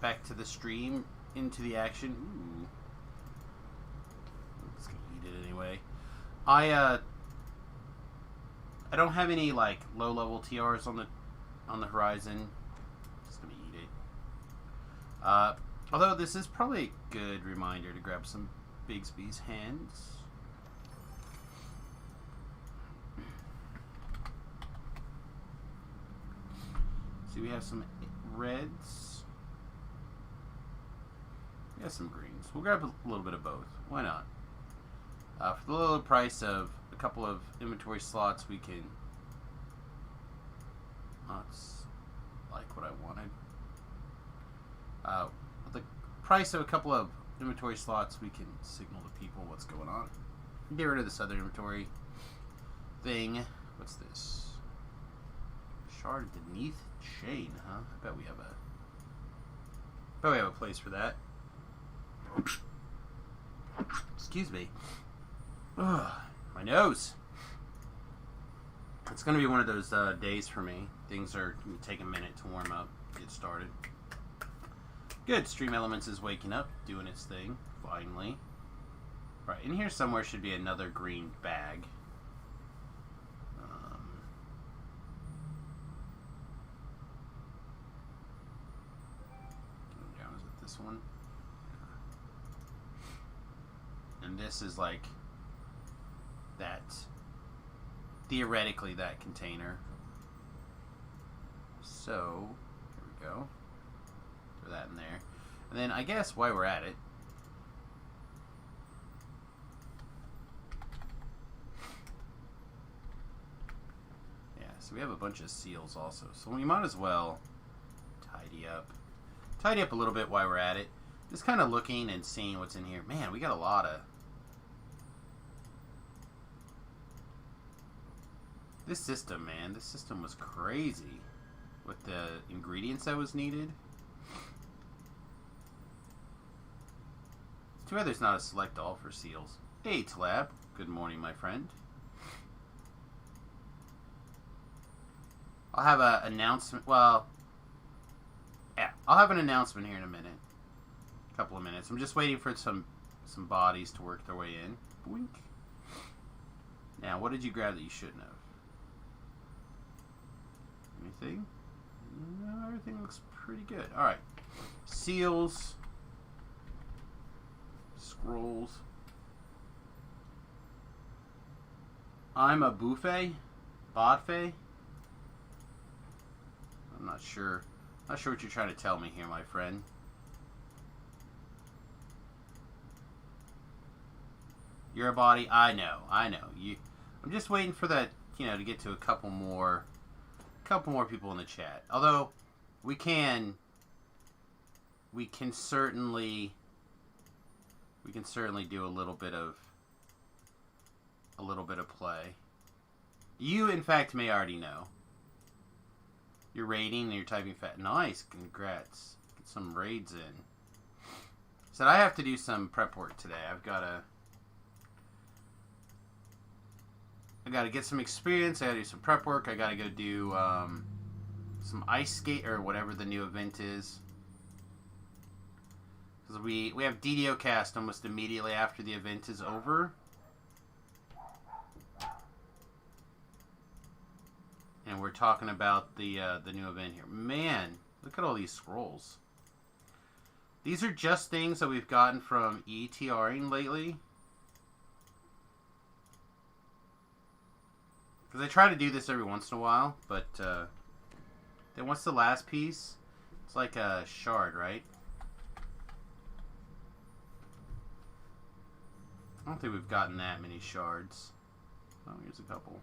back to the stream, into the action. Ooh. I'm just gonna eat it anyway. I don't have any like low level TRs on the horizon. Just gonna eat it. Although this is probably a good reminder to grab some Bigsby's hands. See, we have some reds. We have some greens. We'll grab a little bit of both. Why not? For the low price of a couple of inventory slots, we can... That's like what I wanted. With the price of a couple of inventory slots, we can signal to people what's going on. Get rid of this other inventory thing. What's this? Shard beneath chain, huh? I bet we have a place for that. Excuse me. Ugh, my nose. It's gonna be one of those days for me. Things are gonna take a minute to warm up, get started. Good. Stream Elements is waking up, doing its thing, finally. Right, in here somewhere should be another green bag. Down, is it this one? And this is like that, theoretically that container. So, here we go. Throw that in there. And then I guess while we're at it, yeah, so we have a bunch of seals also. So we might as well tidy up a little bit while we're at it. Just kind of looking and seeing what's in here. Man, we got a lot of... This system, man. This system was crazy with the ingredients that was needed. It's too bad there's not a select all for seals. Hey, Tlab. Good morning, my friend. I'll have an announcement. Well, yeah, I'll have an announcement here in a minute. Couple of minutes. I'm just waiting for some bodies to work their way in. Boink. Now, what did you grab that you shouldn't have? Anything? No, everything looks pretty good. Alright. Seals. Scrolls. I'm a buffet? Bodfay? I'm not sure. Not sure what you're trying to tell me here, my friend. You're a body. I know. I'm just waiting for that, to get to a couple more people in the chat. Although we can certainly do a little bit of play. You, in fact, may already know. You're raiding and you're typing fat. Nice, congrats. Get some raids in. Said I have to do some prep work today. I gotta get some experience. I gotta do some prep work. I gotta go do some ice skate or whatever the new event is. Because we have DDO cast almost immediately after the event is over. And we're talking about the new event here. Man, look at all these scrolls. These are just things that we've gotten from ETRing lately. Because I try to do this every once in a while, but then what's the last piece? It's like a shard, right? I don't think we've gotten that many shards. Oh, here's a couple.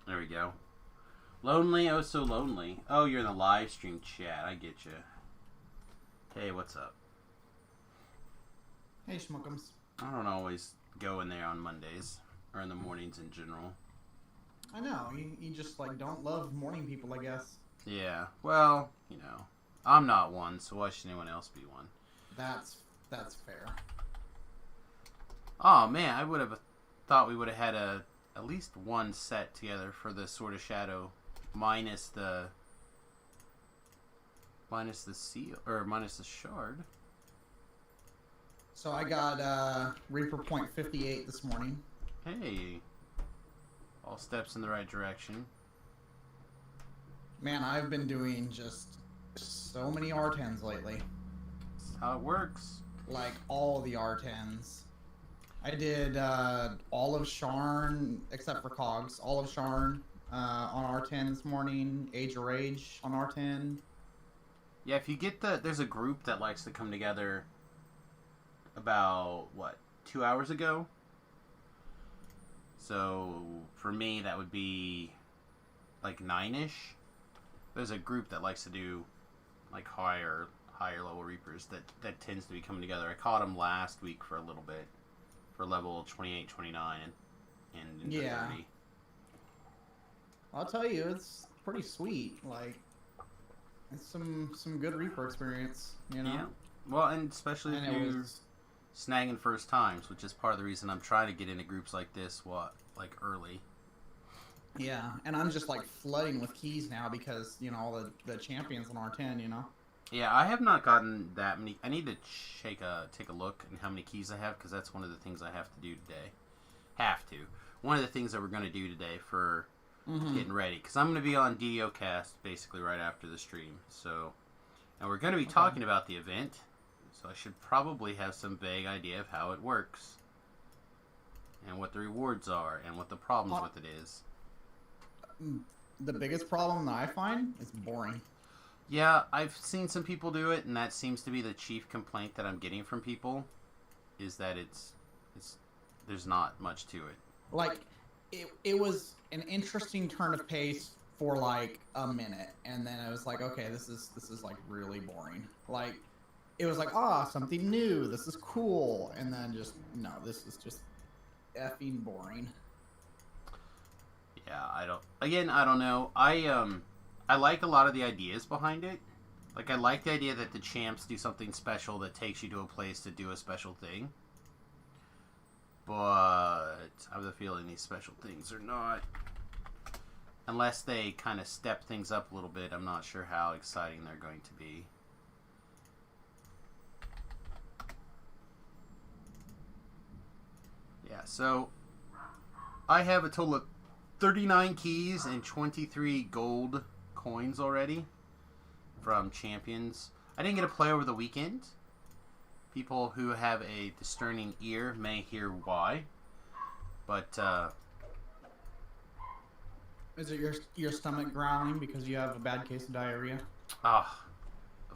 There we go. Lonely, oh so lonely. Oh, you're in the live stream chat. I get you. Hey, what's up? Hey, Schmuckums. I don't always go in there on Mondays, or in the mornings in general. I know, you just, don't love morning people, I guess. Yeah, well, I'm not one, so why should anyone else be one? That's fair. Oh, man, I would have thought we would have had a at least one set together for the Sword of Shadow, minus the seal or minus the shard. So I got Reaper Point 58 this morning. Hey, all steps in the right direction. Man, I've been doing just so many R10s lately. That's how it works. Like all the R10s. I did all of Sharn, except for Cogs, all of Sharn on R10 this morning, Age of Rage on R10. Yeah, if you get there's a group that likes to come together about, 2 hours ago? So, for me, that would be, like, 9-ish. There's a group that likes to do, like, higher level Reapers that tends to be coming together. I caught them last week for a little bit, for level 28, 29, and yeah. 30. I'll tell you, it's pretty sweet. Like, it's some good Reaper experience, you know? Yeah. Well, and especially if you're snagging first times, which is part of the reason I'm trying to get into groups like this, early. Yeah, and I'm just, like, flooding with keys now because, you know, all the champions on R10, you know? Yeah, I have not gotten that many. I need to take a look at how many keys I have, because that's one of the things I have to do today. One of the things that we're going to do today for getting ready, because I'm going to be on DDO Cast basically right after the stream. So, and we're going to be talking about the event, so I should probably have some vague idea of how it works, and what the rewards are, and what the problems with it is. The biggest problem that I find is boring. Yeah, I've seen some people do it, and that seems to be the chief complaint that I'm getting from people, is that it's there's not much to it. Like, it was an interesting turn of pace for like a minute, and then it was like, okay, this is like really boring. Like, it was like, something new, this is cool, and then just no, this is just effing boring. Yeah, I don't know. I like a lot of the ideas behind it. Like, I like the idea that the champs do something special that takes you to a place to do a special thing. But I have the feeling these special things are not, unless they kind of step things up a little bit, I'm not sure how exciting they're going to be. Yeah, so I have a total of 39 keys and 23 gold coins already from champions. I didn't get to play over the weekend. People who have a discerning ear may hear why, but is it your stomach growling because you have a bad case of diarrhea? Of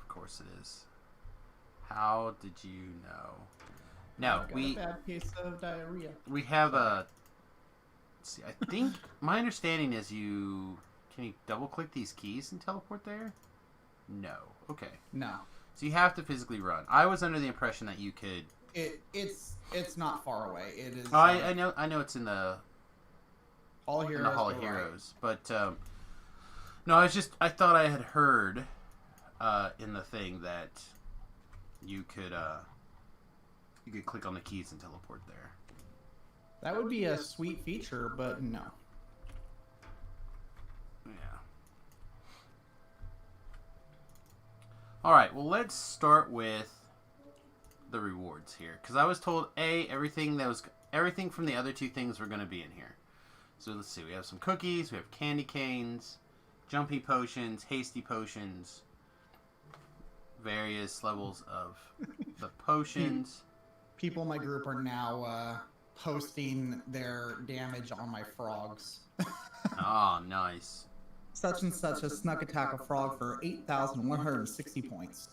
course it is. How did you know? No, a bad case of diarrhea. We have a. See, I think my understanding is can you double click these keys and teleport there? No. Okay. No. So you have to physically run. I was under the impression that you could. It's not far away. It is. I know it's in the Hall of Heroes. In the Hall of Heroes, but no, I thought I had heard in the thing that you could click on the keys and teleport there. That would be a sweet feature, but no. Yeah. Alright, well, let's start with the rewards here. Because I was told, everything from the other two things were going to be in here. So let's see, we have some cookies, we have candy canes, jumpy potions, hasty potions, various levels of the potions. People in my group are now posting their damage on my frogs. Oh, nice. Such and such has snuck attack a frog for 8,160 points.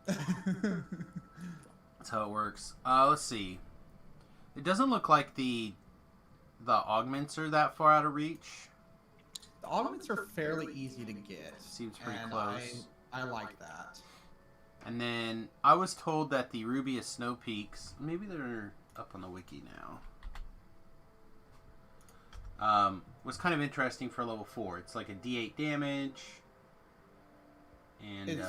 That's how it works. Let's see. It doesn't look like the augments are that far out of reach. The augments are fairly easy to get. Seems pretty close. I like that. And then I was told that the Rubious Snow Peaks, maybe they're up on the wiki now, was kind of interesting for level 4. It's like a D8 damage, and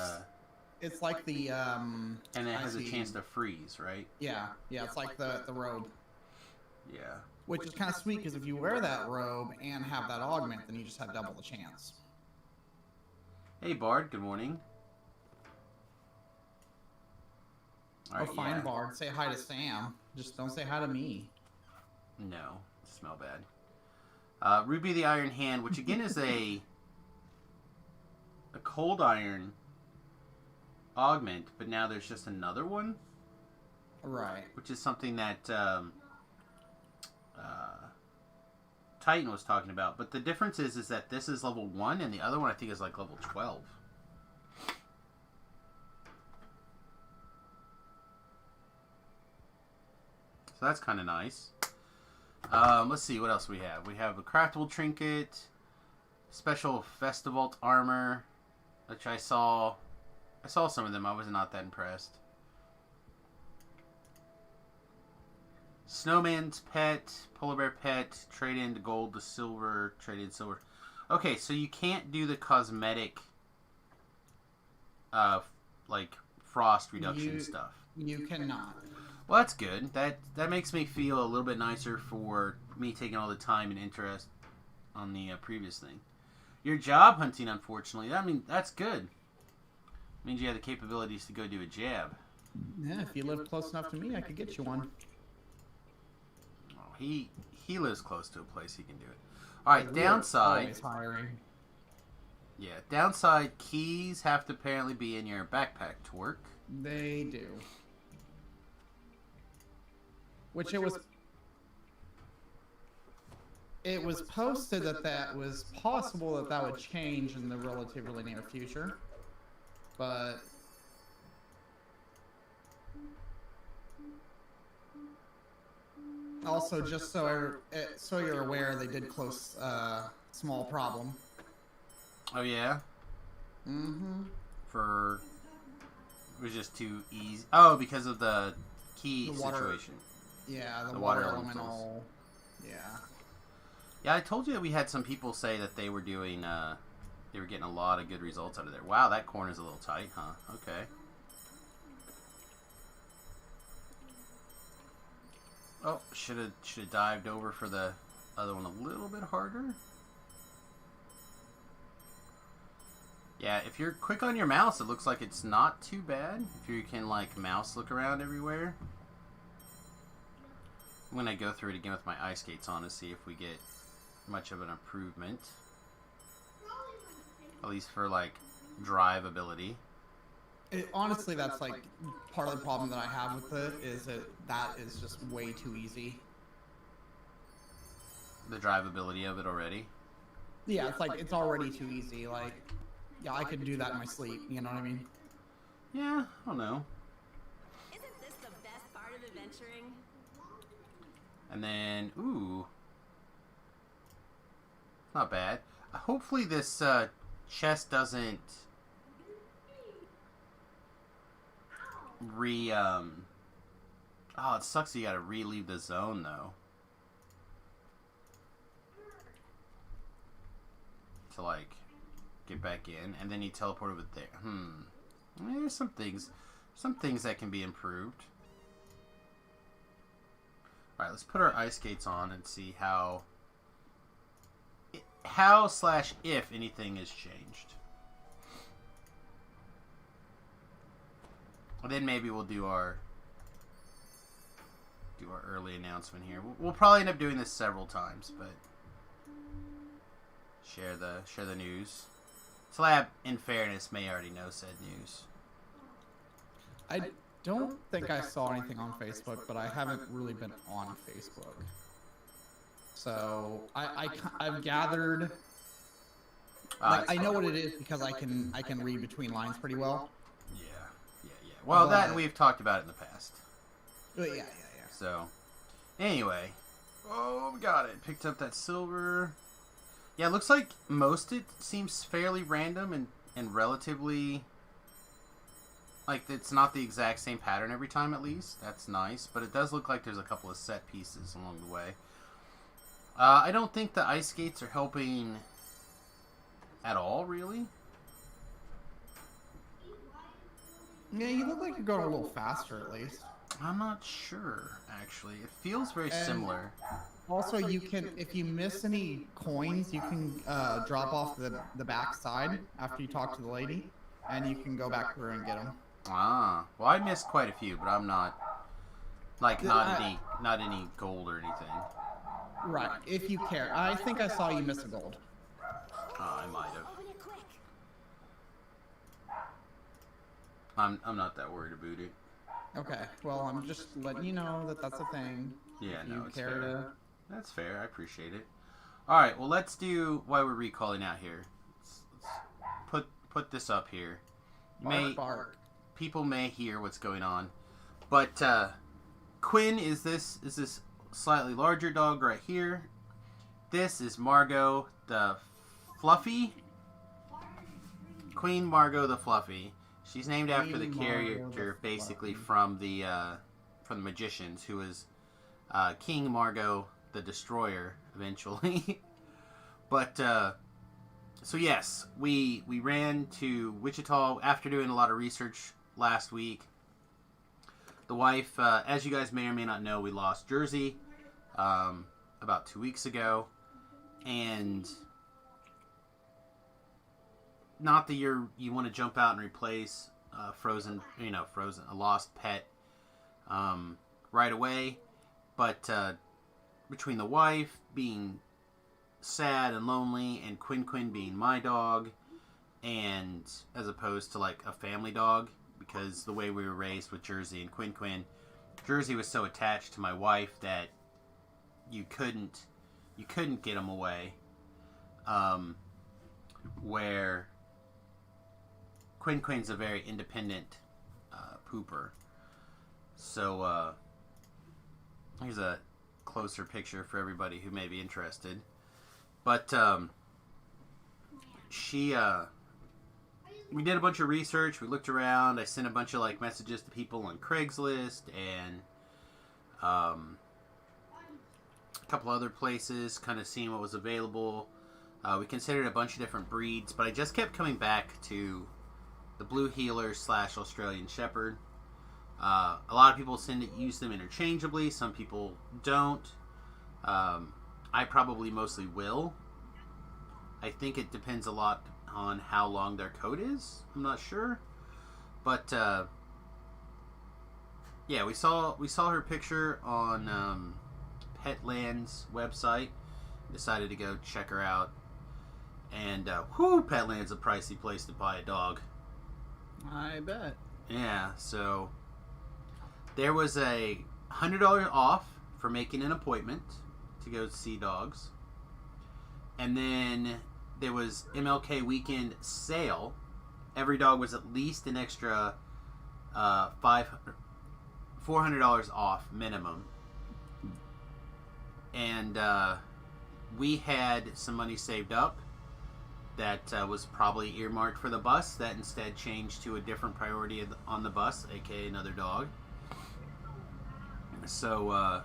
it's like the and it has a chance to freeze, right? Yeah, it's like the robe. Yeah. which is kind of sweet because if you wear that robe and have that augment, then you just have double the chance. Hey, Bard. Good morning. All right, fine, yeah. Bard. Say hi to Sam. Just don't say hi to me. No, smell bad. Ruby the Iron Hand, which again is a cold iron augment, but now there's just another one. Right. Which is something that Titan was talking about. But the difference is that this is level 1 and the other one I think is like level 12. So that's kind of nice. Let's see what else we have. We have a craftable trinket, special festival armor, which I saw some of them. I was not that impressed. Snowman's pet, polar bear pet, trade in gold to silver, trade in silver. Okay, so you can't do the cosmetic, like frost reduction stuff. You cannot. Well, that's good. That makes me feel a little bit nicer for me taking all the time and interest on the previous thing. Your job hunting, unfortunately, I mean, that's good. It means you have the capabilities to go do a jab. Yeah, if you live close enough to me, I could get you one. Oh, he lives close to a place he can do it. All right, downside. Always hiring. Yeah, downside. Keys have to apparently be in your backpack to work. They do. Which it was posted that was possible that would change in the relatively near future, but also just so you're aware, they did close small problem. Oh yeah. Mm-hmm. It was just too easy. Oh, because of the key situation. Yeah, the water water elementals. elemental. Yeah. Yeah, I told you that we had some people say that they were doing, they were getting a lot of good results out of there. Wow, that corner's a little tight, huh? Okay. Oh, should have dived over for the other one a little bit harder. Yeah, if you're quick on your mouse, it looks like it's not too bad. If you can, like, mouse look around everywhere. I'm going to go through it again with my ice skates on to see if we get much of an improvement. At least for, like, drive ability. Honestly, that's, like, part of the problem that I have with it, is that is just way too easy. The drivability of it already? Yeah, it's like, it's already too easy. Like, yeah, I could do that in my sleep, you know what I mean? Yeah, I don't know. Isn't this the best part of adventuring? And then, ooh. Not bad. Hopefully this chest doesn't oh, it sucks you gotta re-leave the zone, though. To, like, get back in, and then you teleport over there. I mean, there's some things that can be improved. Alright, let's put our ice skates on and see how / if anything has changed. And then maybe we'll do our early announcement here. We'll probably end up doing this several times, but share the news. Slab, in fairness, may already know said news. I don't think I saw anything on Facebook, but I haven't really been on Facebook. So I've gathered. Like, I know what it is because I can read between lines pretty well. Yeah. Well, that and we've talked about it in the past. But yeah. So, anyway, we got it. Picked up that silver. Yeah, it looks like most it seems fairly random and relatively, like, it's not the exact same pattern every time, at least. That's nice, but it does look like there's a couple of set pieces along the way. I don't think the ice skates are helping at all, really. Yeah, you look like you're going a little faster, at least. I'm not sure, actually. It feels very similar. Also, you can, if you miss any coins, you can drop off the back side after you talk to the lady, and you can go back through and get them. Ah, well, I missed quite a few, but I'm not not any gold or anything. Right, if you care. I think I saw you miss a gold. I might have. Open it quick. I'm not that worried about it. Okay, well, I'm just letting you know that that's a thing. Yeah, If no, you it's care fair. to. That's fair. I appreciate it. All right, well, let's do why we're recalling out here. Let's put this up here. Bark. People may hear what's going on, but Quinn is this slightly larger dog right here. This is Margot the Fluffy. Queen Margot the Fluffy. She's named after the character basically from the Magicians, who is King Margot the Destroyer eventually. But so yes, we ran to Wichita after doing a lot of research last week. The wife, as you guys may or may not know, we lost Jersey about 2 weeks ago, and not that you want to jump out and replace a lost pet right away, but between the wife being sad and lonely and Quinn being my dog, and as opposed to like a family dog, because the way we were raised with Jersey and Quinn, Jersey was so attached to my wife that you couldn't get him away, where Quinn's a very independent pooper. So here's a closer picture for everybody who may be interested. But we did a bunch of research. We looked around. I sent a bunch of like messages to people on Craigslist and a couple other places, kind of seeing what was available. We considered a bunch of different breeds, but I just kept coming back to the Blue Heeler / Australian Shepherd. A lot of people use them interchangeably. Some people don't. I probably mostly will. I think it depends a lot on how long their coat is. I'm not sure, but yeah, we saw her picture on Petland's website. Decided to go check her out, and Petland's a pricey place to buy a dog. I bet. Yeah, so there was a $100 off for making an appointment to go see dogs. And then there was MLK weekend sale. Every dog was at least an extra $400 off minimum. And we had some money saved up that was probably earmarked for the bus, that instead changed to a different priority on the bus, aka another dog. So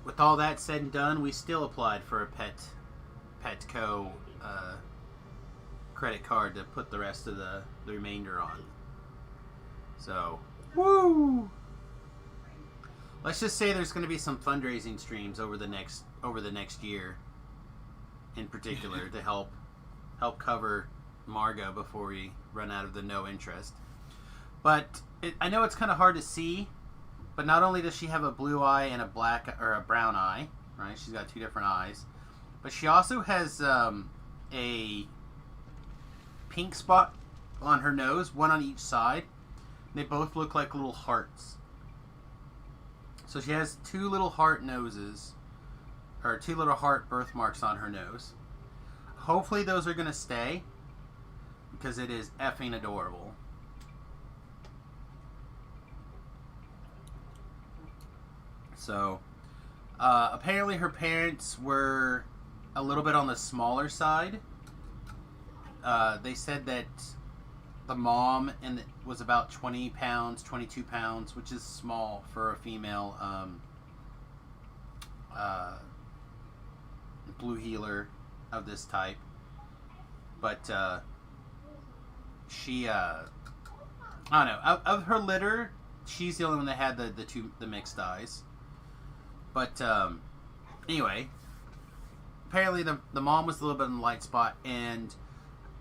with all that said and done, we still applied for a Petco credit card to put the rest of the remainder on. So, woo! Let's just say there's going to be some fundraising streams over the next year, in particular, to help cover Margot before we run out of the no interest. But I know it's kind of hard to see, but not only does she have a blue eye and a brown eye, right? She's got two different eyes, but she also has a pink spot on her nose, one on each side. They both look like little hearts. So she has two little heart noses, or two little heart birthmarks on her nose. Hopefully those are going to stay, because it is effing adorable. So, apparently her parents were a little bit on the smaller side. They said that the mom was about 20 pounds, 22 pounds, which is small for a female Blue Heeler of this type. But she, I don't know, of her litter, she's the only one that had the mixed eyes. But Anyway, apparently the mom was a little bit in the light spot, and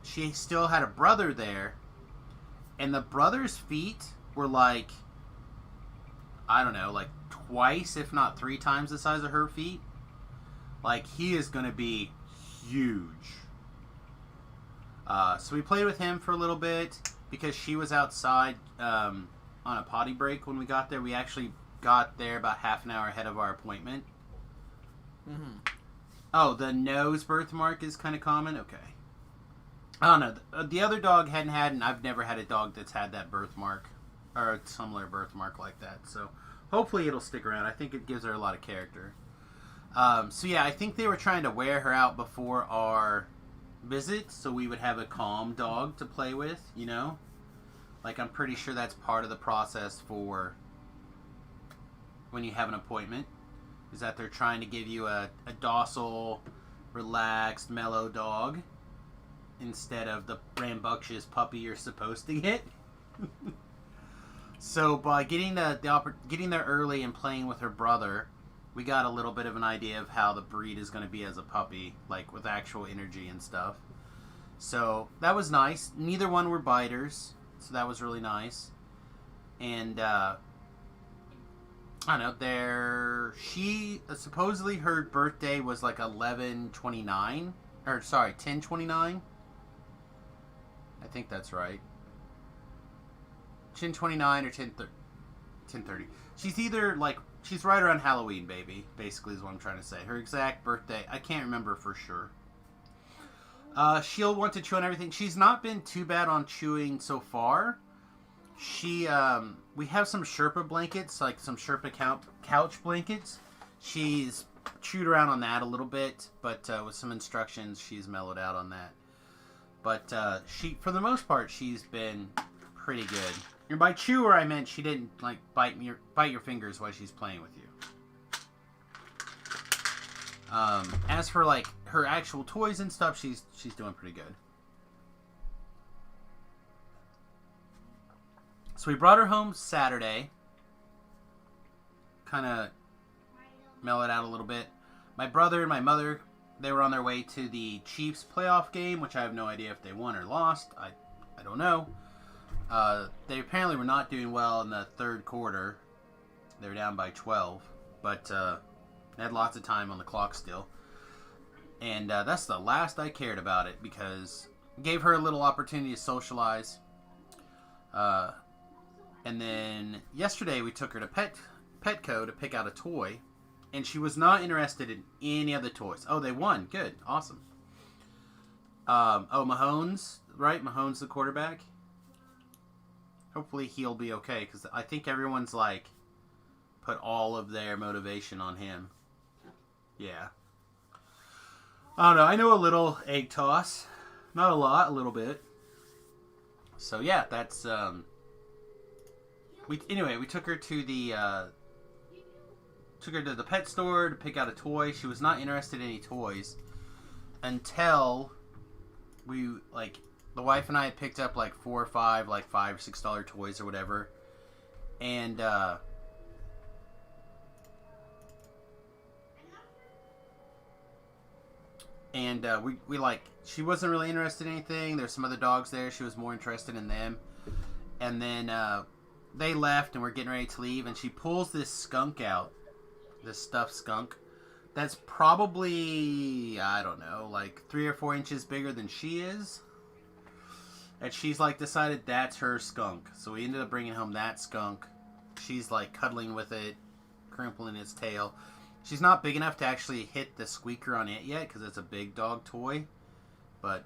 she still had a brother there, and the brother's feet were like, I don't know, like twice, if not 3 times the size of her feet. Like, he is going to be huge. So we played with him for a little bit because she was outside on a potty break when we got there. We actually got there about half an hour ahead of our appointment. Mm-hmm. Oh, the nose birthmark is kind of common? Okay. I don't know. The other dog hadn't had, and I've never had a dog that's had that birthmark, or a similar birthmark like that. So hopefully it'll stick around. I think it gives her a lot of character. So yeah, I think they were trying to wear her out before our visit, so we would have a calm dog to play with, you know? Like, I'm pretty sure that's part of the process for when you have an appointment, is that they're trying to give you a docile, relaxed, mellow dog instead of the rambunctious puppy you're supposed to get. So by getting getting there early and playing with her brother, we got a little bit of an idea of how the breed is going to be as a puppy, like with actual energy and stuff. So that was nice. Neither one were biters, so that was really nice. And I don't know. She supposedly her birthday was like 11/29, or sorry, 10/29. I think that's right. 10/29 or 10/30. She's either like, she's right around Halloween, baby, basically is what I'm trying to say. Her exact birthday, I can't remember for sure. She'll want to chew on everything. She's not been too bad on chewing so far. We have some Sherpa blankets, like some Sherpa couch blankets. She's chewed around on that a little bit, but with some instructions, she's mellowed out on that. But for the most part, she's been pretty good. And by chewer, I meant she didn't like bite your fingers while she's playing with you. As for like her actual toys and stuff, she's doing pretty good. So we brought her home Saturday. Kind of mellow it out a little bit. My brother and my mother, they were on their way to the Chiefs playoff game, which I have no idea if they won or lost. I don't know. They apparently were not doing well in the third quarter. They were down by 12, but they had lots of time on the clock still. And that's the last I cared about it, because it gave her a little opportunity to socialize. And then yesterday we took her to Petco to pick out a toy, and she was not interested in any of the toys. Oh, they won. Good. Awesome. Mahomes, right? Mahomes the quarterback. Hopefully he'll be okay, because I think everyone's like put all of their motivation on him. Yeah. I don't know. I know a little egg toss. Not a lot, a little bit. So yeah, that's we took her to the pet store to pick out a toy. She was not interested in any toys until we the wife and I had picked up like 4 or 5, like $5 or $6 toys or whatever, and we like, she wasn't really interested in anything. There's some other dogs there. She was more interested in them. And then they left and we're getting ready to leave, and she pulls this skunk out, this stuffed skunk that's probably, I don't know, like 3 or 4 inches bigger than she is. And she's like decided that's her skunk. So we ended up bringing home that skunk. She's like cuddling with it, crimpling its tail. She's not big enough to actually hit the squeaker on it yet, because it's a big dog toy. But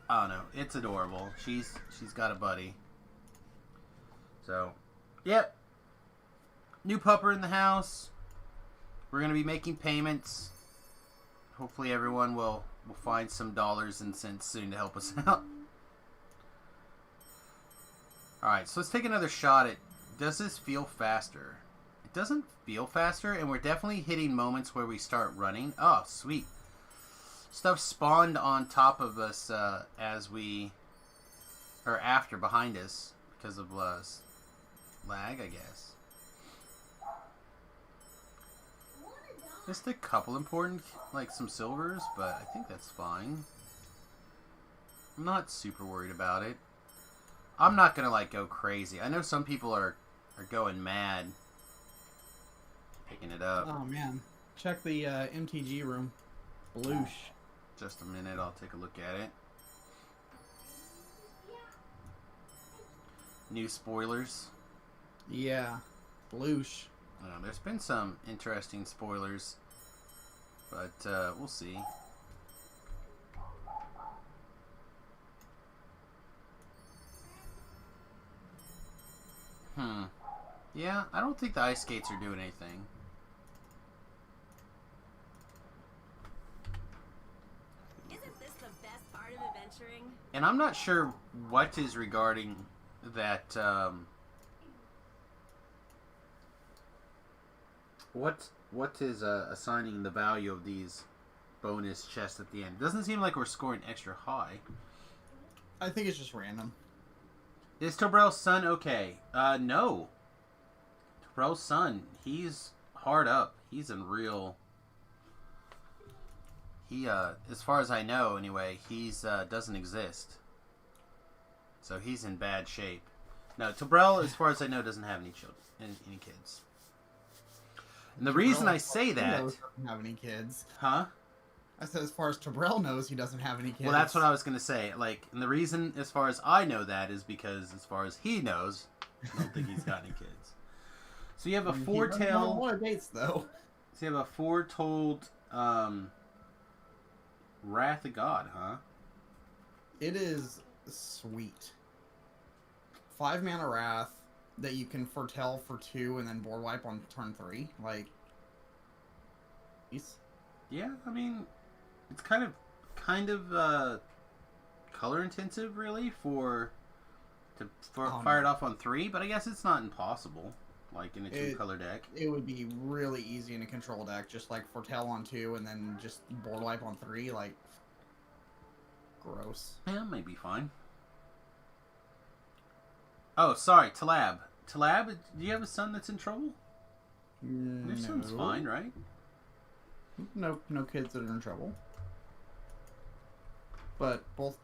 I don't know, it's adorable. She's got a buddy. So, yep. New pupper in the house. We're gonna be making payments. Hopefully everyone will find some dollars and cents soon to help us out. Alright, so let's take another shot at, does this feel faster? It doesn't feel faster, and we're definitely hitting moments where we start running. Oh, sweet. Stuff spawned on top of us after, behind us, because of lag, I guess. Just a couple important, like some silvers, but I think that's fine. I'm not super worried about it. I'm not gonna like go crazy. I know some people are going mad picking it up. Oh man, check the MTG room. Bloosh. Just a minute, I'll take a look at it. New spoilers. Yeah, bloosh. There's been some interesting spoilers, but we'll see. Yeah, I don't think the ice skates are doing anything. Isn't this the best part of adventuring? And I'm not sure what is regarding that. What is assigning the value of these bonus chests at the end? It doesn't seem like we're scoring extra high. I think it's just random. Is Tobrel's son okay? No. Tobrel's son, he's hard up. He's in real... He, as far as I know, anyway, he's, doesn't exist. So he's in bad shape. No, Tobrel, as far as I know, doesn't have any children, any kids. And the reason I say that... Doesn't have any kids. Huh? I said as far as Tobrel knows, he doesn't have any kids. Well, that's what I was going to say. Like, and the reason, as far as I know that, is because, as far as he knows, I don't think he's got any kids. So you have a foretold... A lot of dates, though. So you have a foretold Wrath of God, huh? It is sweet. 5 mana Wrath that you can foretell for 2 and then board wipe on turn 3. Like, yeah, I mean, it's kind of color intensive, really, to fire it off on 3. But I guess it's not impossible, like in a 2-color deck. It would be really easy in a control deck, just like foretell on 2 and then just board wipe on 3. Like, gross. Yeah, may be fine. Oh, sorry, Talab. Talab, do you have a son that's in trouble? Your son's fine, right? No kids that are in trouble. But both,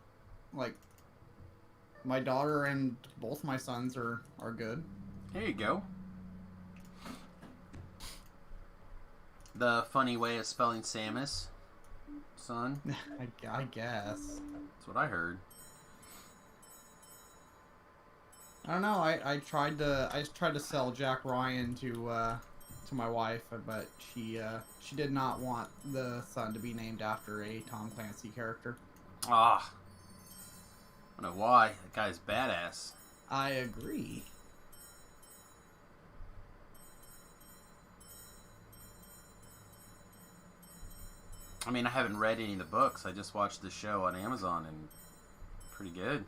like, my daughter and both my sons are good. There you go. The funny way of spelling Samus, son. I guess. That's what I heard. I don't know. I tried to sell Jack Ryan to my wife, but she did not want the son to be named after a Tom Clancy character. Ah, I don't know why. That guy's badass. I agree. I mean, I haven't read any of the books. I just watched the show on Amazon, and pretty good.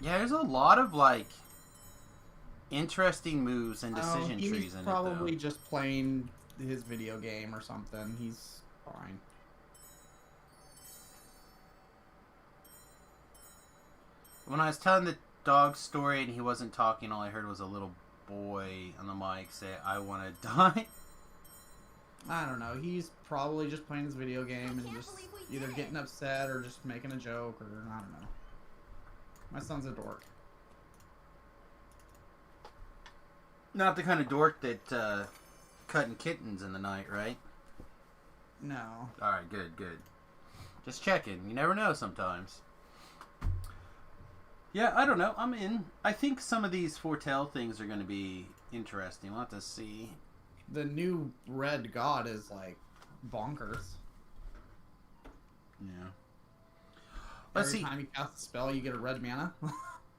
Yeah, there's a lot of, like, interesting moves and decision trees in it, though. He's probably just playing his video game or something. He's fine. When I was telling the dog story and he wasn't talking, all I heard was a little boy on the mic say, "I want to die." I don't know. He's probably just playing his video game and just either getting upset or just making a joke, or I don't know. My son's a dork. Not the kind of dork that cutting kittens in the night, right? No. Alright, good. Just checking. You never know sometimes. Yeah, I don't know. I'm in. I think some of these foretell things are going to be interesting. We'll have to see. The new red god is, like, bonkers. Yeah. Let's see. Every time you cast a spell, you get a red mana.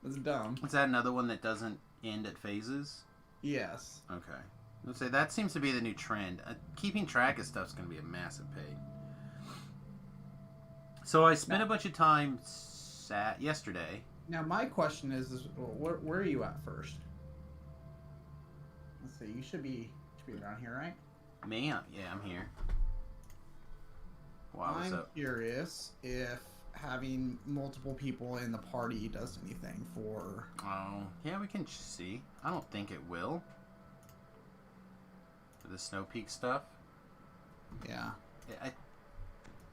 That's dumb. Is that another one that doesn't end at phases? Yes. Okay. Let's say that seems to be the new trend. Keeping track of stuff's going to be a massive pain. So I spent a bunch of time yesterday. Now my question is where are you at first? Let's see. You should be around here, right? Me? Yeah, I'm here. Wow, what's I'm up? curious if having multiple people in the party does anything for... Oh, yeah, we can see. I don't think it will. for the Snow Peak stuff. Yeah. It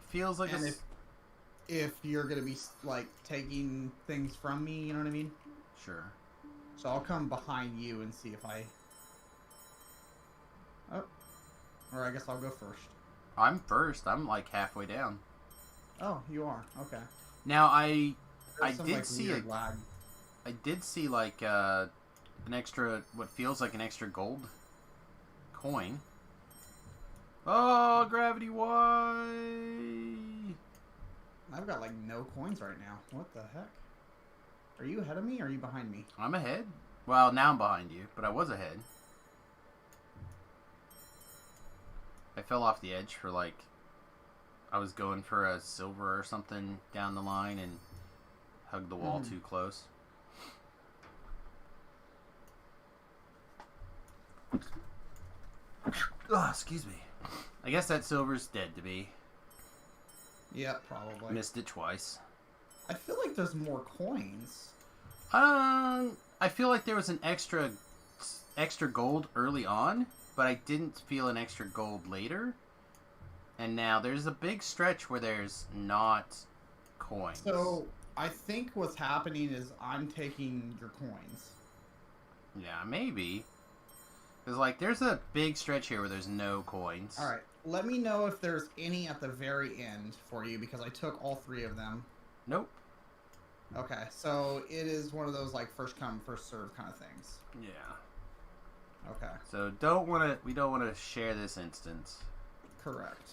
feels like And it's... if you're gonna be like taking things from me, you know what I mean? Sure. So I'll come behind you and see if I. Oh. Or I guess I'll go first. I'm first. I'm like halfway down. Oh, you are. Okay. Now I There's some, did like, see weird lag. I did see like an extra, what feels like an extra gold coin. Oh, gravity! Why? I've got like no coins right now. What the heck? Are you ahead of me or are you behind me? I'm ahead. Well, now I'm behind you, but I was ahead. I fell off the edge for like, I was going for a silver or something down the line and hugged the wall too close. Oh, excuse me. I guess that silver's dead to me. Yeah, probably. Missed it twice. I feel like there's more coins. I feel like there was an extra gold early on, but I didn't feel an extra gold later. And now there's a big stretch where there's not coins. So I think what's happening is I'm taking your coins. Yeah, maybe. Because, like, there's a big stretch here where there's no coins. All right. Let me know if there's any at the very end for you because I took all 3 of them. Nope. Okay, so it is one of those like first come first serve kind of things. Yeah. Okay. So we don't want to share this instance. Correct.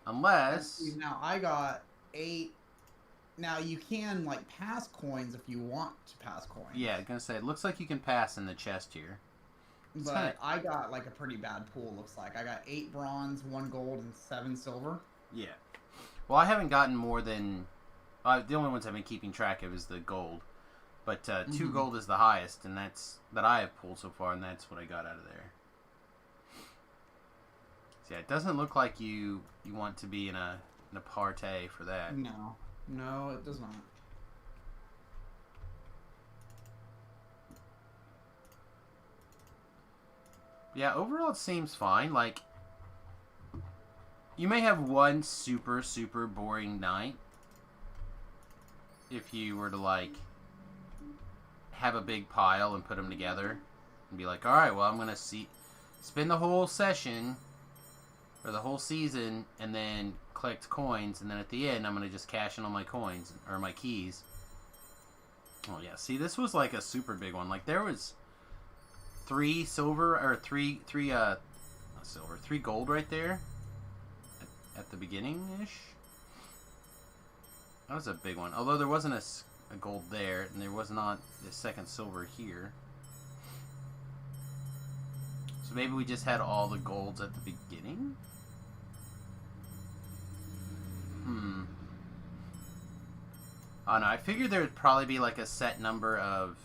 Unless... Now I got 8. Now you can like pass coins if you want to pass coins. Yeah, I was gonna say, it looks like you can pass in the chest here. But I got like a pretty bad pool, looks like. I got 8 bronze, 1 gold, and 7 silver. Yeah. Well, I haven't gotten more than... the only ones I've been keeping track of is the gold. But 2 gold is the highest, and that's... that I have pulled so far, and that's what I got out of there. So yeah, it doesn't look like you want to be in a party for that. No. No, it does not. Yeah, overall it seems fine. Like, you may have one super, super boring night if you were to, like, have a big pile and put them together and be like, alright, well, I'm going to spend the whole session or the whole season and then collect coins, and then at the end I'm going to just cash in all my coins or my keys. Oh, yeah. See, this was like a super big one. Like, there was... 3 silver or 3 gold right there at the beginning ish. That was a big one. Although there wasn't a gold there, and there was not the second silver here. So maybe we just had all the golds at the beginning. Oh no, I figured there would probably be like a set number of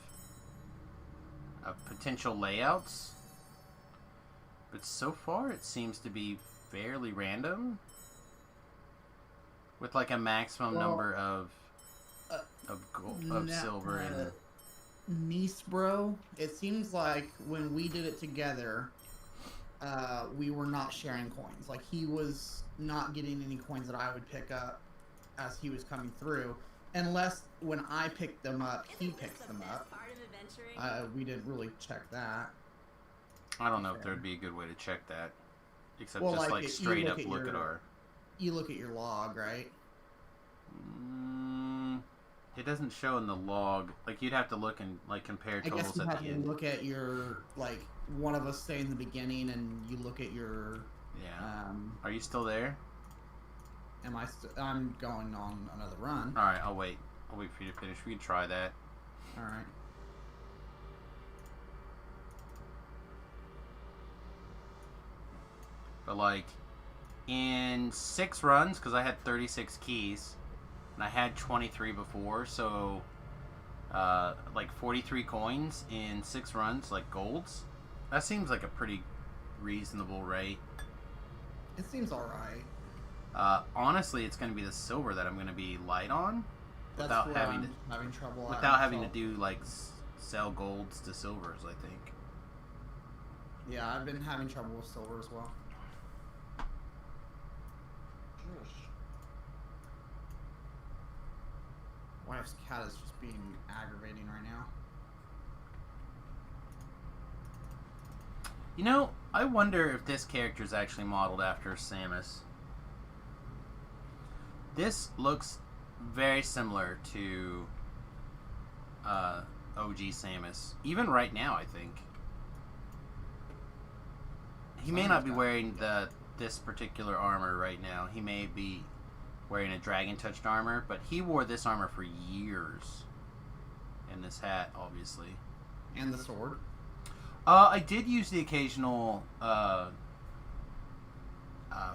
potential layouts, but so far it seems to be fairly random, with like a maximum number of silver and Nice, bro. It seems like when we did it together, we were not sharing coins. Like he was not getting any coins that I would pick up as he was coming through, unless when I picked them up, he picks them up. We didn't really check that. I don't know if there'd be a good way to check that, except well, just like straight up look at our. You look at your log, right? It doesn't show in the log. Like you'd have to look and like compare I totals guess you at have the to end. look at your like one of us stay in the beginning, and you look at your. Yeah. Are you still there? Am I? I'm going on another run. All right, I'll wait. I'll wait for you to finish. We can try that. All right. But like in 6 runs, because I had 36 keys, and I had 23 before, so like 43 coins in 6 runs, like golds. That seems like a pretty reasonable rate. It seems all right. Honestly, it's going to be the silver that I'm going to be light on, That's without where having I'm having trouble. without having to do like sell golds to silvers. I think. Yeah, I've been having trouble with silver as well. Wife's cat is just being aggravating right now. You know, I wonder if this character is actually modeled after Samus. This looks very similar to OG Samus. Even right now, I think. He may not be wearing this particular armor right now. He may be wearing a dragon-touched armor, but he wore this armor for years. And this hat, obviously. And the sword. I did use the occasional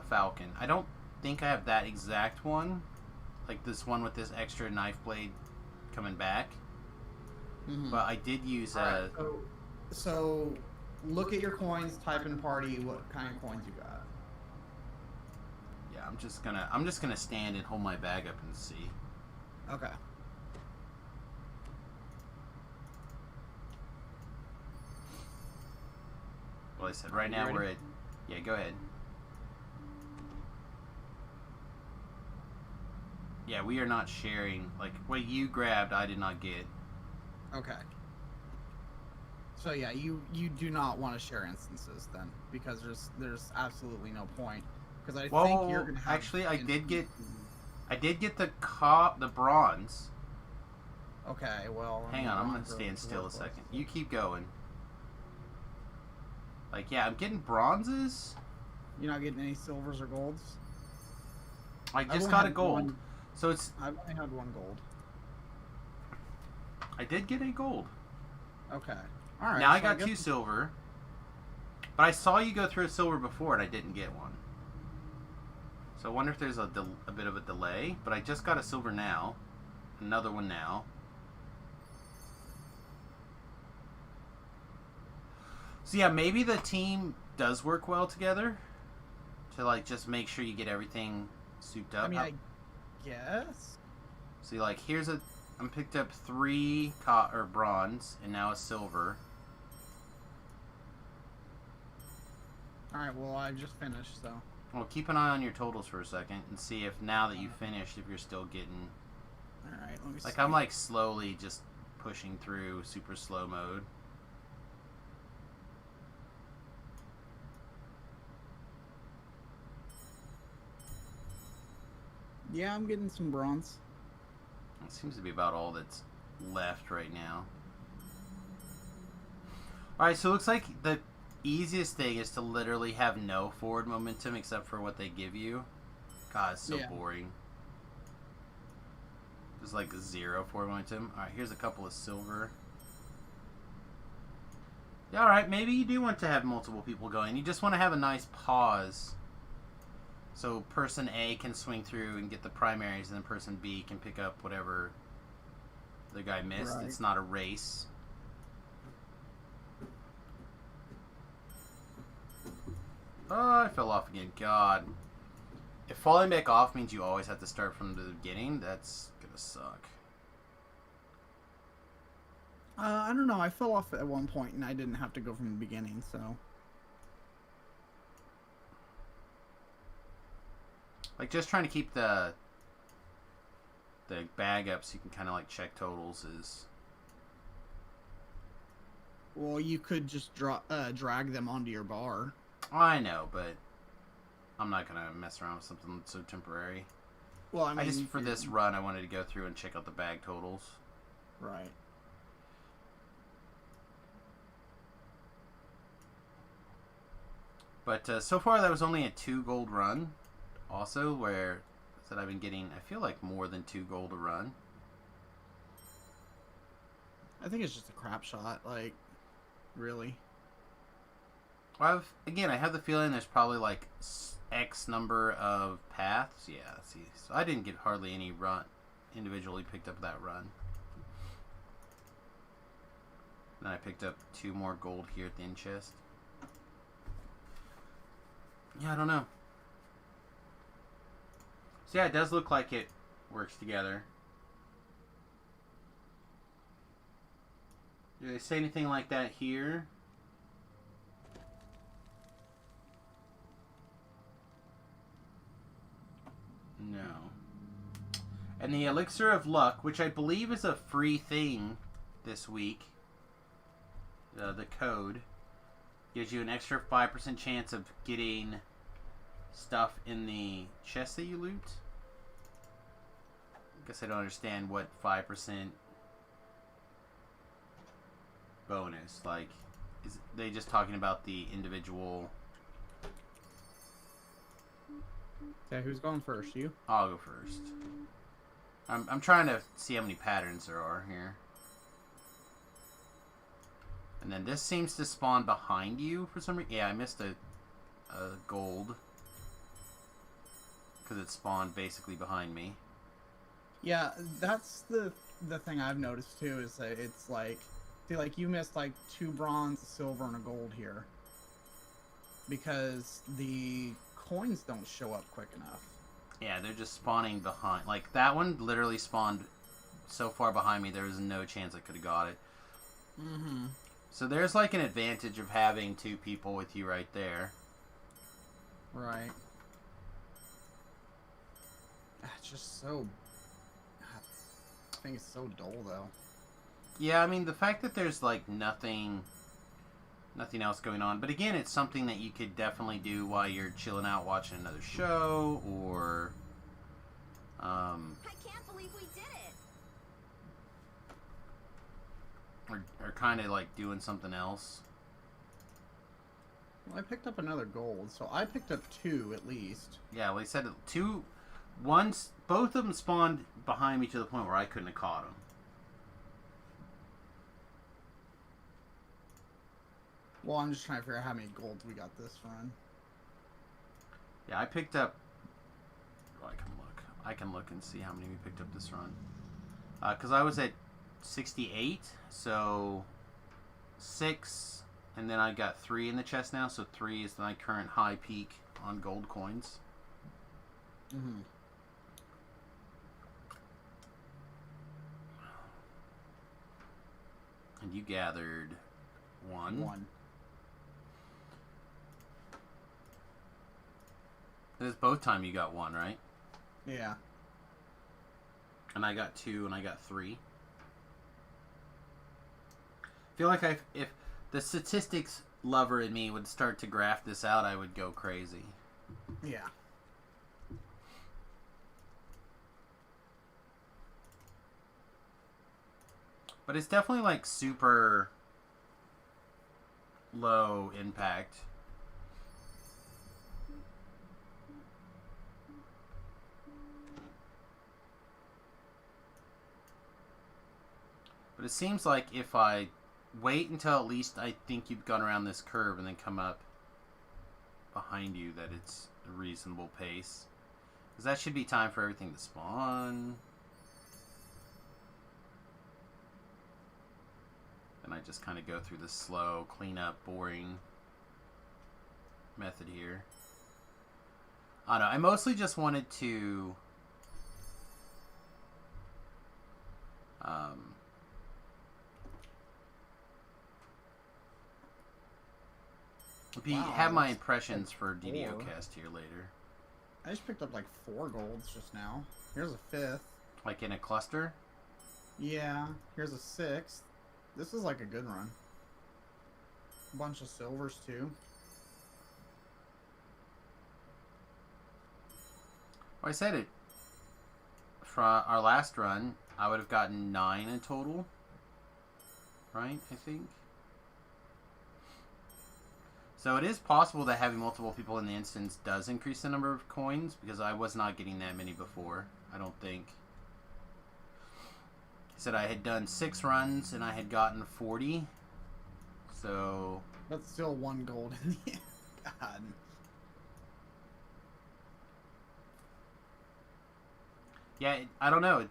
Falcon. I don't think I have that exact one. Like this one with this extra knife blade coming back. Mm-hmm. But I did use right, so look at your coins, type in party, what kind of coins you got. Yeah, I'm just gonna stand and hold my bag up and see. Okay. Well, I said right now we're at... Yeah, go ahead. Yeah, we are not sharing. Like, what you grabbed, I did not get. Okay. So yeah, you do not want to share instances then, because there's absolutely no point. Because I think you're gonna have... Actually, I did get the bronze. Okay, well... Hang on, I'm gonna stand still a second. You keep going. Like, yeah, I'm getting bronzes. You're not getting any silvers or golds? I just got a gold. So it's... I've only had one gold. I did get a gold. Okay. Alright. Now I got 2 silver. But I saw you go through a silver before and I didn't get one. So I wonder if there's a bit of a delay. But I just got a silver now. Another one now. So yeah, maybe the team does work well together to like just make sure you get everything souped up. I mean, I guess. See, like I'm picked up 3 bronze and now a silver. All right, well I just finished, so. Well, keep an eye on your totals for a second and see if now that you've finished, if you're still getting. All right, let me see. Like I'm like slowly just pushing through super slow mode. Yeah, I'm getting some bronze. It seems to be about all that's left right now. Alright, so it looks like the easiest thing is to literally have no forward momentum except for what they give you. God, it's so boring. There's like 0 forward momentum. Alright, here's a couple of silver. Yeah, alright, maybe you do want to have multiple people going. You just want to have a nice pause. So person A can swing through and get the primaries, and then person B can pick up whatever the guy missed. Right. It's not a race. Oh, I fell off again. God. If falling back off means you always have to start from the beginning, that's gonna suck. I don't know. I fell off at one point, and I didn't have to go from the beginning, so... Like, just trying to keep the bag up so you can kind of, like, check totals is... Well, you could just drag them onto your bar. I know, but I'm not going to mess around with something so temporary. Well, I mean... just, for this run, I wanted to go through and check out the bag totals. Right. But so far, that was only a 2 gold run. Also, where that I've been getting, I feel like more than 2 gold a run. I think it's just a crap shot, like, really. Well, I have the feeling there's probably like X number of paths. Yeah, see, so I didn't get hardly any run individually picked up that run. Then I picked up 2 more gold here at the end chest. Yeah, I don't know. So yeah, it does look like it works together. Do they say anything like that here? No. And the Elixir of Luck, which I believe is a free thing this week, the code, gives you an extra 5% chance of getting stuff in the chest that you loot. I guess I don't understand what 5% bonus. Like, is they just talking about the individual? Okay, who's going first? You? I'll go first. I'm trying to see how many patterns there are here. And then this seems to spawn behind you for some reason. Yeah, I missed a gold. Because it spawned basically behind me. Yeah, that's the thing I've noticed too, is that it's like, see, like you missed like 2 bronze, a silver, and a gold here. Because the coins don't show up quick enough. Yeah, they're just spawning behind. Like, that one literally spawned so far behind me, there was no chance I could have got it. Mm-hmm. So there's, like, an advantage of having 2 people with you right there. Right. It's just so... I think it's so dull, though. Yeah, I mean, the fact that there's, like, nothing else going on. But again, it's something that you could definitely do while you're chilling out watching another show, or I can't believe we did it. or kind of like doing something else. Well, I picked up another gold, so I picked up 2 at least. Yeah, like I said, both of them spawned behind me to the point where I couldn't have caught them. Well, I'm just trying to figure out how many golds we got this run. Yeah, I picked up... Oh, I can look and see how many we picked up this run. Because I was at 68, so 6, and then I got 3 in the chest now, so 3 is my current high peak on gold coins. Mm-hmm. And you gathered 1. 1. This both time you got 1, right? Yeah. And I got 2, and I got 3. I feel like if the statistics lover in me would start to graph this out, I would go crazy. Yeah. But it's definitely like super low impact. But it seems like if I wait until at least I think you've gone around this curve and then come up behind you, that it's a reasonable pace. Because that should be time for everything to spawn. And I just kind of go through this slow, clean up, boring method here. I don't know. I mostly just wanted to Wow, have my that's impressions like for 4. DDOcast here later. I just picked up like 4 golds just now. Here's a 5th. Like in a cluster? Yeah. Here's a 6th. This is like a good run. A bunch of silvers too. Well, I said it. For our last run, I would have gotten 9 in total. Right, I think. So it is possible that having multiple people in the instance does increase the number of coins, because I was not getting that many before, I don't think. He said I had done 6 runs and I had gotten 40. So... That's still 1 gold in the end. God. Yeah, I don't know.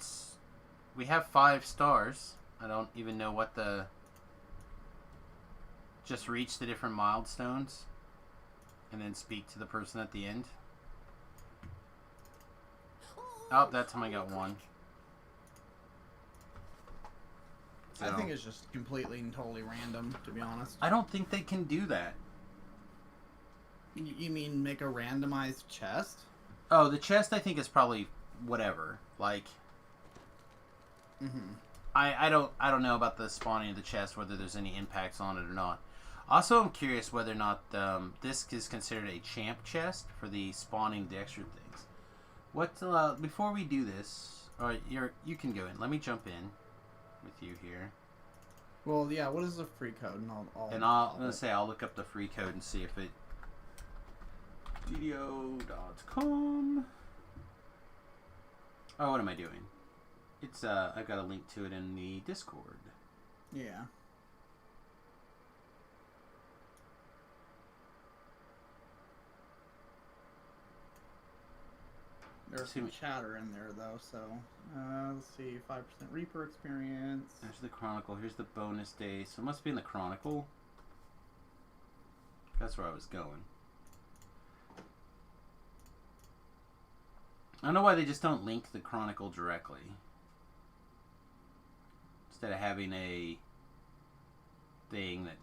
We have 5 stars. I don't even know what the... Just reach the different milestones and then speak to the person at the end. Oh, that time I got 1. So, I think it's just completely and totally random, to be honest. I don't think they can do that. You mean make a randomized chest? Oh, the chest I think is probably whatever. Like, Mm-hmm. I don't know about the spawning of the chest, whether there's any impacts on it or not. Also, I'm curious whether or not this is considered a champ chest for the spawning the extra things. What before we do this, all right, you can go in. Let me jump in with you here. Well, yeah. What is the free code? And I'm gonna say I'll look up the free code and see if it. Video.com. Oh, what am I doing? It's I've got a link to it in the Discord. Yeah. There's some chatter in there though, so let's see, 5% Reaper experience. There's the Chronicle. Here's the bonus day. So it must be in the Chronicle. That's where I was going. I don't know why they just don't link the Chronicle directly. Instead of having a thing that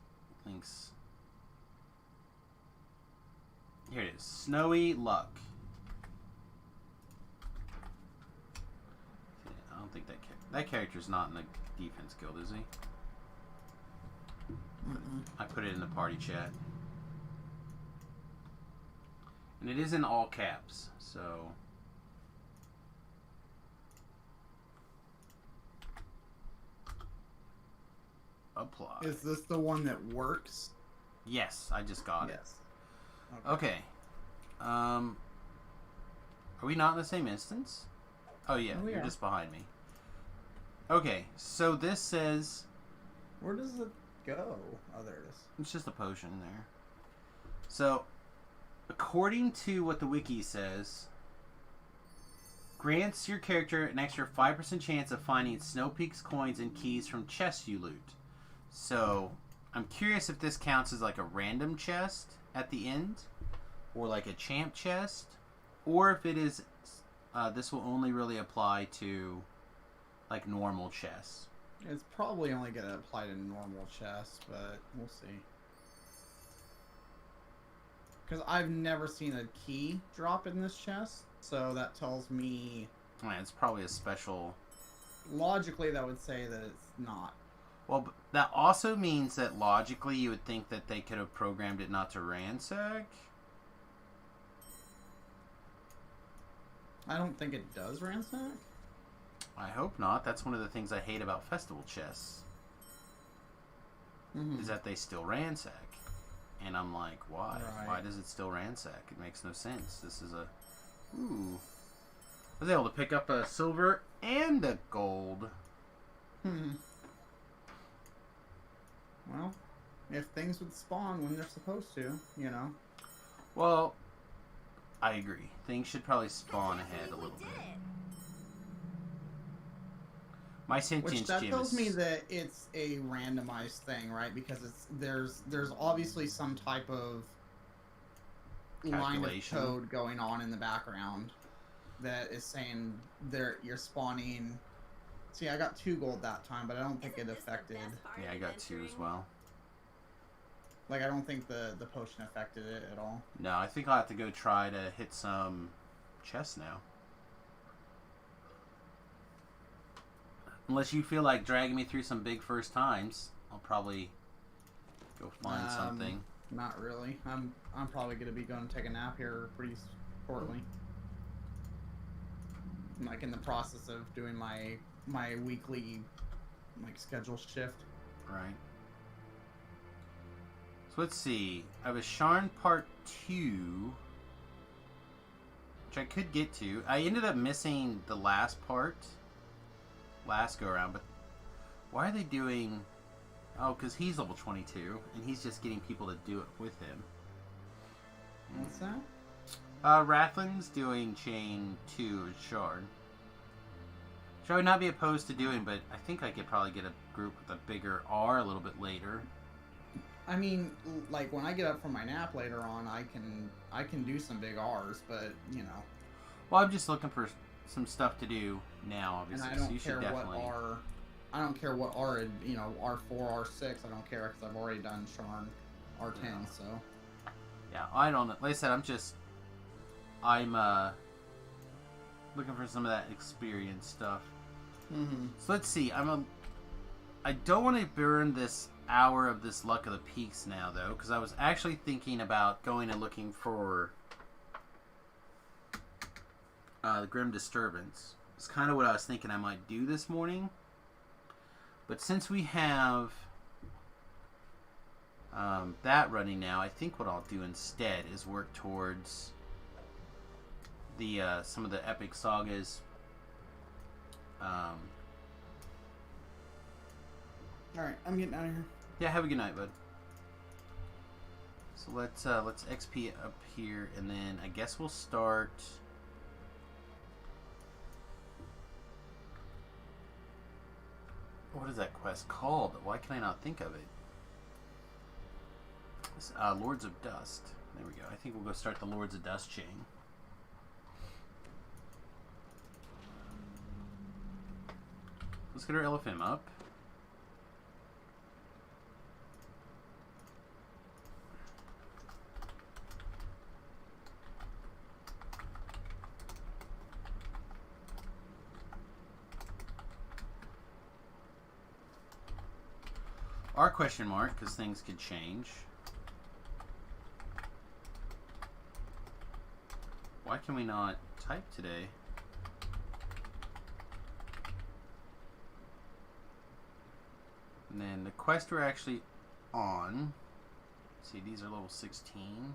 links. Here it is. Snowy Luck. I don't think that character's not in the defense guild, is he? Mm-mm. I put it in the party chat. And it is in all caps, so... Apply. Is this the one that works? Yes, I just got it. Yes. Okay. Are we not in the same instance? Oh yeah, Oh, we you're are. just behind me. Okay, so this says Where does it go? Oh, there it is. it's just a potion there. So, according to what the wiki says, grants your character an extra 5% chance of finding Snow Peaks coins and keys from chests you loot. So, I'm curious if this counts as like a random chest at the end, or like a champ chest, or if it is, this will only really apply to like normal chests. It's probably only going to apply to normal chests, but we'll see. Because I've never seen a key drop in this chest, so that tells me... I mean, it's probably a special... Logically, that would say that it's not. Well, but that also means that logically you would think that they could have programmed it not to ransack. I don't think it does ransack. I hope not. That's one of the things I hate about festival chests. Mm-hmm. Is that they still ransack. And I'm like, why? Right. Why does it still ransack? It makes no sense. This is a... Ooh. I was able to pick up a silver and a gold. Hmm. Well, if things would spawn when they're supposed to, you know. Well, I agree. Things should probably spawn ahead a little bit. My sentience Which that gem tells is... me that it's a randomized thing, right? Because it's there's obviously some type of line of Calculation. code going on in the background that is saying you're spawning. See, I got 2 gold that time, but I don't think it affected. Yeah, I got 2 as well. Like, I don't think the potion affected it at all. No, I think I'll have to go try to hit some chests now. Unless you feel like dragging me through some big first times, I'll probably go find something. Not really. I'm probably gonna be going to take a nap here pretty shortly. I'm like in the process of doing my weekly like schedule shift. Right. So let's see. I have a Sharn Part 2, which I could get to. I ended up missing the last part. Last go around, but why are they doing... Oh, because he's level 22, and he's just getting people to do it with him. What's that? Rathlin's doing Chain 2 Shard. Which I would not be opposed to doing, but I think I could probably get a group with a bigger R a little bit later. I mean, like when I get up from my nap later on, I can do some big R's, but you know. Well, I'm just looking for some stuff to do now, And obviously. I So don't you care should definitely... what R. I don't care what R, you know, R4, R6. I don't care because I've already done Sharn R10. Yeah. So Yeah, I don't know. Like I said, I'm Looking for some of that experience stuff. Mm-hmm. So let's see. I don't want to burn this hour of this Luck of the Peaks now, though, because I was actually thinking about going and looking for the Grim Disturbance. It's kind of what I was thinking I might do this morning. But since we have that running now, I think what I'll do instead is work towards the some of the epic sagas. Alright, I'm getting out of here. Yeah, have a good night, bud. So let's XP up here, and then I guess we'll start. What is that quest called? Why can I not think of it? It's, Lords of Dust. There we go. I think we'll go start the Lords of Dust chain. Let's get our LFM up. R question mark, because things could change. Why can we not type today? And then the quest we're actually on. See, these are level 16.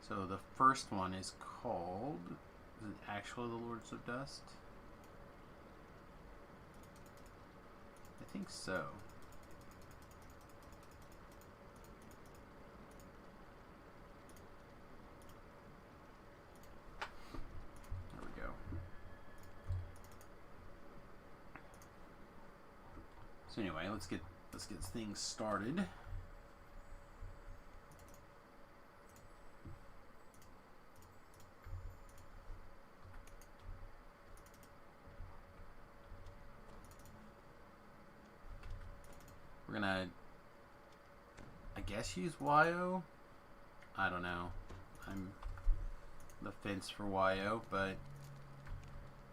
So the first one is called. Is it actually the Lords of Dust? I think so. So anyway, let's get things started. We're gonna, I guess, use YO. I don't know. I'm the fence for YO, but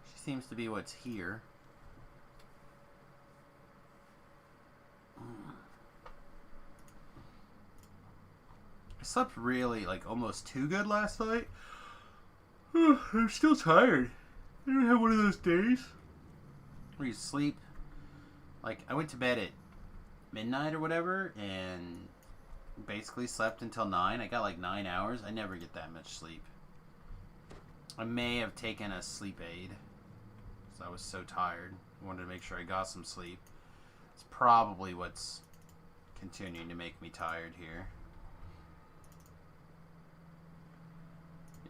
she seems to be what's here. I slept really, like, almost too good last night. I'm still tired. I don't have one of those days where you sleep. Like, I went to bed at midnight or whatever, and basically slept until 9. I got like 9 hours. I never get that much sleep. I may have taken a sleep aid, because I was so tired. I wanted to make sure I got some sleep. It's probably what's continuing to make me tired here.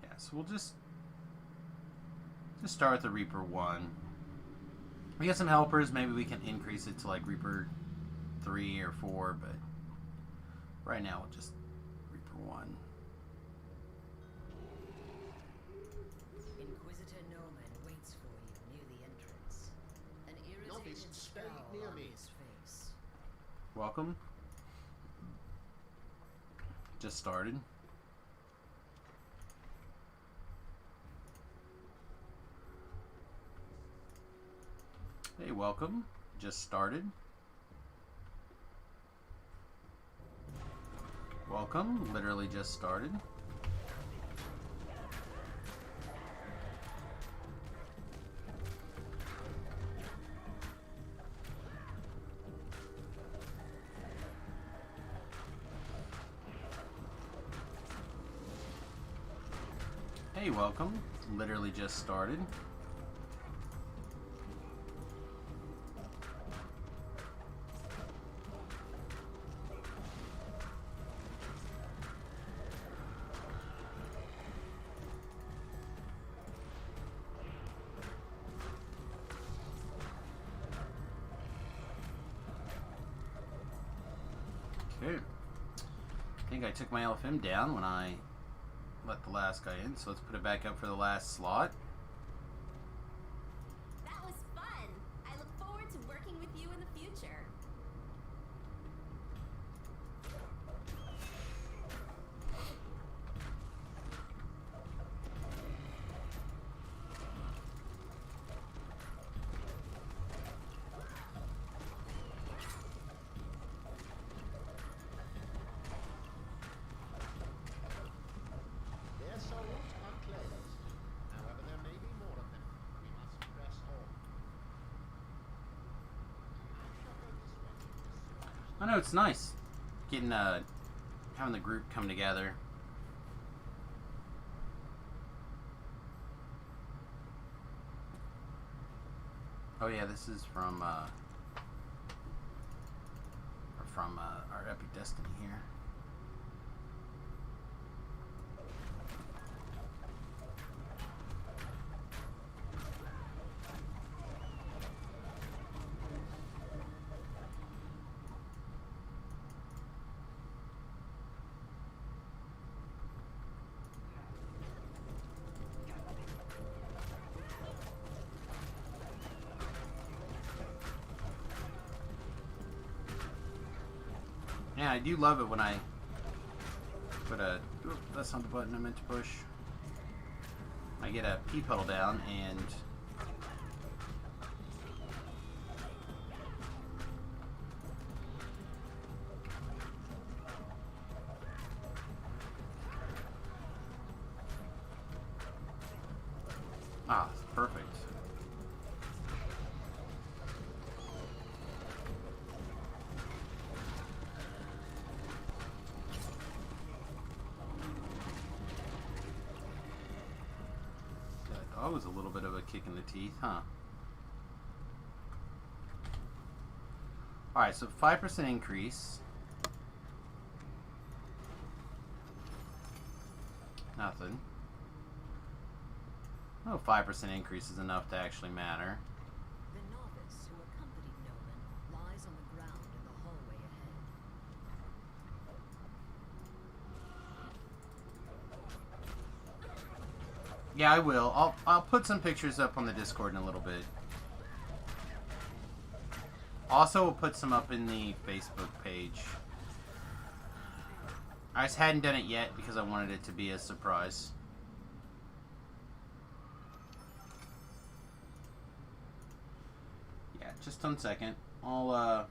Yeah, so we'll just start with the Reaper 1. We get some helpers, maybe we can increase it to like Reaper 3 or 4, but right now we'll just Reaper 1. Inquisitor Norman waits for you near the entrance. An irritated scowl on his face. Welcome. Just started. Hey, welcome. Just started. Welcome. Literally just started. Hey, welcome. Literally just started. Okay. I think I took my LFM down when I let the last guy in, so let's put it back up for the last slot. That was fun. I look forward to working with you in the future. I know it's nice getting having the group come together. Oh yeah, this is from our Epic Destiny here. Yeah, I do love it when I put a... Oop, that's not the button I meant to push. I get a P pedal down and... Ah, it's perfect. That was a little bit of a kick in the teeth, huh? Alright, so 5% increase. Nothing. No, 5% increase is enough to actually matter. The novice who accompanied Nolan lies on the ground in the hallway ahead. Yeah, I will. I'll put some pictures up on the Discord in a little bit. Also, we'll put some up in the Facebook page. I just hadn't done it yet because I wanted it to be a surprise. Yeah, just 1 second. I'll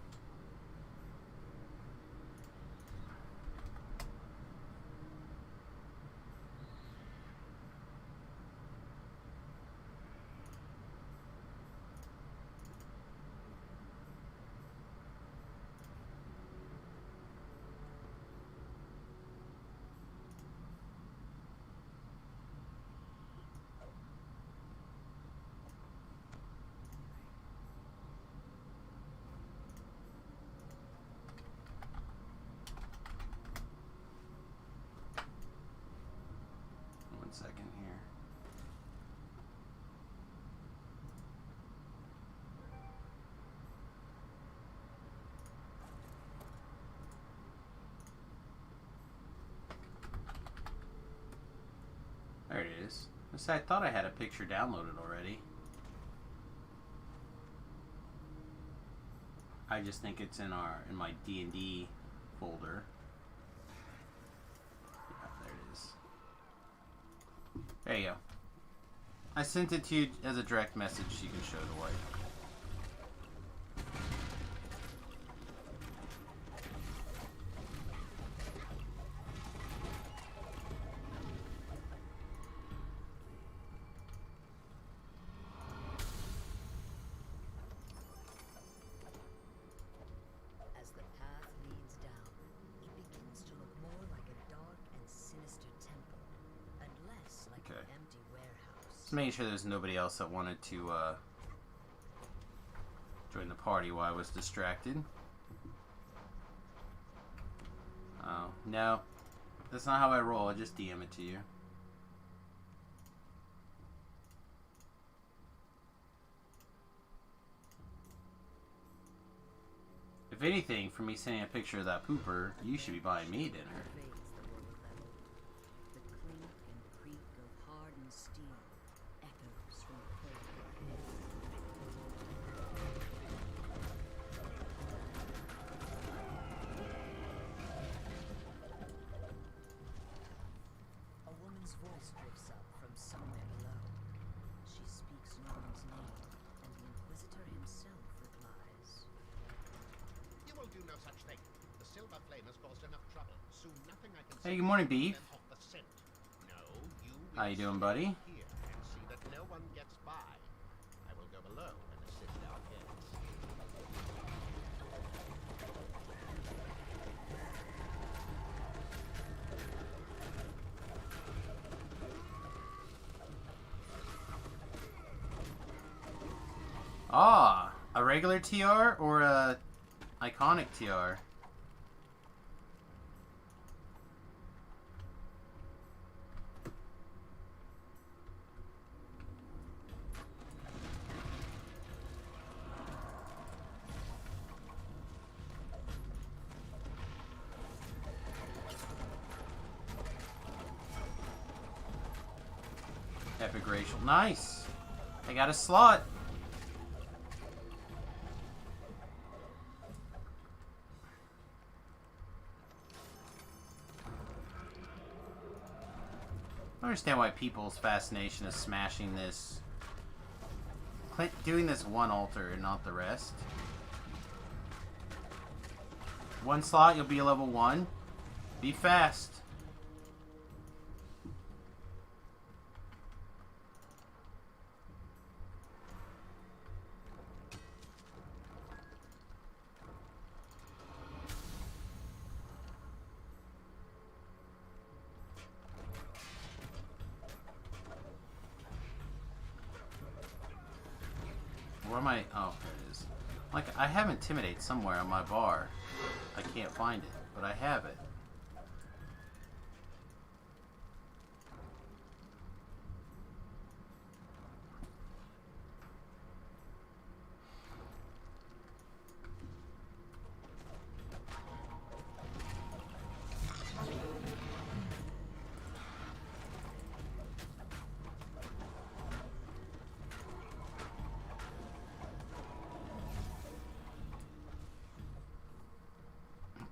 second here. There it is. I thought I had a picture downloaded already. I just think it's in my D&D folder. Yeah, there it is. There you go. I sent it to you as a direct message so you can show the way. As the path leads down, it begins to look more like a dark and sinister temple, and less like Okay. an empty warehouse. Just making sure there's nobody else that wanted to join the party while I was distracted. Oh, no. That's not how I roll. I just DM it to you. If anything, for me sending a picture of that pooper, you should be buying me dinner. Pervades the lower level. The clink and creak of hardened steel echoes from the corridor ahead. A woman's voice drifts up from somewhere below. She speaks Norman's name, and the Inquisitor himself replies. You will do no such thing. The silver flame has caused enough trouble. Soon nothing I can Hey, say good morning, will Beef. prevent off the scent. No, you How you doing, buddy? Here and see that no one gets by. I will go below and assist our guests. Ah, a regular TR or a iconic TR? Epic racial. Nice. I got a slot. I understand why people's fascination is smashing this. Doing this one altar and not the rest. One slot, you'll be a level 1. Be fast. Where am I? Oh, there it is. Like, I have Intimidate somewhere on my bar. I can't find it, but I have it.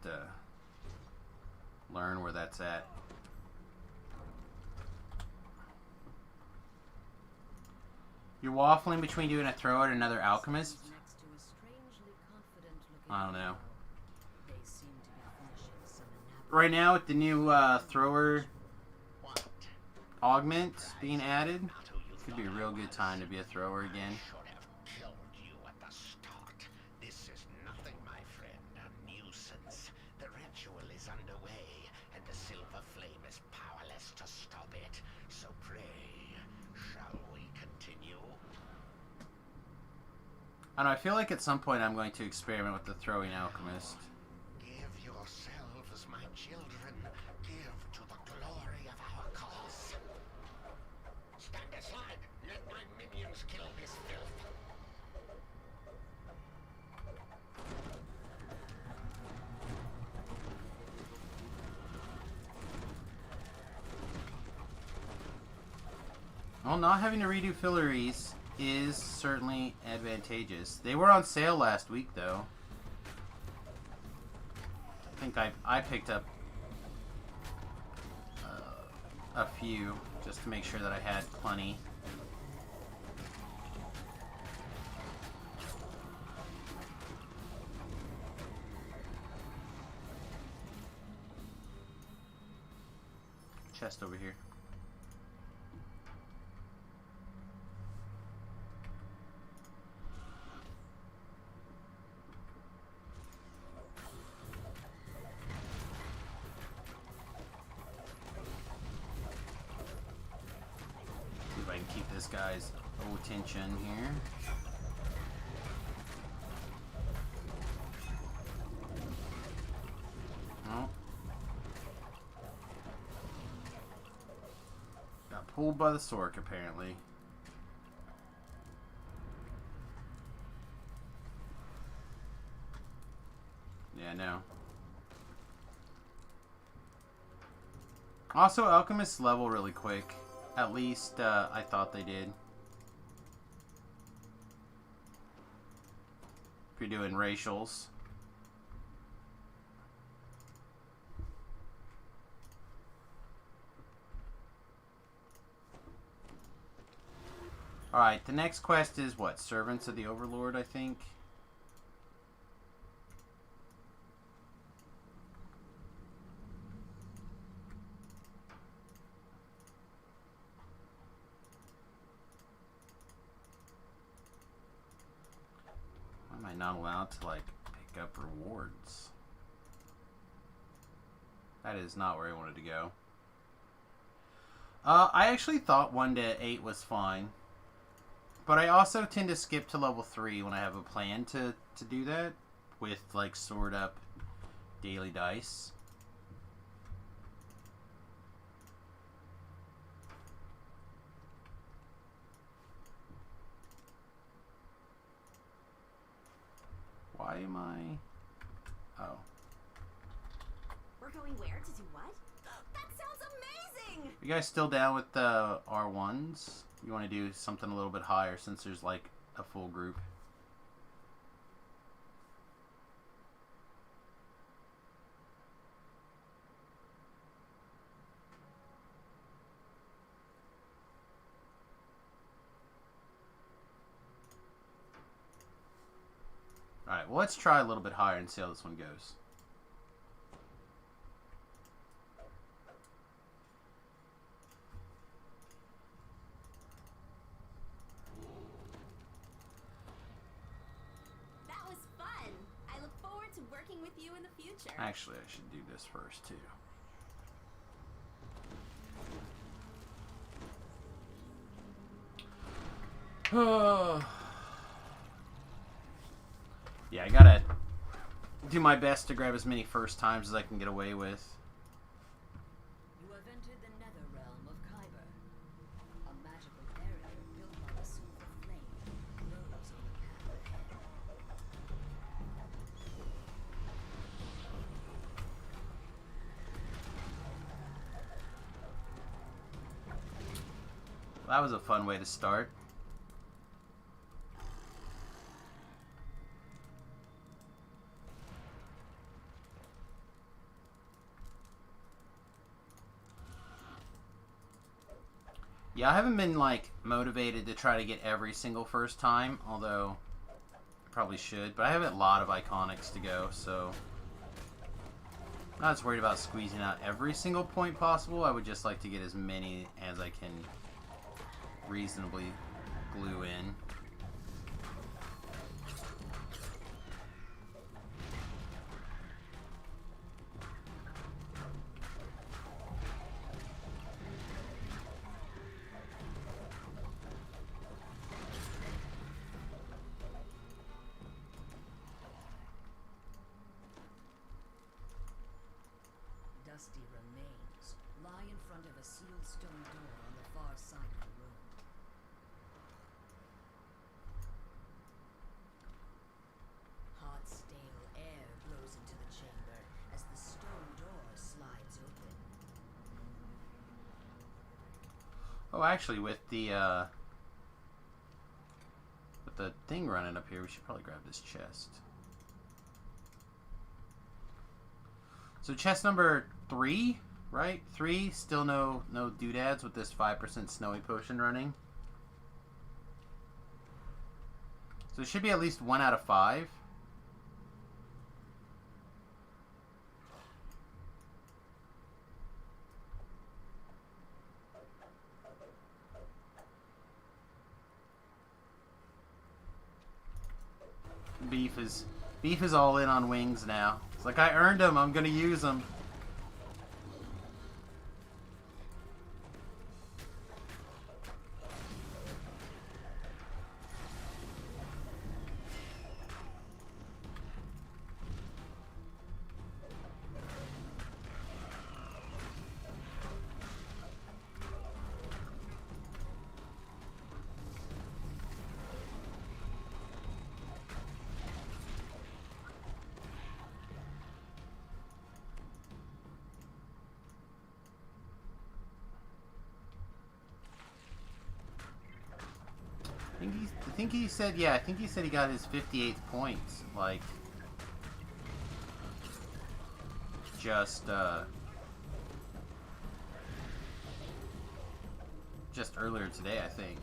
To learn where that's at. You're waffling between doing a thrower and another alchemist? Next to a strangely confident-looking I don't know. girl. They seem to be finishing some Right now with the new thrower What? augment being added, Not who you could be a thought real I good was. time to be a thrower again. Should have killed you at the start. This is nothing, my friend. A nuisance. The ritual is underway, and the silver flame is powerless to stop it. So pray, shall we continue? I don't know, I feel like at some point I'm going to experiment with the throwing alchemist. Give yourselves, my children. Give to the glory of our cause. Stand aside. Let my minions kill this filth. Well, not having to redo fillaries is certainly advantageous. They were on sale last week, though. I think I picked up a few just to make sure that I had plenty. Chest over here. See if I can keep this guy's attention here. Oh. Got pulled by the Sork, apparently. Yeah, no. Also, alchemists level really quick. At least, I thought they did. If you're doing racials. Alright, the next quest is what? Servants of the Overlord, I think? Why am I not allowed to, like, pick up rewards? That is not where I wanted to go. I actually thought 1 to 8 was fine. But I also tend to skip to level 3 when I have a plan to do that with like sword up daily dice. Why am I... Oh. We're going where to do what? That sounds amazing! You guys still down with the R1s? You want to do something a little bit higher since there's like a full group. Alright, well let's try a little bit higher and see how this one goes. That was fun. I look forward to working with you in the future. Actually, I should do this first too. Yeah, I gotta do my best to grab as many first times as I can get away with. You have entered the nether realm of Kyber. A magical barrier built by the silver flame glows on the path ahead. That was a fun way to start. Yeah, I haven't been, like, motivated to try to get every single first time, although I probably should. But I have a lot of iconics to go, so I'm not as worried about squeezing out every single point possible. I would just like to get as many as I can reasonably glue in. Dusty remains lie in front of a sealed stone door on the far side of the room. Hot, stale air blows into the chamber as the stone door slides open. Oh, actually, with the thing running up here, we should probably grab this chest. So chest number 3, right? 3, still no doodads with this 5% snowy potion running. So it should be at least 1 out of 5. Beef is all in on wings now. It's like, I earned them, I'm gonna use them. I think he said he got his 58th points, like, just earlier today, I think.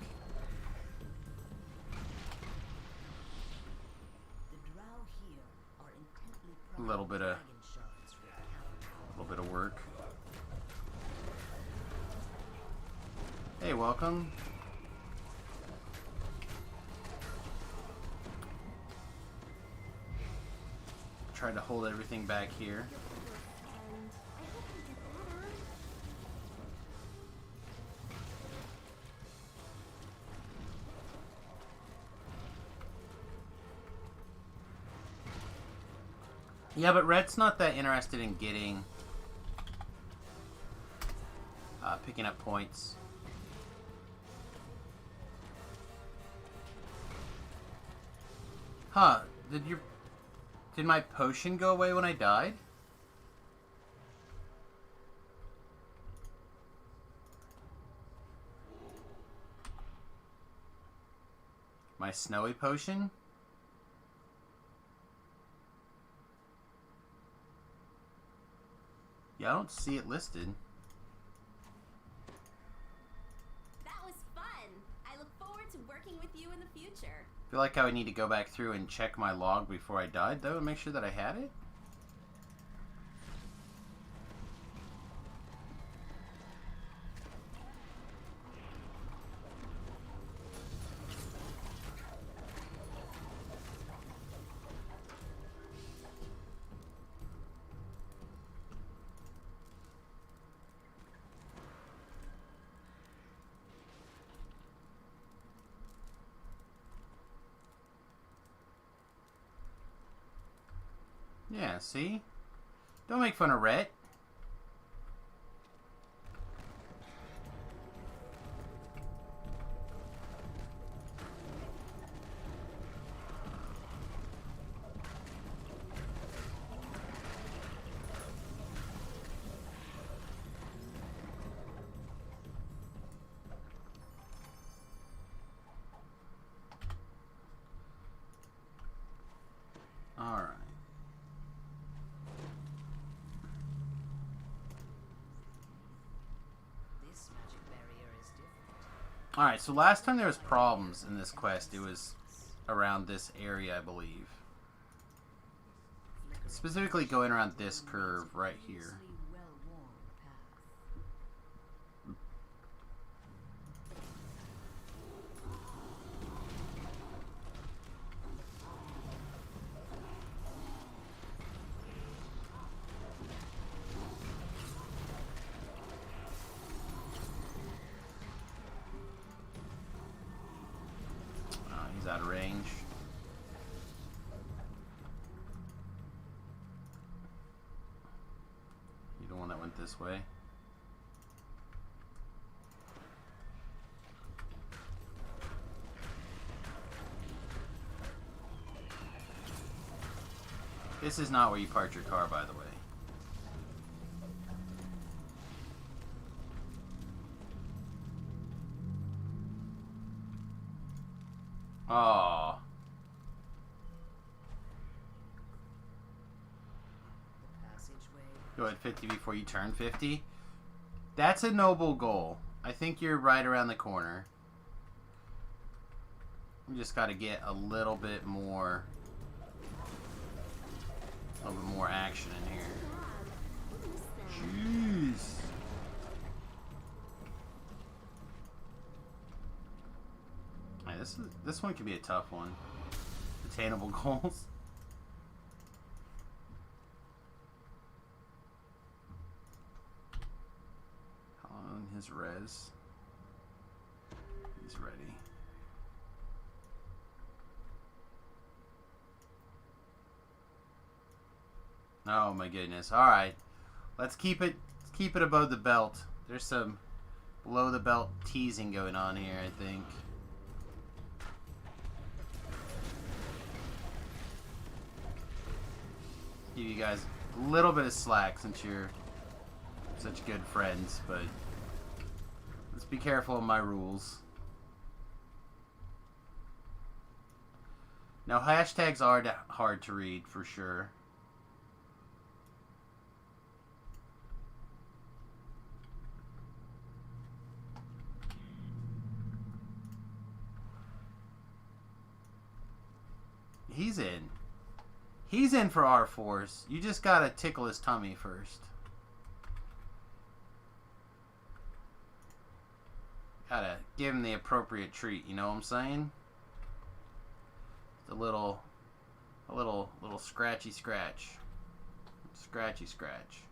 The drow here are intently A little bit of dragon shards for work. Hey, welcome. Tried to hold everything back here. And I hope you get better. Yeah, but Red's not that interested in getting... picking up points. Huh, did my potion go away when I died? My snowy potion? Yeah, I don't see it listed. That was fun. I look forward to working with you in the future. I feel like I would need to go back through and check my log before I died, though, and make sure that I had it. Yeah, see? Don't make fun of Rhett. Alright. This magic barrier is different. Alright, so last time there was problems in this quest, it was around this area, I believe. Specifically going around this curve right here. Previously well-worn path. He's out of range. You're the one that went this way. This is not where you park your car, by the way. Oh. The passageway. Go at 50 before you turn 50. That's a noble goal. I think you're right around the corner. We just got to get a little bit more action in here. Jeez. Hey, this one could be a tough one. Attainable goals. On his res. He's ready. Oh my goodness. Alright. Let's keep it above the belt. There's some below the belt teasing going on here, I think. Give you guys a little bit of slack since you're such good friends, but let's be careful of my rules. Now, hashtags are hard to read for sure. He's in. He's in for R-Force. You just gotta tickle his tummy first. Gotta give him the appropriate treat, you know what I'm saying? A little scratchy scratch. Scratchy scratch.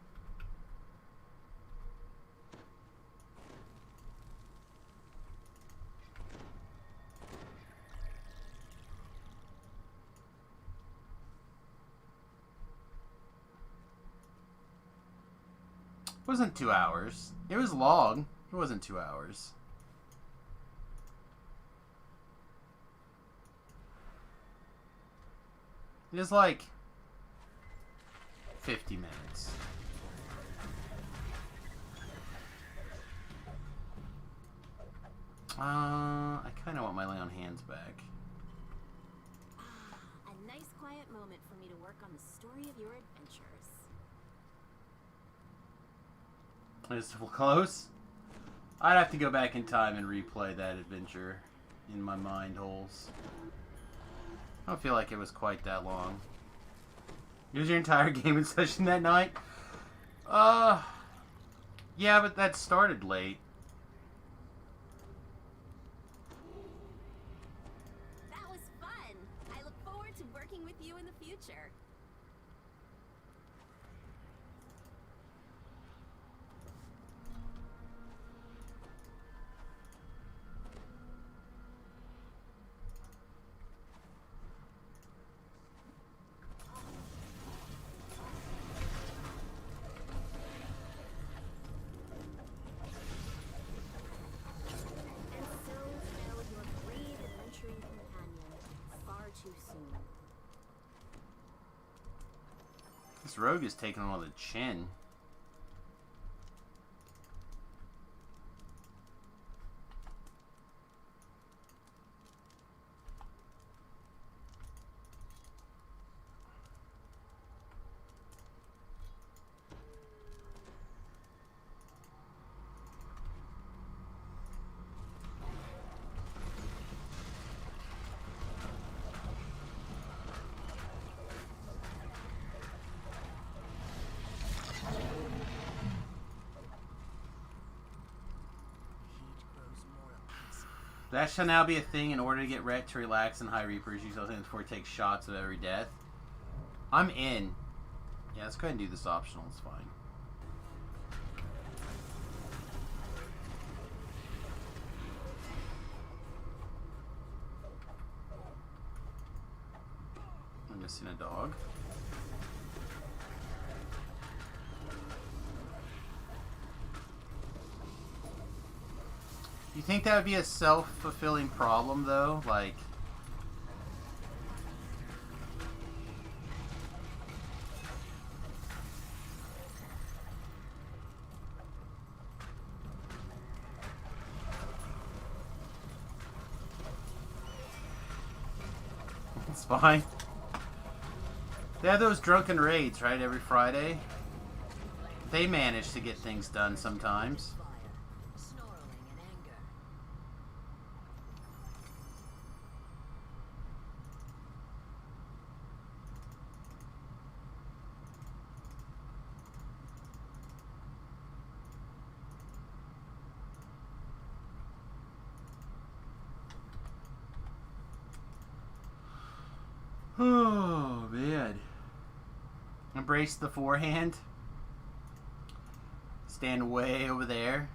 It wasn't 2 hours. It was long. It wasn't 2 hours. It was like 50 minutes. I kind of want my lay on hands back. A nice quiet moment for me to work on the story of your adventures. Is it close? I'd have to go back in time and replay that adventure in my mind holes. I don't feel like it was quite that long. It was your entire gaming session that night? Yeah, but that started late. That was fun. I look forward to working with you in the future. And so fell your brave adventuring companion far too soon. This rogue is taking him on the chin. That shall now be a thing in order to get Rhett to relax and High Reapers. Use those things before he takes shots of every death. I'm in. Yeah, let's go ahead and do this optional. It's fine. I'm missing a dog. You think that would be a self-fulfilling problem, though? Like... It's fine. They have those drunken raids, right, every Friday? They manage to get things done sometimes. Fire, snarling in anger. Oh, man. Embrace the forehand. Stand way over there.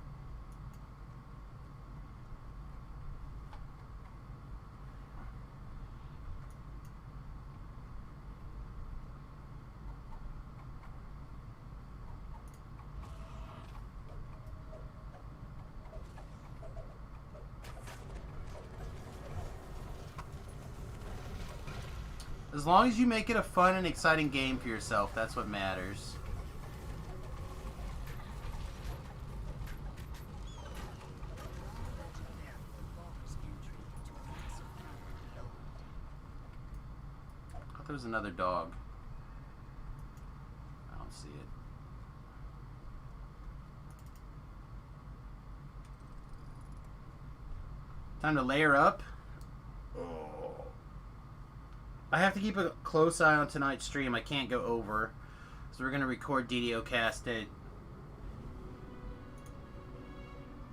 As long as you make it a fun and exciting game for yourself, that's what matters. I thought there was another dog. I don't see it. Time to layer up. I have to keep a close eye on tonight's stream. I can't go over. So we're going to record DDO cast at...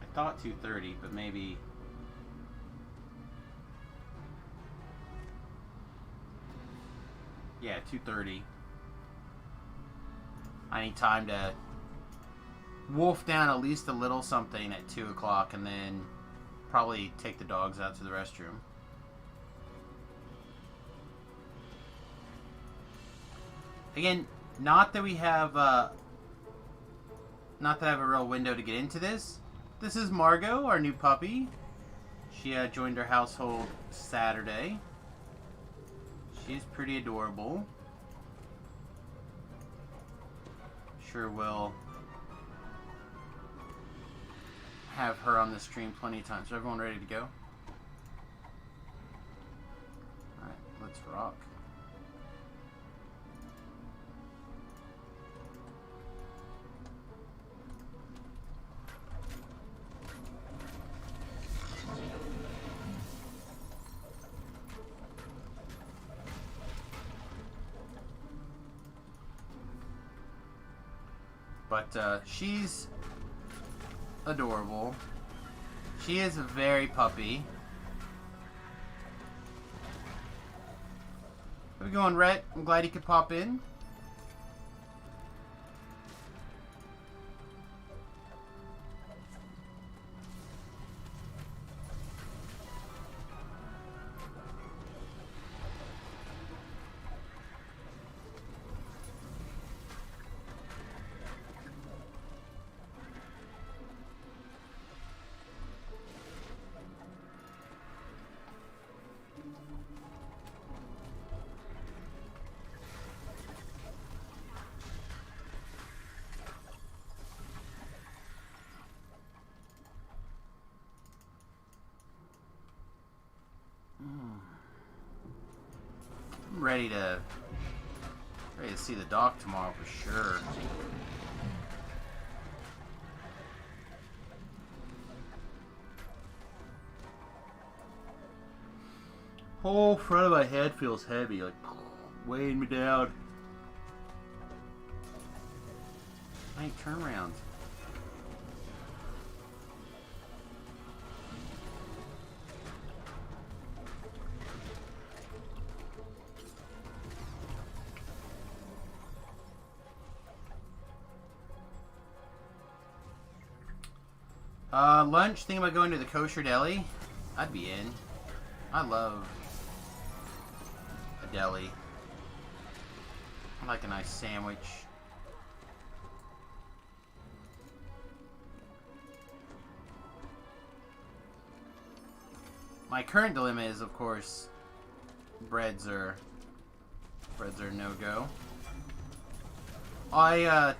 I thought 2:30, but maybe... Yeah, 2:30. I need time to wolf down at least a little something at 2 o'clock and then probably take the dogs out to the restroom. Again, not that we have not that I have a real window to get into this. This is Margot, our new puppy. She joined our household Saturday. She's pretty adorable. Sure will have her on the stream plenty of times. So everyone ready to go? Alright, let's rock. But she's adorable. She is a very puppy. How's it going, Rhett? I'm glad you could pop in. I'm ready to see the doc tomorrow for sure. Whole front of my head feels heavy, like weighing me down. Hey, turn around. Lunch, thinking about going to the kosher deli. I'd be in. I love a deli. I like a nice sandwich. My current dilemma is, of course, breads are no-go. I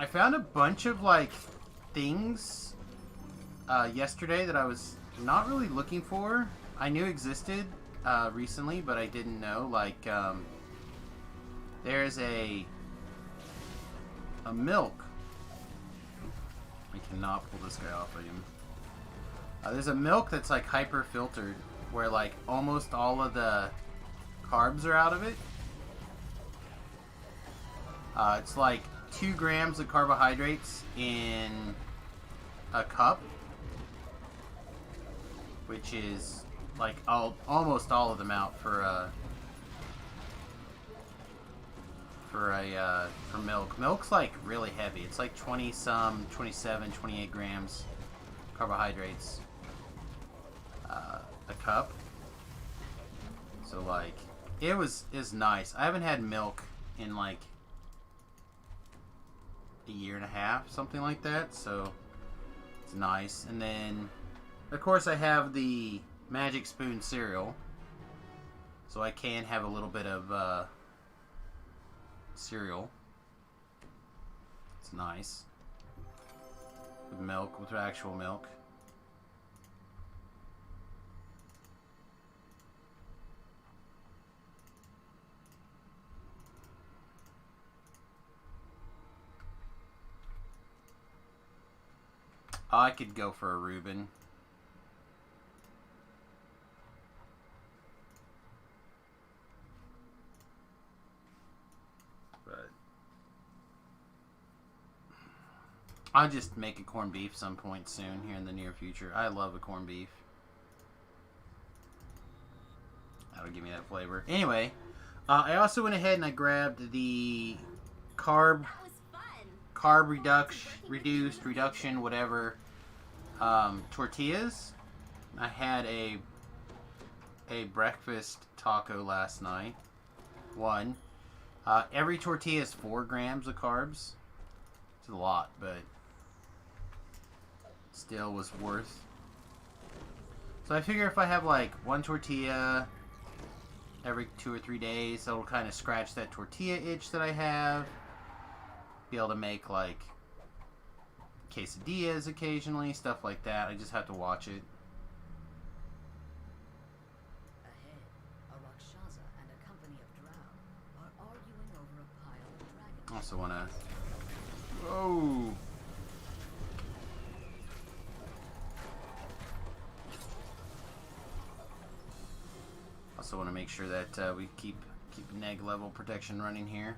found a bunch of, like, things yesterday that I was not really looking for. I knew existed recently, but I didn't know. Like, there's a milk. I cannot pull this guy off of him. There's a milk that's like hyper filtered, where like almost all of the carbs are out of it. It's like 2 grams of carbohydrates in a cup, which is like almost all of them out for milk. Milk's like really heavy. It's like 27, 28 grams carbohydrates a cup. So like it's nice. I haven't had milk in like a year and a half, something like that, so it's nice. And then of course I have the Magic Spoon cereal, so I can have a little bit of cereal. It's nice with milk, with actual milk. I could go for a Reuben. But I'll just make a corned beef some point soon here in the near future. I love a corned beef. That'll give me that flavor. Anyway, I also went ahead and I grabbed the carb reduction, whatever, tortillas. I had a breakfast taco last night. Every tortilla is 4 grams of carbs. costed a lot, but still was worth. So I figure if I have like one tortilla every 2 or 3 days, that'll kind of scratch that tortilla itch that I have. Be able to make like quesadillas occasionally, stuff like that. I just have to watch it. Ahead, a Rakshasa and a company of drow are arguing over a pile of dragon. Also wanna. Whoa! Also want to make sure that we keep neg level protection running here.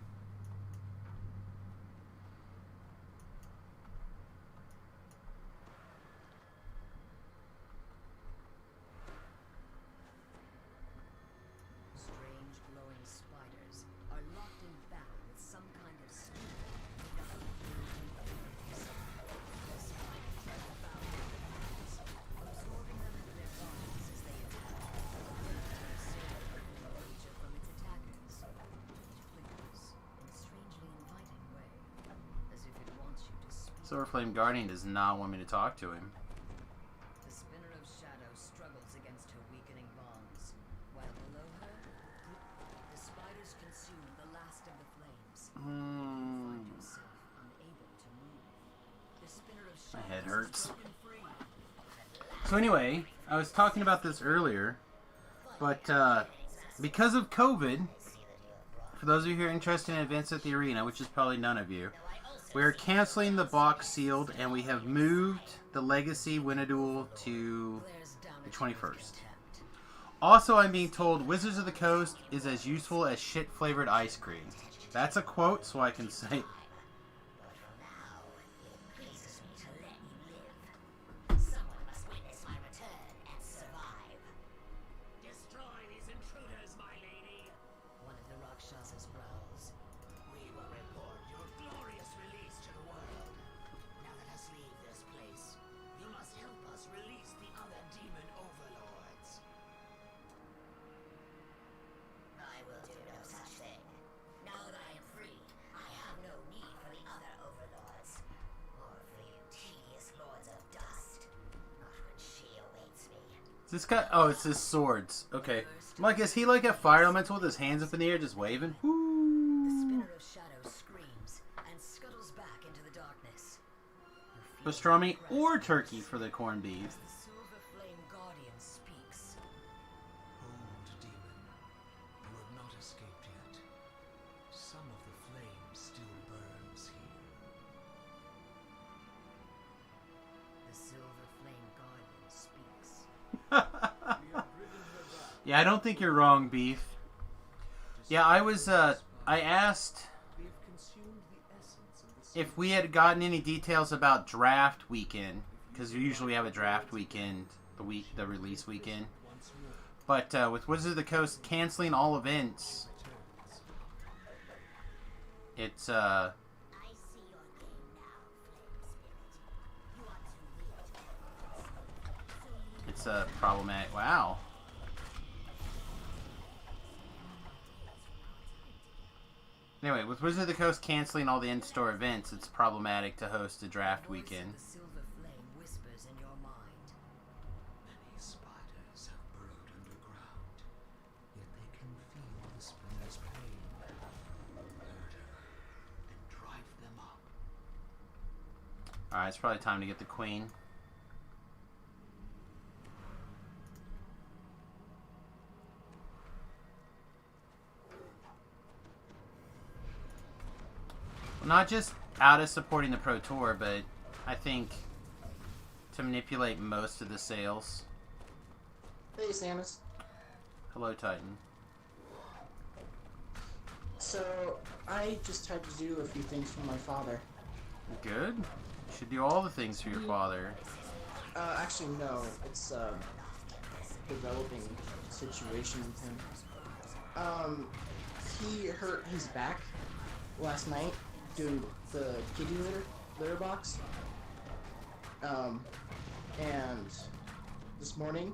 Strange glowing spiders are locked in battle with some kind of steel. The spiders are devouring the humans, absorbing them into their bodies as they attack. The silver creature from its attackers. It flickers in a strangely inviting way, as if it wants you to speak. Silver Flame Guardian does not want me to talk to him. The spinner of shadow struggles against her weakening bonds, while below her, the spiders consume the last of the flames. You find yourself unable to move. The spinner of My shadow head is hurts. broken free. So anyway, I was talking about this earlier, but because of COVID, for those of you who are interested in events at the arena, which is probably none of you, we are canceling the box sealed, and we have moved the Legacy Winneduel to There's the damage 21st. contempt. Also, I'm being told Wizards of the Coast is as useful as shit-flavored ice cream. That's a quote, so I can say... Pleases me to let you live. Someone must witness my return and survive. Destroy these intruders, my lady. One of the Rakshasas growls. We will report your glorious release to the world. Now let us leave this place. You must help us release the other demon overlords. I will do no such thing. Now that I am free, I have no need for the other overlords. Or for you tedious lords of dust. Not when she awaits me. This guy... Oh, it's his swords. Okay. I'm like, is he like a fire elemental with his hands up in the air just waving? The Woo! spinner of shadow screams and scuttles back into the darkness. You feel Pastrami the or grasp turkey for the corned beef. as the silver flame guardian speaks. Old demon, you have not escaped yet. Some of the flame still burns here. The silver flame guardian speaks. Yeah, I don't think you're wrong, Beef. Yeah, I was, I asked We have consumed the essence of the if we had gotten any details about draft weekend, because usually we have a draft weekend, the release weekend. once more But with Wizards of the Coast canceling all events, returns. it's, I see your game now, Flame Spirit. You are too weak to it's problematic. Wow. Anyway, with Wizards of the Coast canceling all the in-store events, it's problematic to host a draft Voice weekend. of the silver flame whispers in your mind. Many spiders have burrowed underground, yet they can feel the spinner's pain, murder, and drive them up. Alright, it's probably time to get the queen. Not just out of supporting the Pro Tour, but I think to manipulate most of the sales. Hey, Samus. Hello, Titan. So, I just had to do a few things for my father. Good. You should do all the things for your father. Actually, no. It's, developing situation with him. He hurt his back last night doing the kitty litter box. And this morning,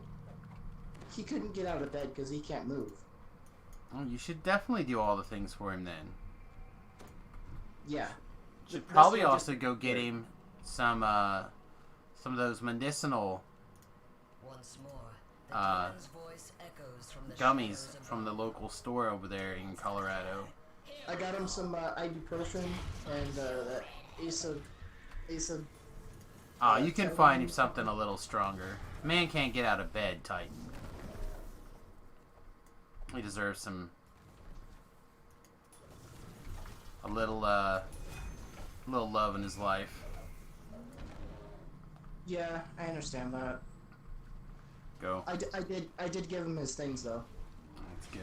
he couldn't get out of bed because he can't move. Oh, you should definitely do all the things for him then. Yeah. Should probably also go get him some of those medicinal Once more, the demon's voice echoes from the gummies shadows from the above. local store over there in Colorado. I got him some ibuprofen and that Ace of You can find him something a little stronger. Man can't get out of bed, Titan. He deserves a little love in his life. Yeah, I understand that. Go. I did give him his things though. That's good.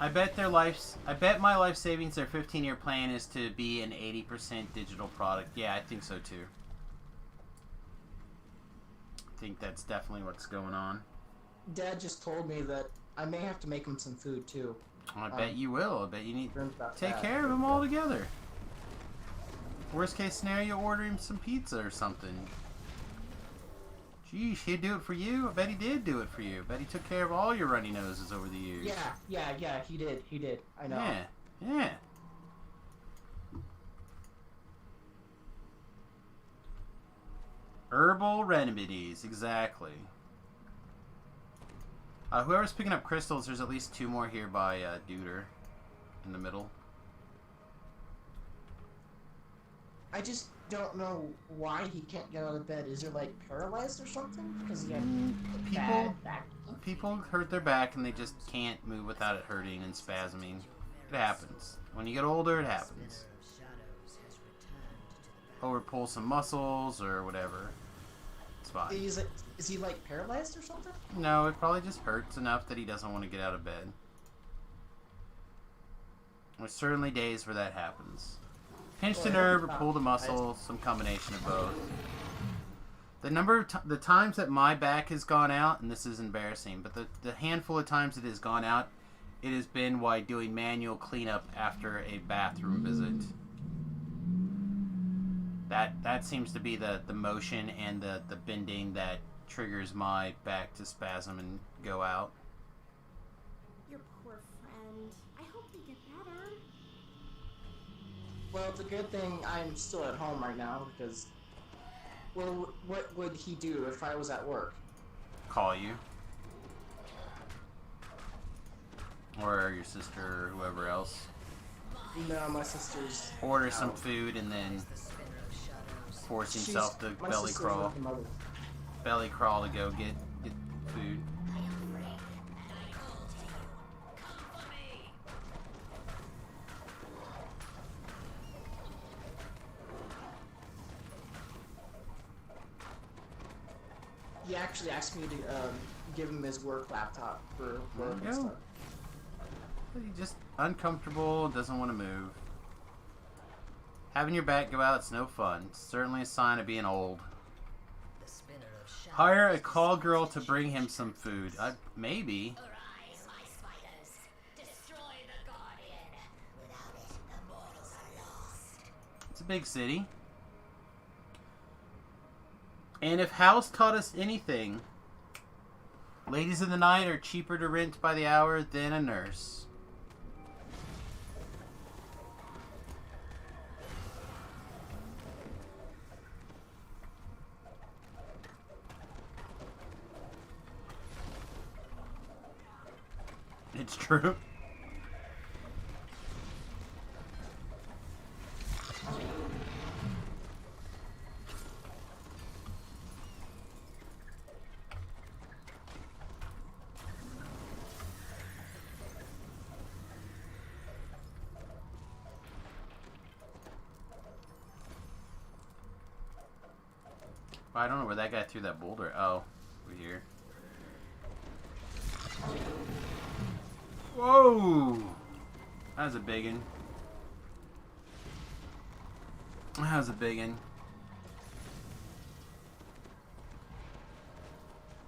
I bet my life savings, their 15-year plan is to be an 80% digital product. Yeah, I think so too. I think that's definitely what's going on. Dad just told me that I may have to make him some food too. I bet you will. I bet you need to Learned about take that. care of him all together. Worst case scenario, order him some pizza or something. Geez, he'd do it for you? I bet he did do it for you. I bet he took care of all your runny noses over the years. Yeah, he did. I know. Yeah. Herbal remedies, exactly. Whoever's picking up crystals, there's at least 2 more here by Duder in the middle. I just don't know why he can't get out of bed. Is he like paralyzed or something? Because he had bad back. People hurt their back and they just can't move without it hurting and spasming. It happens. When you get older, it happens. Or pull some muscles or whatever. It's fine. Is he like paralyzed or something? No, it probably just hurts enough that he doesn't want to get out of bed. There's certainly days where that happens. Pinched a nerve or pulled a muscle, some combination of both. The times that my back has gone out, and this is embarrassing, but the handful of times it has gone out, it has been while doing manual cleanup after a bathroom visit. That seems to be the motion and the bending that triggers my back to spasm and go out. Your poor friend. I hope they get better. Well, it's a good thing I'm still at home right now because. Well, what would he do if I was at work? Call you. Or your sister or whoever else. No, my sister's. Order some food and then force himself to my belly sister's crawl. with her mother. Belly crawl to go get food. He actually asked me to give him his work laptop for work There you and go. stuff. He's just uncomfortable, doesn't want to move. Having your back go out, it's no fun. It's certainly a sign of being old. Hire a call girl to bring him some food. Maybe. Arise, my spiders. Destroy the Guardian. Without it, the mortals are lost. It's a big city. And if House taught us anything, ladies of the night are cheaper to rent by the hour than a nurse. It's true. I don't know where that guy threw that boulder. Oh, over here. Whoa! That was a biggin. That was a biggin.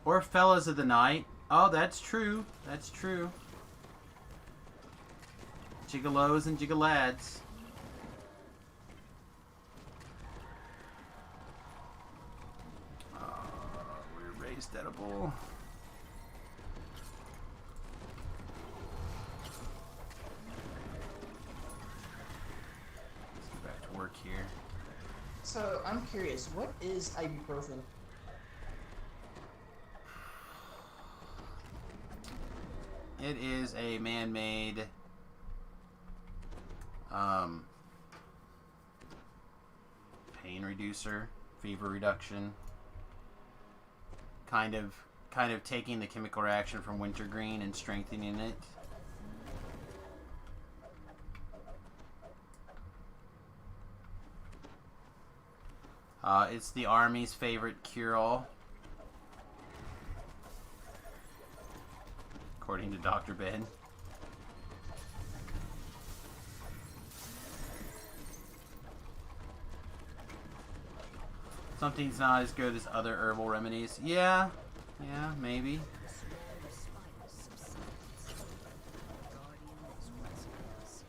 Or fellas of the night. Oh, that's true. That's true. Gigolos and gigolads. We're raised edible. So I'm curious, what is ibuprofen? It is a man-made pain reducer, fever reduction. Kind of taking the chemical reaction from wintergreen and strengthening it. It's the Army's favorite cure-all, according to Dr. Ben. Something's not as good as other herbal remedies. Yeah, maybe. The swarm of spiders subsides. The Guardian is once again safe.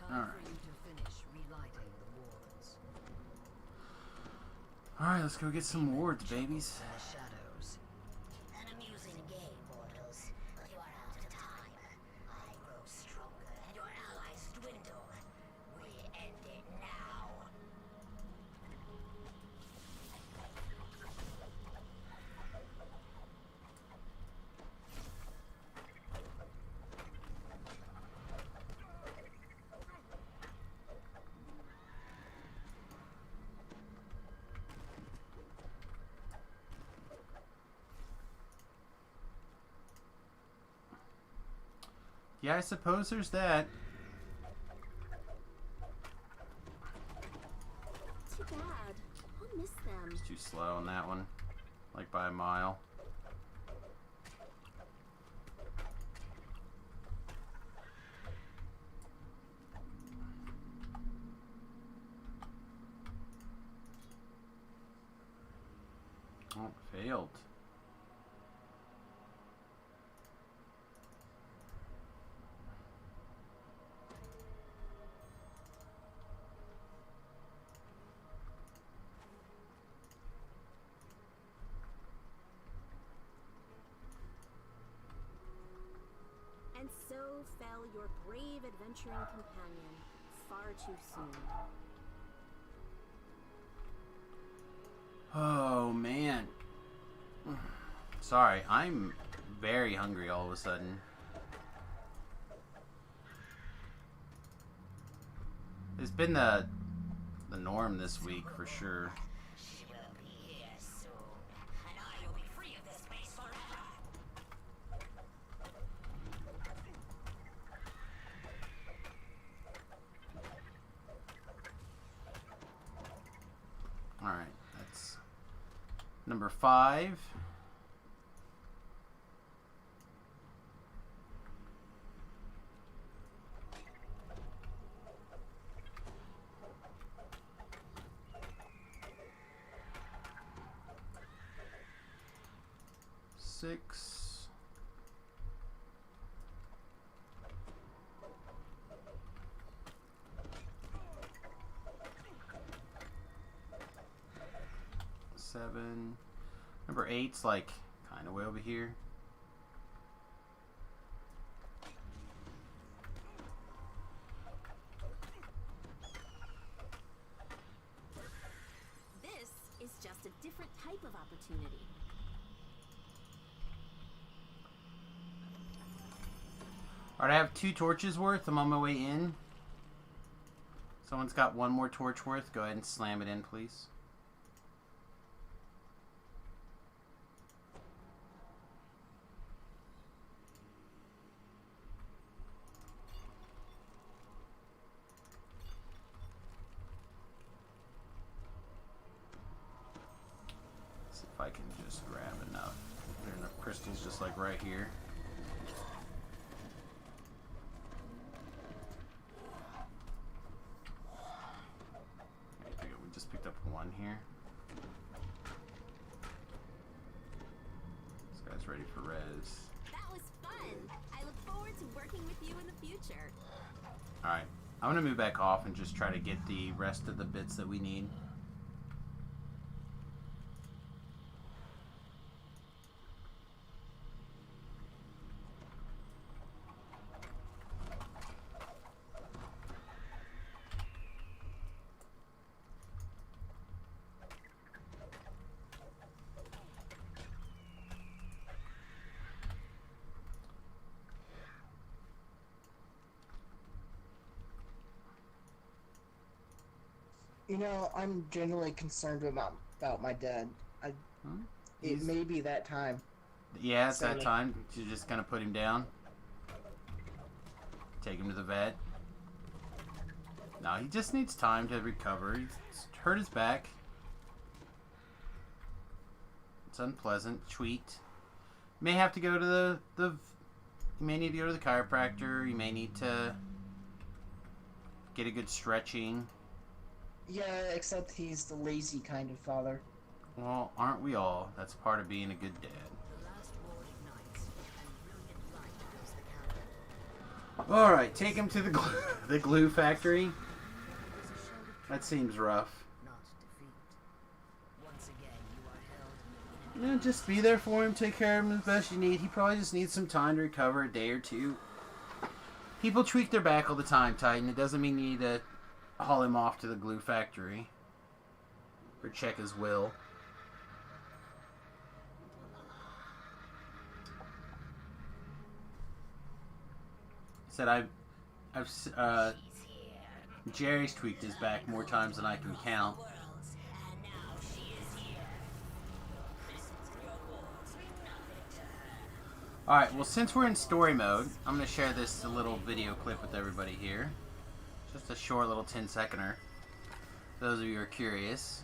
Time Alright. for you to finish relighting the wards. Alright, let's go get some wards, babies. In the shadows. An amusing game, mortals. But you are out of time. I grow stronger, and your allies dwindle. We end it now. Yeah, I suppose there's that. Too bad. I'll miss them. It's too slow on that one. Like by a mile. Oh, failed. And so fell your brave adventuring companion far too soon. Oh, man. Sorry, I'm very hungry all of a sudden. It's been the norm this week for sure. She will be here soon, and I will be free of this space forever. Alright, that's number 5. Six. Seven. Number 8's like kind of way over here. This is just a different type of opportunity. Alright, I have 2 torches worth. I'm on my way in. Someone's got 1 more torch worth. Go ahead and slam it in, please. See if I can just grab enough. There are enough crystals just like right here. We just picked up 1 here. This guy's ready for res. That was fun. I look forward to working with you in the future. Alright, I'm gonna move back off and just try to get the rest of the bits that we need. You know, I'm genuinely concerned about my dad. It He's- may be that time. Yeah, it's that Sadly. time. You're just gonna put him down. Take him to the vet. No, he just needs time to recover. He's hurt his back. It's unpleasant. Tweaked. You may have to go to you may need to go to the chiropractor. You may need to get a good stretching. Yeah, except he's the lazy kind of father. Well, aren't we all? That's part of being a good dad. The last ward ignites, and brilliant light fills the cavern. All right, take him to the glue factory. There's a shout of That seems rough. not defeat. Once again, you are held in Yeah, just be there for him. Take care of him as best you need. He probably just needs some time to recover, a day or two. People tweak their back all the time, Titan. It doesn't mean you need to haul him off to the glue factory or check his will. Said Jerry's tweaked his back more times than I can count. Worlds, and now she is here. Your rewards mean nothing to her. Alright, well, since we're in story mode, I'm going to share this little video clip with everybody here. Just a short little 10-seconder. Those of you who are curious.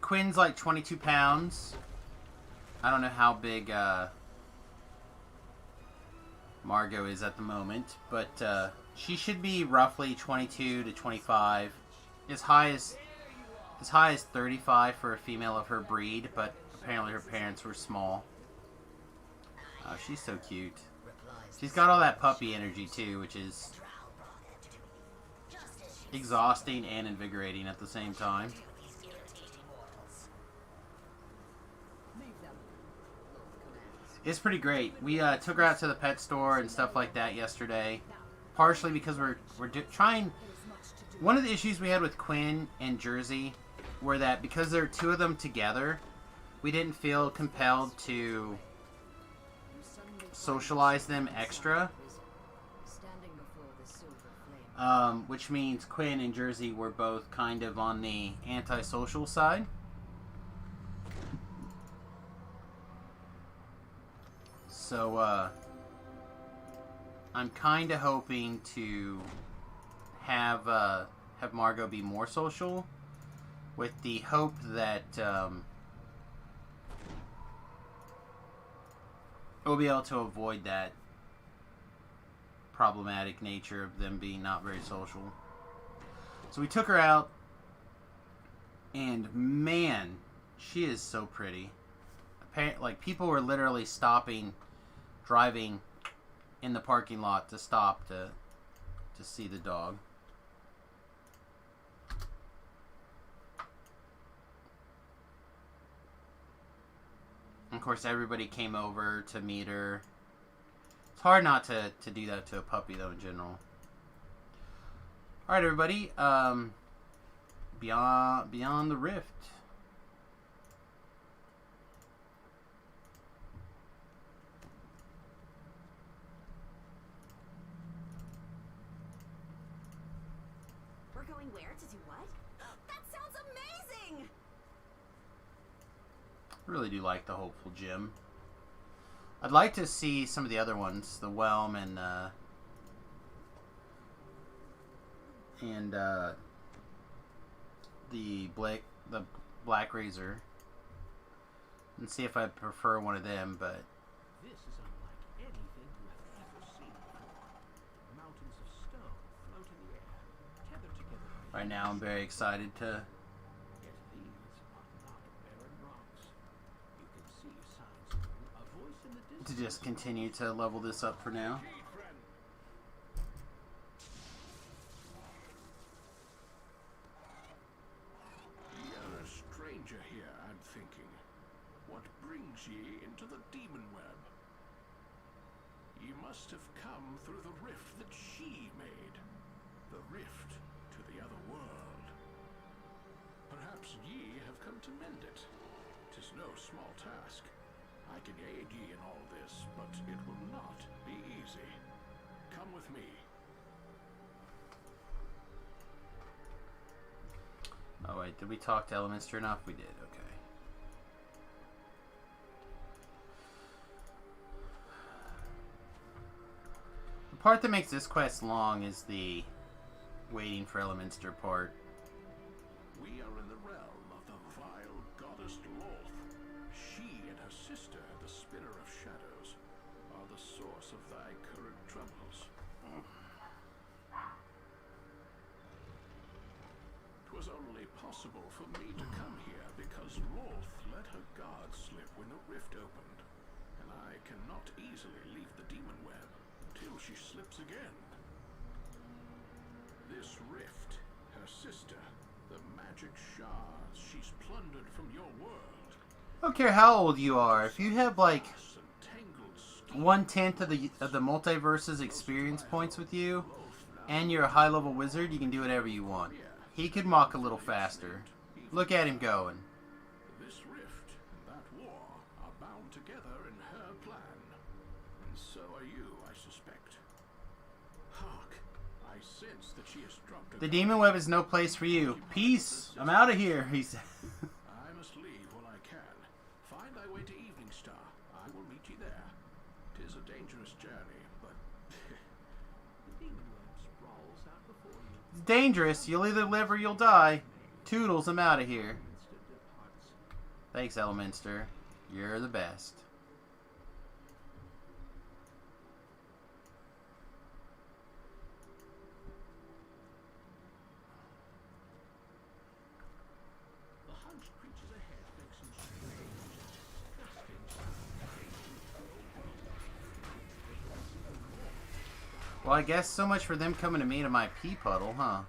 Quinn's like 22 pounds. I don't know how big Margot is at the moment, but she should be roughly 22 to 25. As high as 35 for a female of her breed, but apparently her parents were small. Oh, she's so cute. She's got all that puppy energy too, which is Drow brought them to do with you, just as she exhausting and invigorating at the same time. do these irritating mortals. leave them. Lord commands. It's pretty great. We took her out to the pet store and stuff like that yesterday, partially because we're trying. One of the issues we had with Quinn and Jersey were that because there are two of them together, we didn't feel compelled to You suddenly find socialize them extra. standing before the silver flame. Which means Quinn and Jersey were both kind of on the antisocial side. So, I'm kind of hoping to have Margot be more social, with the hope that we'll be able to avoid that problematic nature of them being not very social. So we took her out, and man, she is so pretty. Like, people were literally driving in the parking lot to stop to see the dog. And of course, everybody came over to meet her. It's hard not to do that to a puppy, though, in general. Alright, everybody. Beyond the Rift. We're going where to do what? That sounds amazing! I really do like the Hopeful Gym. I'd like to see some of the other ones, the Whelm and the Black Razor, and see if I prefer one of them. But This is unlike anything you have ever seen before. Mountains of stone float in the air, tethered together by right now, I'm very excited to Yet these are not barren rocks. You can see signs of them, a voice in the distance. just continue to level this up for now. You're a stranger here, I'm thinking. What brings ye into the demon web? Ye must have come through the rift that she made. The rift to the other world. Perhaps ye have come to mend it. 'Tis no small task. I can aid ye in all this, but it will not be easy. Come with me. wait, did we talk to Elemenster enough? We did, okay. The part that makes this quest long is the waiting for Elemenster part. We are in the realm of the vile goddess Loth. She and her sister, the Spinner of Shadows, are the source of thy current troubles. 'Twas only possible for me to come here because Loth let her guard slip when the rift opened, and I cannot easily leave the demon web until she slips again. This rift, her sister, the magic shards she's plundered from your world. I don't care how old you are. If you have like Vast and tangled schemes 1/10 of the multiverse's experience points with you, and you're a high-level wizard, you can do whatever you want. He could mock a little faster. Look at him going. This rift and that war are bound together in her plan. And so are you, I suspect. Hark! I sense that she has dropped a The demon web is no place for you. Peace. I'm out of here, he said. I must leave while I can. Find thy way to Evening Star. I will meet you there. 'Tis a dangerous journey, but the demon web sprawls out before you. It's dangerous. You'll either live or you'll die. Toodles, I'm out of here. Thanks, Elemenster. You're the best. The hunched creatures ahead make some strange, Well, I guess so much for them coming to me to my pee puddle, huh?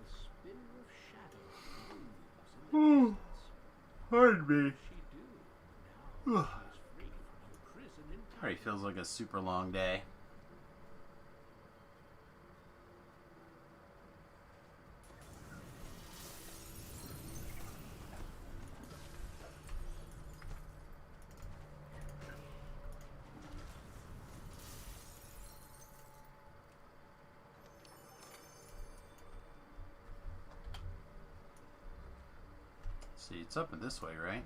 the Spinner of Shadows moves in the distance. Pardon me. She do. Now she is free from her prison in Already feels like a super long day. See, it's up and this way, right?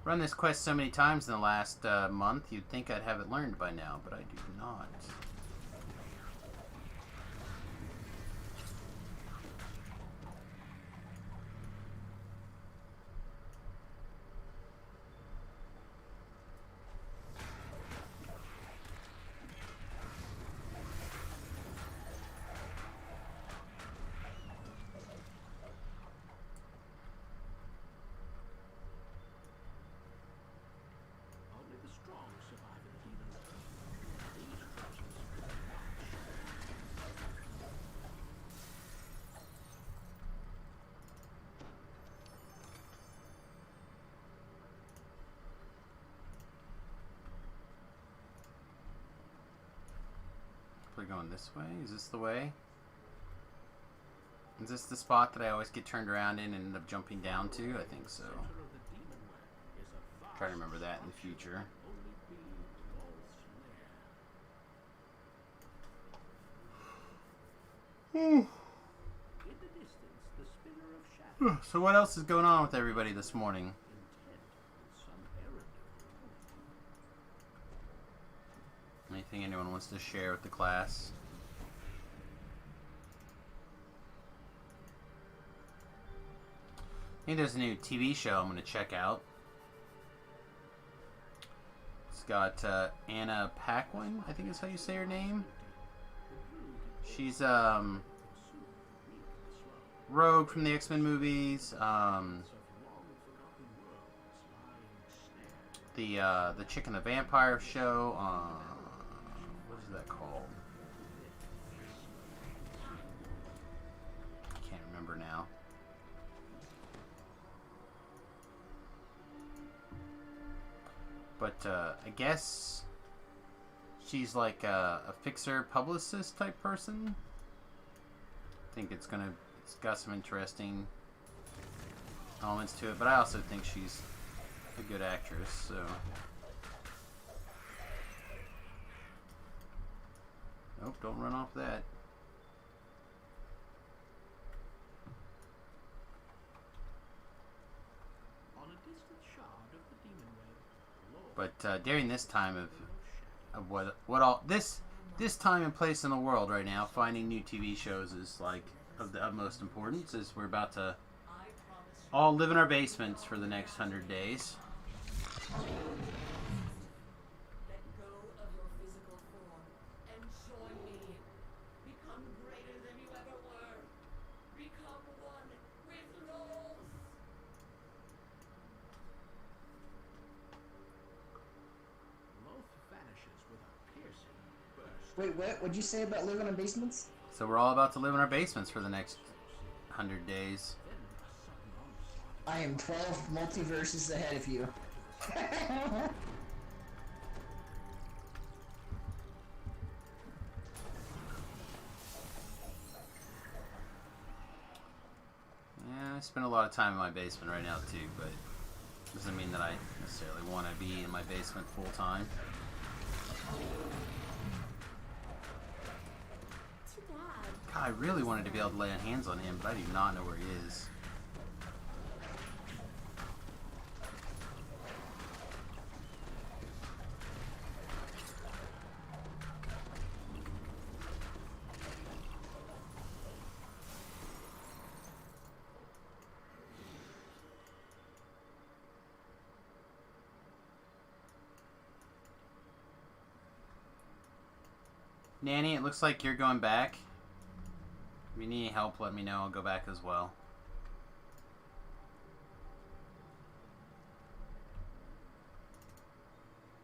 Run this quest so many times in the last month, you'd think I'd have it learned by now, but I do not. Only the strong survive in the demon web. These creatures We're going this way? Is this the way? Is this the spot that I always get turned around in and end up jumping down to? I think so. center of the demon web is a vast Try to remember that in the future. only be Loth's lair. In the distance, the Spinner of Shadows So what else is going on with everybody this morning? intent on some errand of her own. Anything anyone wants to share with the class? I think there's a new TV show I'm going to check out. It's got Anna Paquin, I think is how you say her name. She's Rogue from the X-Men movies. The Chick and the Vampire show. What is that called? But I guess she's like a fixer publicist type person. I think it's got some interesting elements to it, but I also think she's a good actress, so. Nope, don't run off that. On a distant shard of the demon web, But during this time of what all this time and place in the world right now, finding new TV shows is like of the utmost importance. As we're about to all live in our basements for the next 100 days. Let go of your physical form and join me. Become greater than you ever were. Become one with Loth. Loth vanishes with a piercing burst. Wait, what? What'd you say about living in basements? So we're all about to live in our basements for the next 100 days. I am 12 multiverses ahead of you. Yeah, I spend a lot of time in my basement right now too, but doesn't mean that I necessarily want to be in my basement full time. Too bad. God, I really wanted to be able to lay hands on him, but I do not know where he is. Nanny, it looks like you're going back. If you need any help, let me know. I'll go back as well.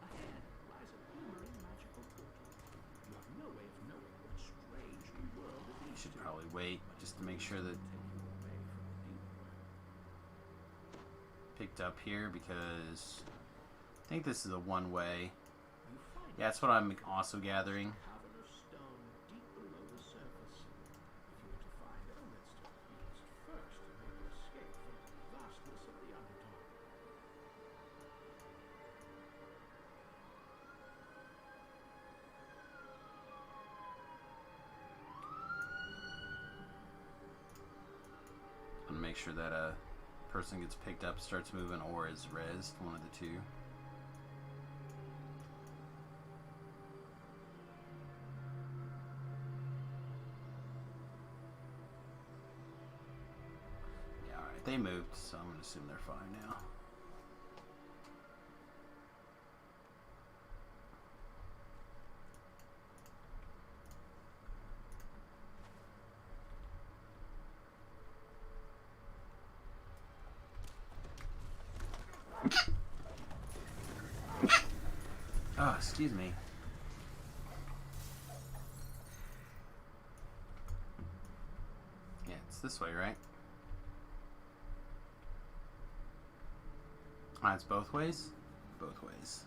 Ahead lies a glimmering magical portal. You have no way of knowing what strange new world it leads Should to. probably wait just to make sure that Take you away from the demon web. picked up here because I think this is a one-way. You find Yeah, that's what I'm also gathering. a cavern of stone deep below the surface. If you were to find elements to it, you must first make your escape from the vastness of the underdark. I'm gonna make sure that a person gets picked up, starts moving, or is rezzed. One of the two. Yeah, alright. They moved, so I'm gonna assume they're fine now. Oh, excuse me. Yeah, it's this way, right? Ah, it's both ways? Both ways.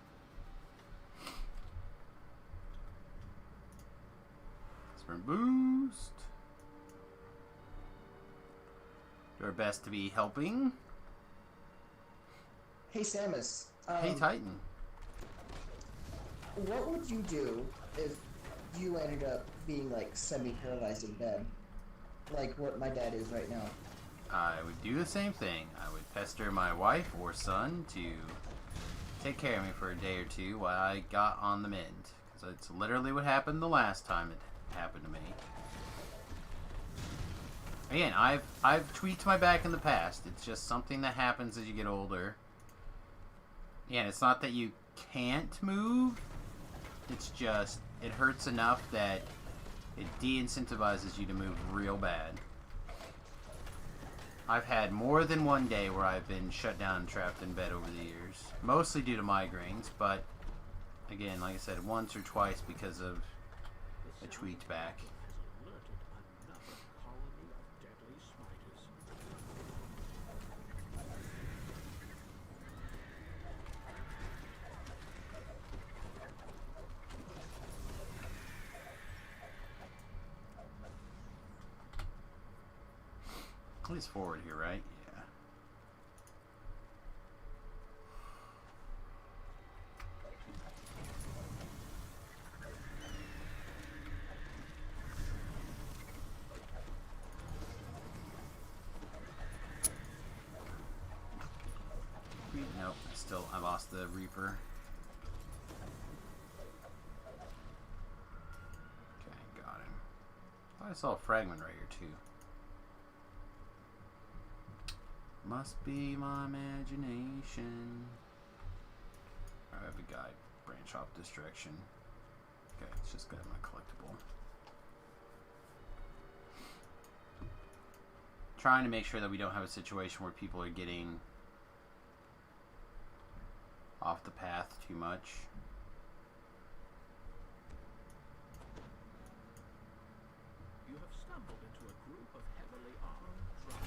Sprint boost. Do our best to be helping. Hey, Samus. Hey, Titan. What would you do if you ended up being like semi-paralyzed in bed, like what my dad is right now? I would do the same thing. I would pester my wife or son to take care of me for a day or two while I got on the mend. Because it's literally what happened the last time it happened to me. Again, I've tweaked my back in the past. It's just something that happens as you get older. Yeah, it's not that you can't move. It's just, it hurts enough that it de-incentivizes you to move real bad. I've had more than one day where I've been shut down and trapped in bed over the years. Mostly due to migraines, but again, like I said, once or twice because of a tweaked back. Has alerted another colony of deadly spiders. At least forward here, right? Yeah. Nope, I lost the Reaper. Okay, got him. Thought I saw a fragment right here too. Must be my imagination. I have a guy branch off this direction. Okay, let's just get my collectible. Trying to make sure that we don't have a situation where people are getting off the path too much. You have stumbled into a group of heavily armed drow.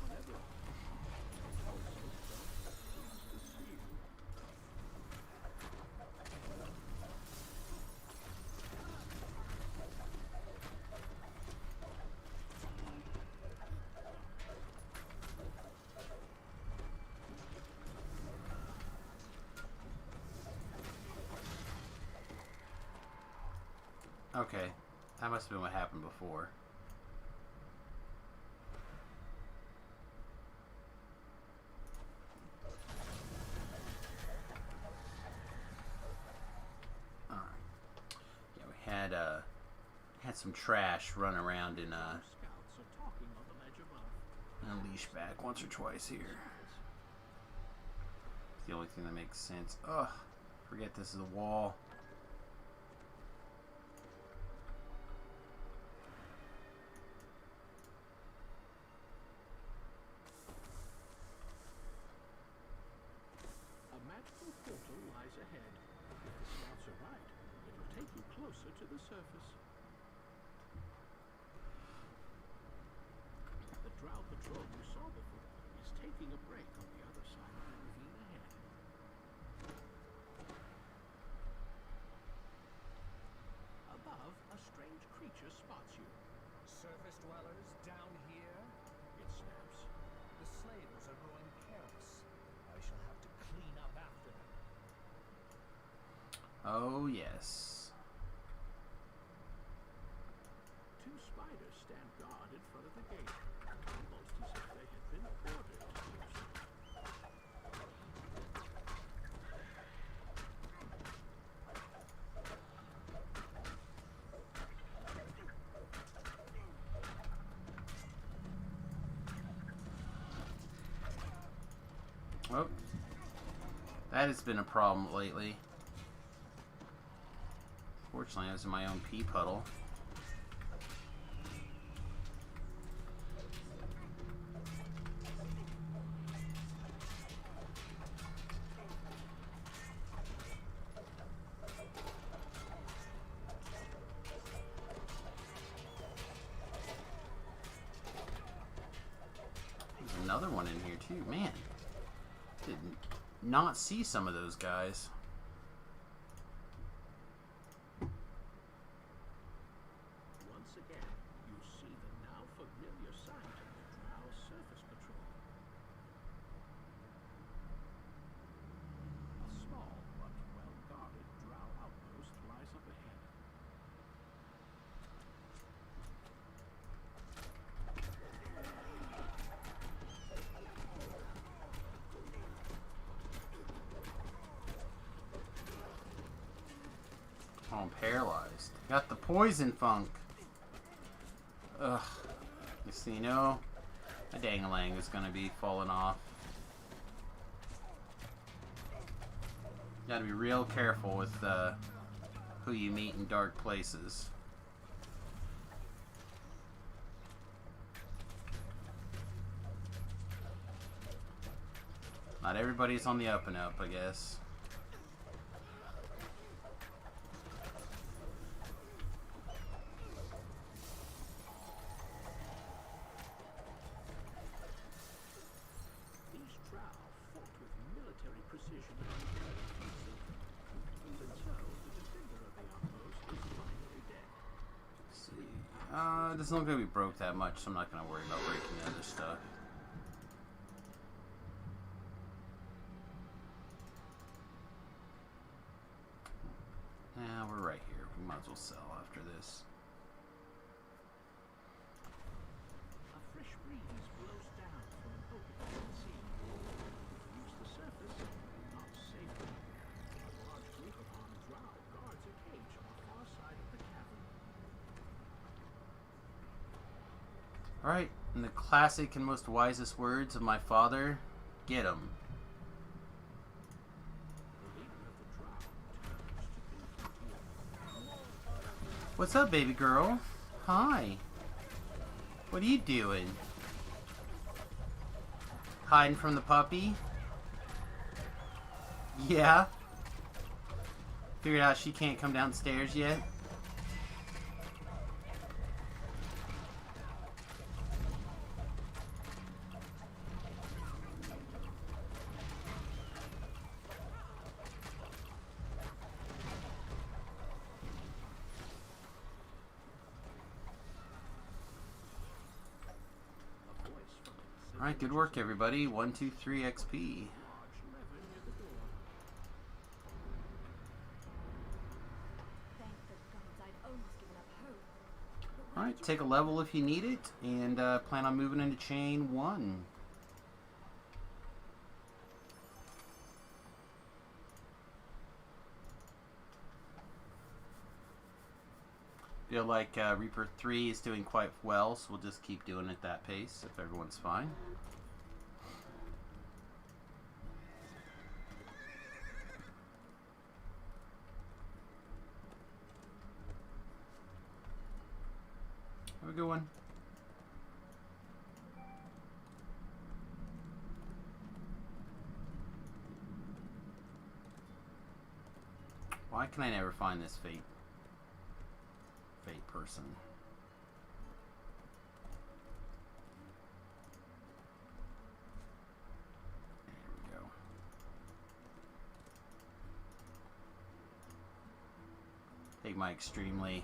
Whenever also pleased to see you. Okay, that must have been what happened before. Alright. Yeah, we had some trash run around in Scouts are talking on the ledge above. Unleash back once or twice here. It's the only thing that makes sense. Ugh, forget this is a wall. A magical portal lies ahead. If the scouts are right, it will take you closer to the surface. The drow patrol you saw before is taking a break on the other side of the ravine ahead. Above, a strange creature spots you. Surface dwellers down here? It snaps. The slavers are growing careless. I shall have to clean up after them. Oh, yes. Two spiders stand guard in front of the gate, almost as if they had been ordered to do so. Oh, that has been a problem lately. Fortunately, I was in my own pea puddle. There's another one in here too. Man, did not see some of those guys. Once again, you see the now familiar sight of the drow surface patrol. A small but well-guarded drow outpost lies up ahead. Oh, I'm paralyzed. Got the poison funk. Ugh. Next thing you know, my dang-a-lang is gonna be falling off. Gotta be real careful with who you meet in dark places. Not everybody's on the up and up, I guess. These drow fought with military precision and so the defender of the outpost is finally dead. Let's see. It doesn't look like we broke that much, so I'm not going to worry about breaking the other stuff. Yeah, we're right here. We might as well sell after this. A fresh breeze blows down from an opening in the ceiling. Use the surface, not safely. A large group of armed drow guards a cage on the far side of the cavern. Alright, in the classic and most wisest words of my father, get 'em. The leader of the drow turns to you. What's up, baby girl? Hi. What are you doing? Hiding from the puppy? Yeah? Figured out she can't come downstairs yet? Alright, good work everybody. 1, 2, 3 XP. Thank the gods, I'd almost given up hope. But why Alright, did you take a level if you need it, and plan on moving into chain 1. Feel like Reaper 3 is doing quite well, so we'll just keep doing it that pace if everyone's fine. Have a good one. Why can I never find this fate person? There we go. Take my extremely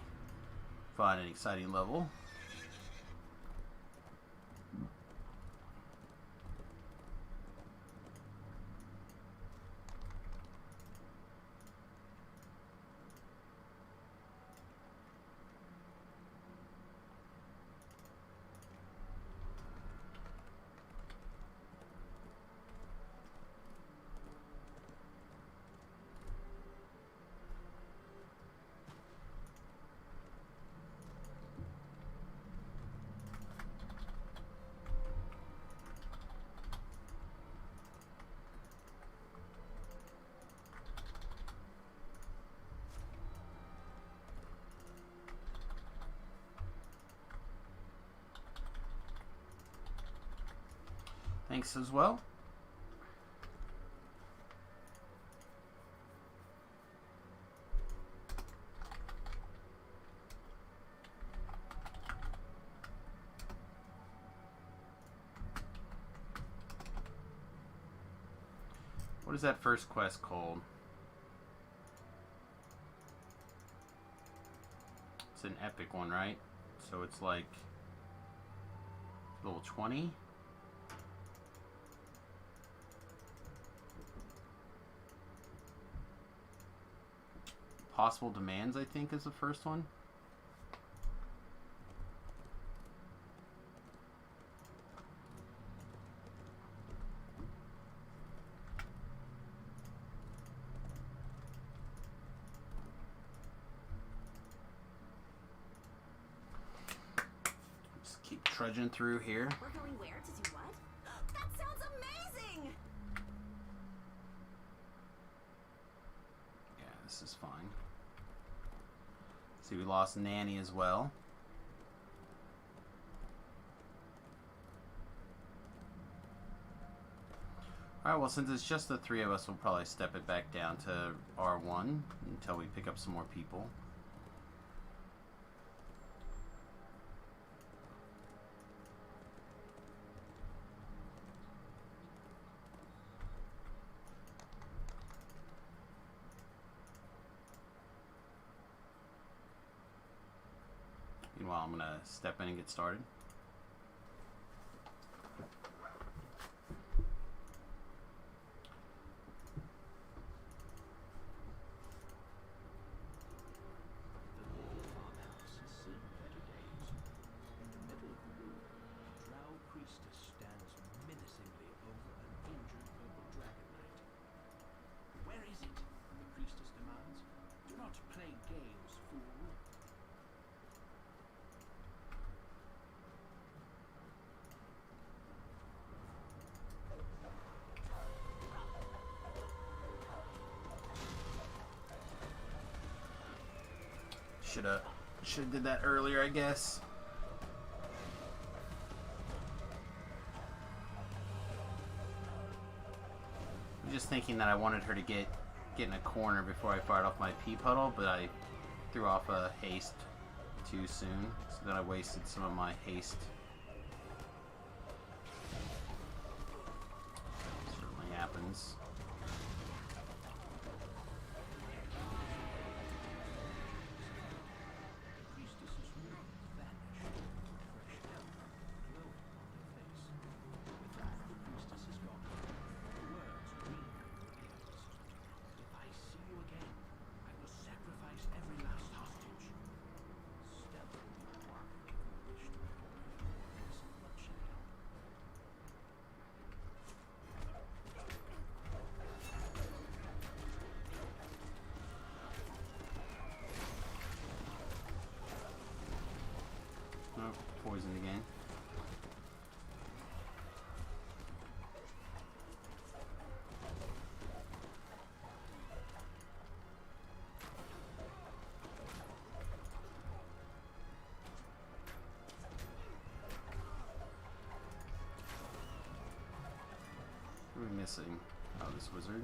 fun and exciting level. Thanks as well. What is that first quest called? It's an epic one, right? So it's like level 20. Possible Demands, I think, is the first one. Just keep trudging through here. We're going where? To do what? That sounds amazing! Yeah, this is fine. See, we lost Nanny as well. Alright, well, since it's just the 3 of us, we'll probably step it back down to R1 until we pick up some more people. Meanwhile, I'm gonna step in and get started. Farmhouse has seen better days. In the middle of the room, a drow priestess stands menacingly over an injured purple dragon knight. Where is it? The priestess demands. Do not play games, fool. Should have did that earlier, I guess. I'm just thinking that I wanted her to get in a corner before I fired off my pea puddle, but I threw off a haste too soon, so then I wasted some of my haste. Certainly happens. Poisoned again. What are we missing? Oh, this wizard.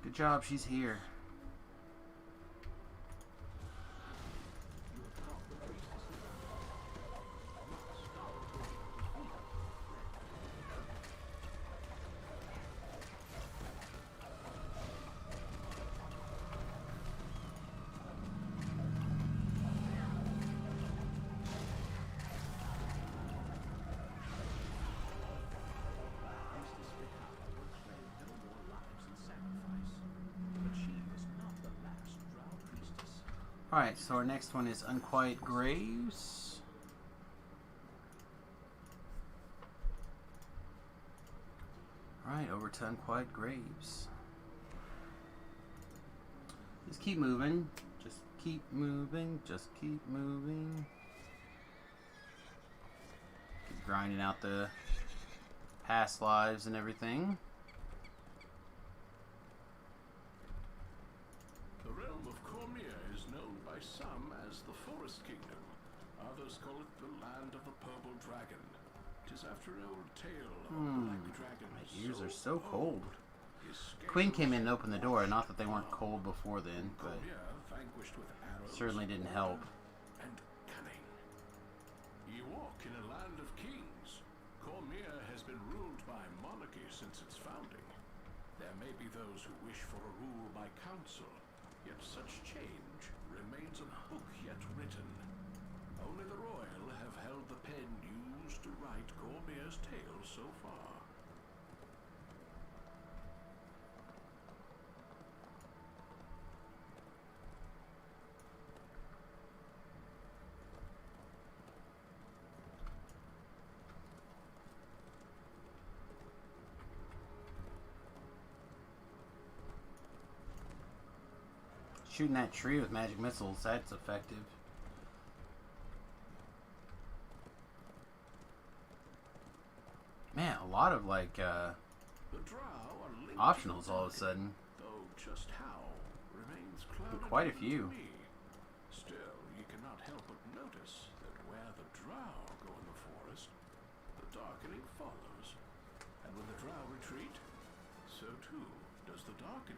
Good job, she's here. Alright, so our next one is Unquiet Graves. Alright, over to Unquiet Graves. Just keep moving. Just keep moving. Just keep moving. Keep grinding out the past lives and everything. Some as the Forest Kingdom. Others call it the Land of the Purple Dragon. 'Tis after an old tale of a black dragon. My ears are so cold. Queen came in and opened the door. Not that they weren't cold before then, but certainly didn't help. And cunning. You walk in a land of kings. Cormier has been ruled by monarchy since its founding. There may be those who wish for a rule by council, yet such change remains a book yet written. Only the royal have held the pen used to write Cormier's tale so far. Shooting that tree with magic missiles, that's effective. Man, a lot of like optionals all of a sudden. Though just how remains clouded. Quite a few. Still, you cannot help but notice that where the drow go in the forest, the darkening follows, and when the drow retreat, so too does the darkening.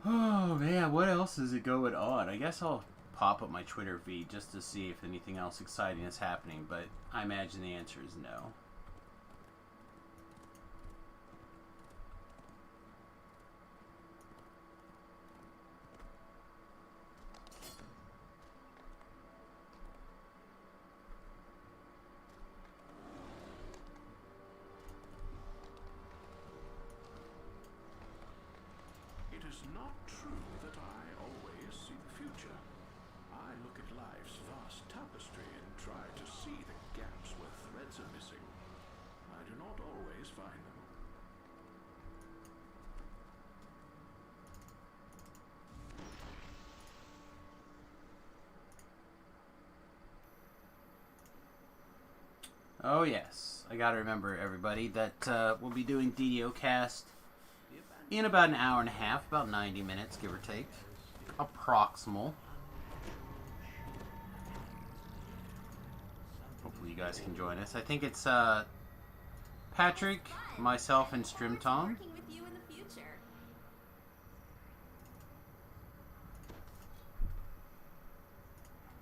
Oh man, what else is it going on? I guess I'll pop up my Twitter feed just to see if anything else exciting is happening, but I imagine the answer is no. It is not true that I always see the future. I look at life's vast tapestry and try to see the gaps where threads are missing. I do not always find them. Oh yes, I gotta remember everybody that we'll be doing DDO cast in about an hour and a half, about 90 minutes, give or take. Approximal. Hopefully you guys can join us. I think it's Patrick, myself, and Strimtom. Working with you in the future.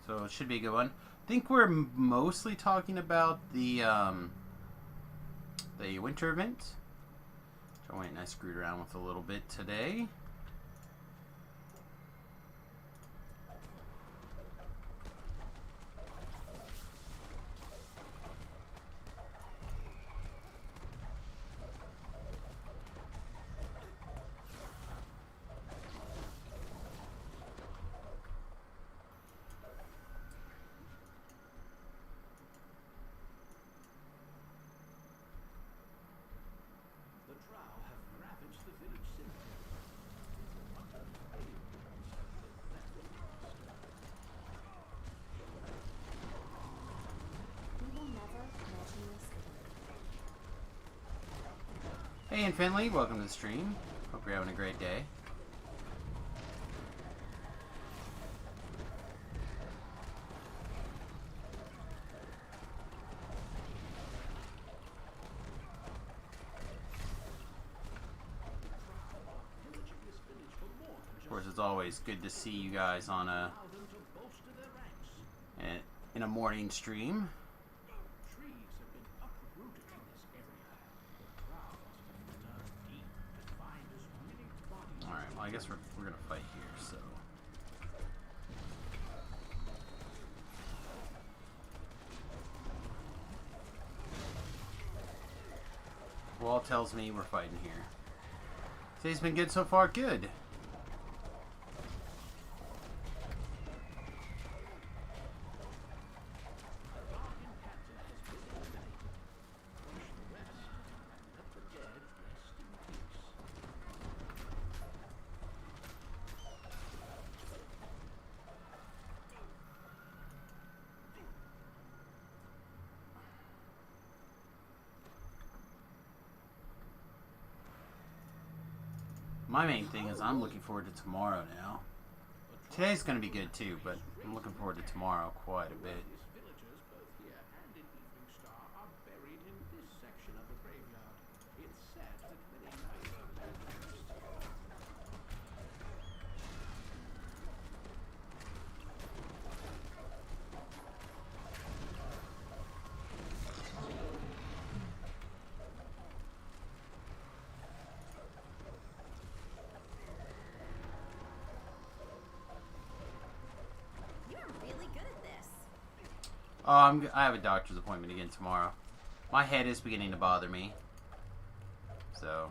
So it should be a good one. I think we're mostly talking about the winter event. Which I went and I screwed around with a little bit today. The drow have ravaged the village cemetery. We will never mention this again. Hey, and Finley, welcome to the stream. Hope you're having a great day. Of course, it's always good to see you guys on a in a morning stream. Trees have been uprooted in this area. The drow must have dug deep to find as many bodies. All right, well, I guess we're gonna fight here. So wall tells me we're fighting here. Today's been good so far. Good. My main thing is I'm looking forward to tomorrow now. Today's going to be good too, but I'm looking forward to tomorrow quite a bit. Villagers both here and in Evening Star are buried in this section of the graveyard. It's said that many knights are baptized. You're really good at this. Oh, I have a doctor's appointment again tomorrow. My head is beginning to bother me. So,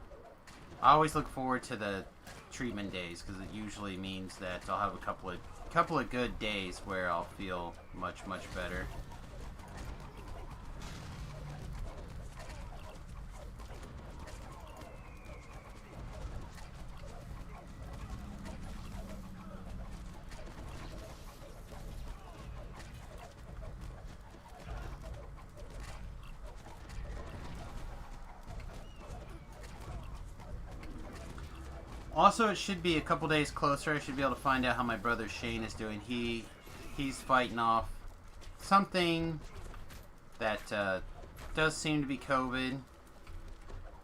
I always look forward to the treatment days because it usually means that I'll have a couple of good days where I'll feel much better. Also, it should be a couple days closer. I should be able to find out how my brother Shane is doing. He's fighting off something that does seem to be COVID.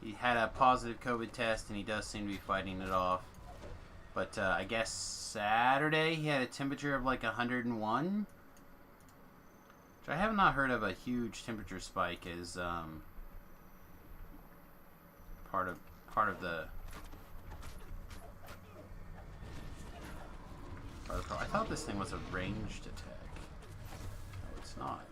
He had a positive COVID test, and he does seem to be fighting it off. But I guess Saturday he had a temperature of like 101, which I have not heard of a huge temperature spike as part of the. I thought this thing was a ranged attack. No, it's not.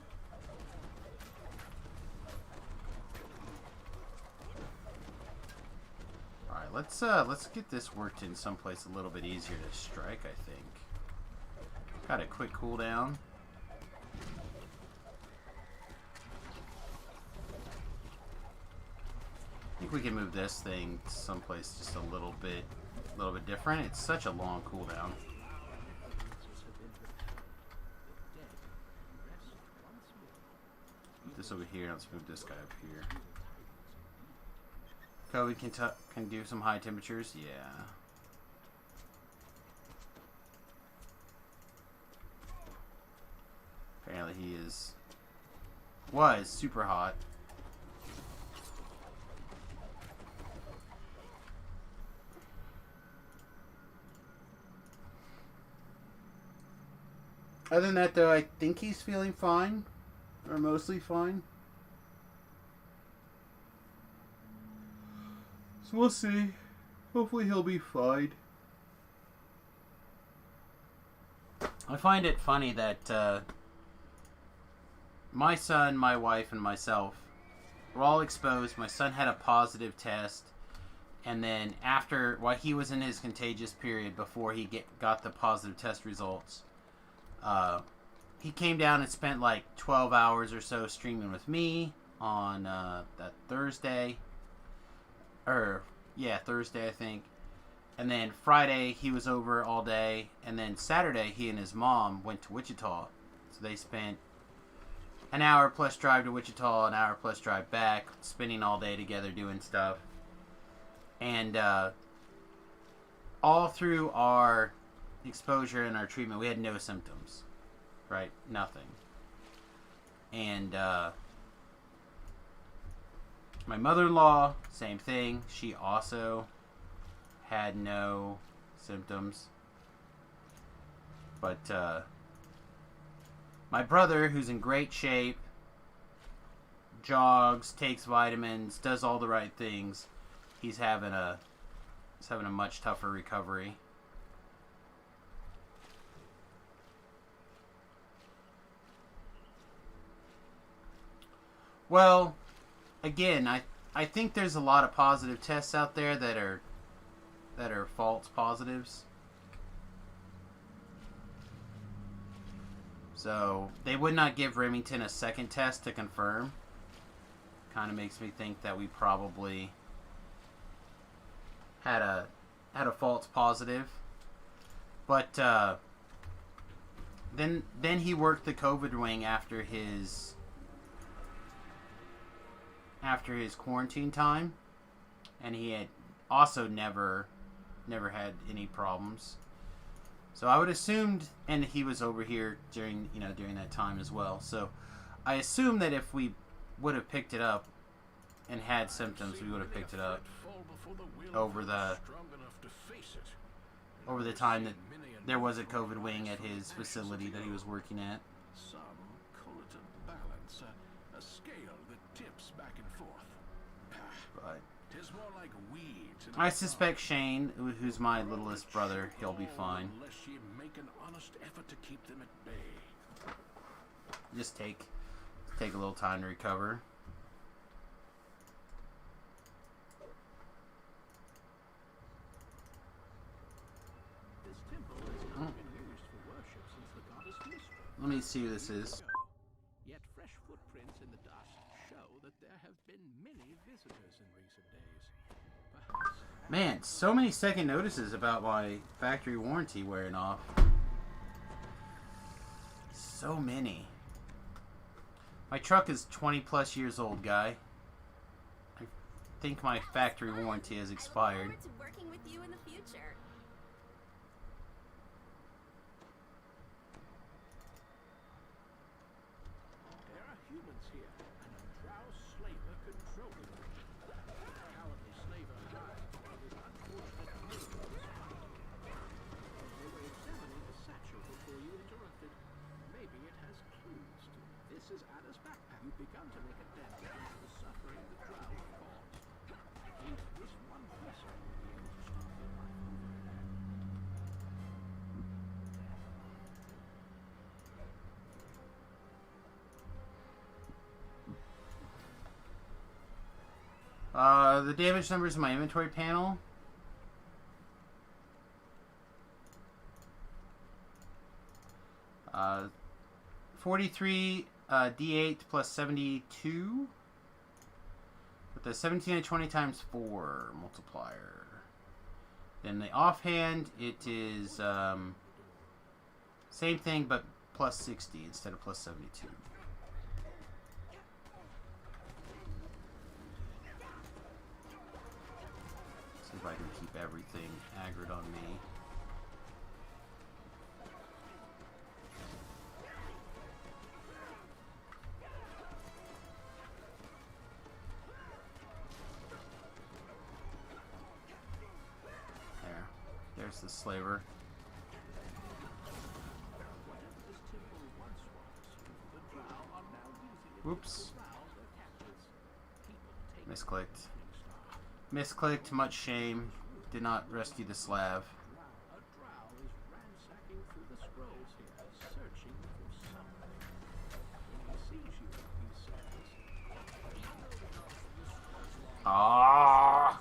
Alright, let's get this worked in someplace a little bit easier to strike, I think. Got a quick cooldown. I think we can move this thing someplace just a little bit different. It's such a long cooldown. This over here. Let's move this guy up here. COVID can do some high temperatures. Yeah. Apparently he was super hot. Other than that, though, I think he's feeling fine. Or mostly fine. So we'll see. Hopefully he'll be fine. I find it funny that my son, my wife, and myself were all exposed. My son had a positive test. And then while he was in his contagious period before he got the positive test results, he came down and spent like 12 hours or so streaming with me on that Thursday. Thursday, I think. And then Friday, he was over all day. And then Saturday, he and his mom went to Wichita. So they spent an hour plus drive to Wichita, an hour plus drive back, spending all day together doing stuff. And all through our exposure and our treatment, we had no symptoms. Right? Nothing. And my mother-in-law, same thing. She also had no symptoms. But my brother, who's in great shape, jogs, takes vitamins, does all the right things, he's having a much tougher recovery. Well, again, I think there's a lot of positive tests out there that are false positives. So they would not give Remington a second test to confirm. Kind of makes me think that we probably had a false positive. But then he worked the COVID wing after his quarantine time, and he had also never had any problems. So I would assume, and he was over here during that time as well. So I assume that if we would have picked it up and had symptoms, we would have picked it up over the time that there was a COVID wing at his facility that he was working at. Some call it a balance, a scale that tips back and forth. But Tis more like weeds. I suspect Shane, who's my littlest brother, he'll be fine. Unless ye make an honest effort to keep them at bay. Just take a little time to recover. This temple has not been used for worship since the goddess Mistral. Let me see who this is. Yet fresh footprints in the dust show that there have been many visitors in recent days. Perhaps Man, so many second notices about my factory warranty wearing off. So many. My truck is 20 plus years old, guy. think my factory warranty has expired. I look forward to working with you in the future. There are humans here, and a drow slaver controlling them. Cowardly slaver hired with unfortunate miracles. They were examining the satchel before you interrupted. Maybe it has clues to it. This is Ada's backpack. You've begun to make a dent into the suffering the drow have caused. Only this one person will be able to stop their life over there. The damage numbers in my inventory panel. Uh, 43 D8 plus 72 with the 17 and 20 times 4 multiplier. Then the offhand, it is same thing but plus 60 instead of plus 72. See if I can keep everything aggroed on me. There's the slaver. Whoops. Misclicked. Misclicked, much shame. Did not rescue the Slav. A drow is ransacking through the scrolls here, searching for something. When he sees you, he says, Ah!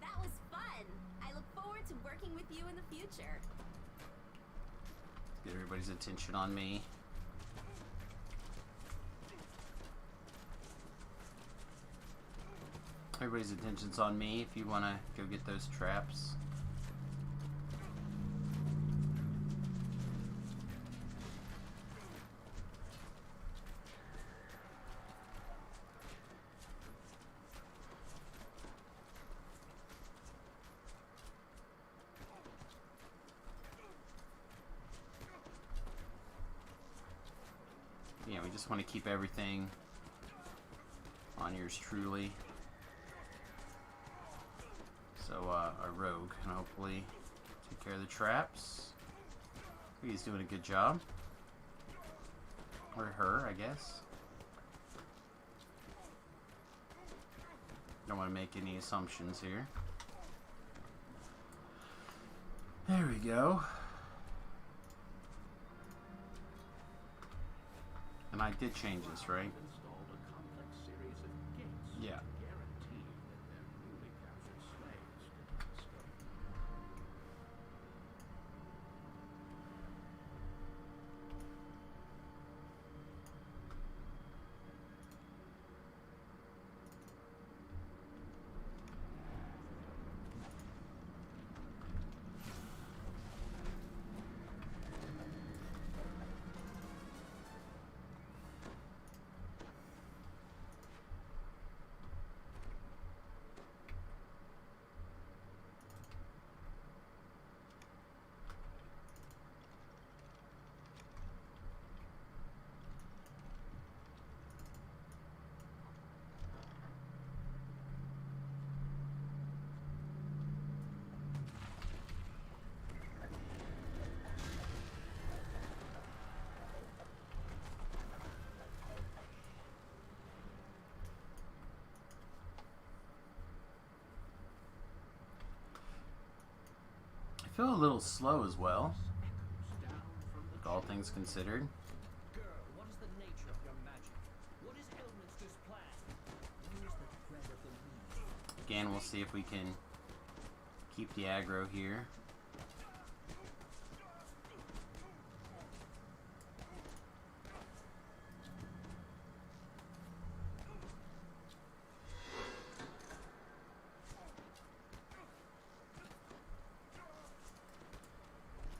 That was fun. I look forward to working with you in the future. Get everybody's attention on me. Everybody's attention's on me if you want to go get those traps. Yeah, we just want to keep everything on yours truly. So, our rogue can hopefully take care of the traps. He's doing a good job. Or her, I guess. Don't want to make any assumptions here. There we go. And I did change this, right? installed a complex series of gates. Yeah. Guaranteeing that their newly captured slaves didn't escape. feel a little slow as well, Echoes down from the with all things considered. Girl, what is the nature of your magic? What is Elminster's plan? Use the thread of the weave. Again, we'll see if we can keep the aggro here.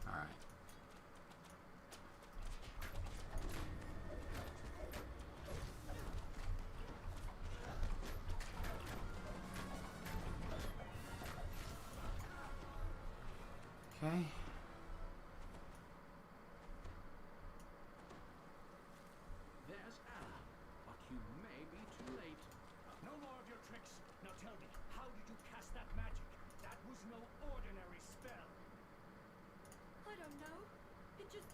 Alright. Okay. There's Anna, but you may be too late. No more of your tricks. Now tell me, how did you cast that magic? That was no ordinary spell. I don't know. It just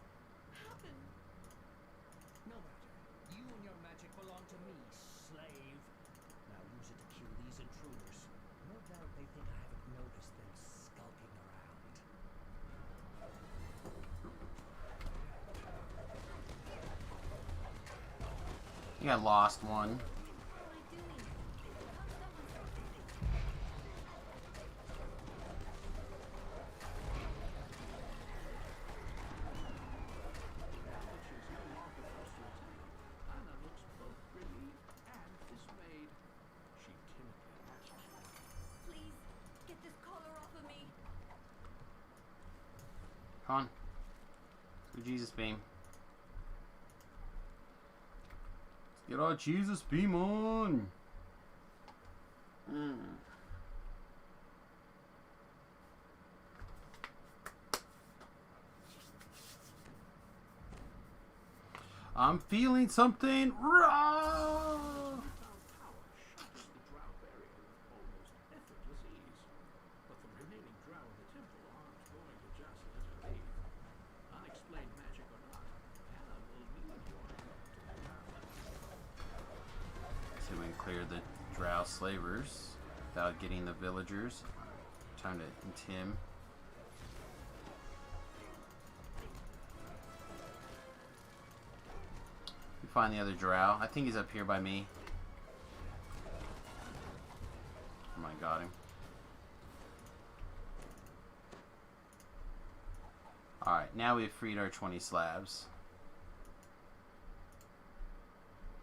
happened. No matter. You and your magic belong to me, slave. Now use it to kill these intruders. No doubt they think I haven't noticed them skulking around. I think I lost one. What am I doing? Now that she's no longer forced to attack, Anna looks both relieved and dismayed. She timidly asks you, Please, get this collar off of me. Come on. Let's go Jesus beam. Let's get our Jesus beam on. I'm feeling something raw. found power shatters the drow barrier with almost effortless ease. But the remaining drow in the temple aren't going to just let her leave. Unexplained magic or not, Anna will need your help to get out. So we can clear the drow slavers without getting the villagers. Time to intim. We find the other drow. I think he's up here by me. Oh my god, him. Alright, now we've freed our 20 slabs.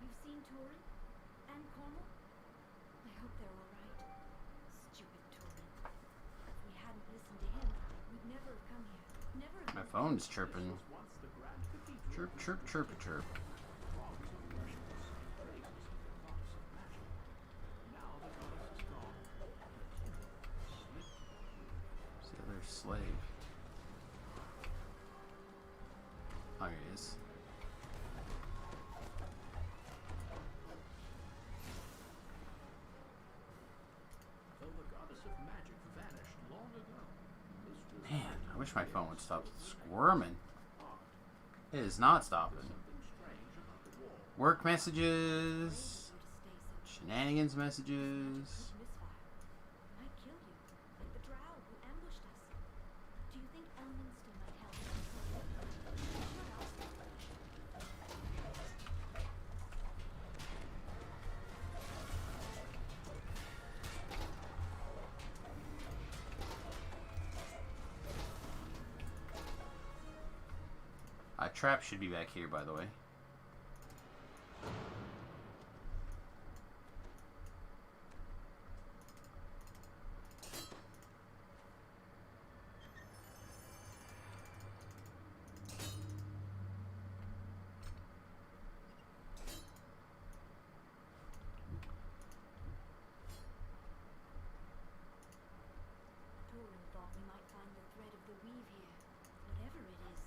You've seen Torin and Cornel? I hope they're all right. Stupid Torin. If we hadn't listened to him, we'd never have come here. Never have My been phone's chirping. Once the Grand Cathedral, Chirp, chirp, chirp, chirp. throngs of worshippers sang praises of the goddess of magic. Now the goddess is gone. The temple slipped. It's the other slave. Oh, here he is. Though the goddess of magic vanished long ago, this was Man, I wish my phone would stop squirming. art. It is not stopping. Something strange about the wall. Work messages. able to stay so Shenanigans messages. misfire. Might kill you, like the drow who ambushed us. Do you think Elminster might help control it? Shut up. Trap should be back here, by the way. Torin thought we might find the thread of the weave here. Whatever it is.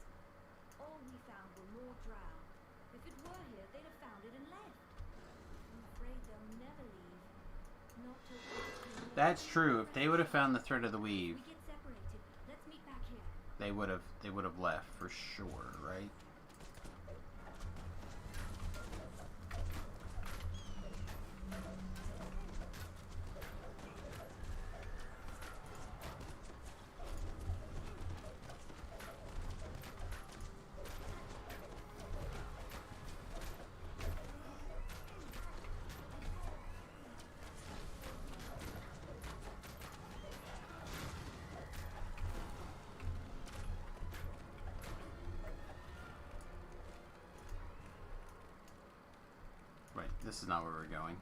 All we found were more drow. If it were here, they'd have found it and left. I'm afraid they'll never leave. Not till That's true. If they would have found the thread of the weave, we get separated. Let's meet back here. they would have left for sure, right? This is not where we're going.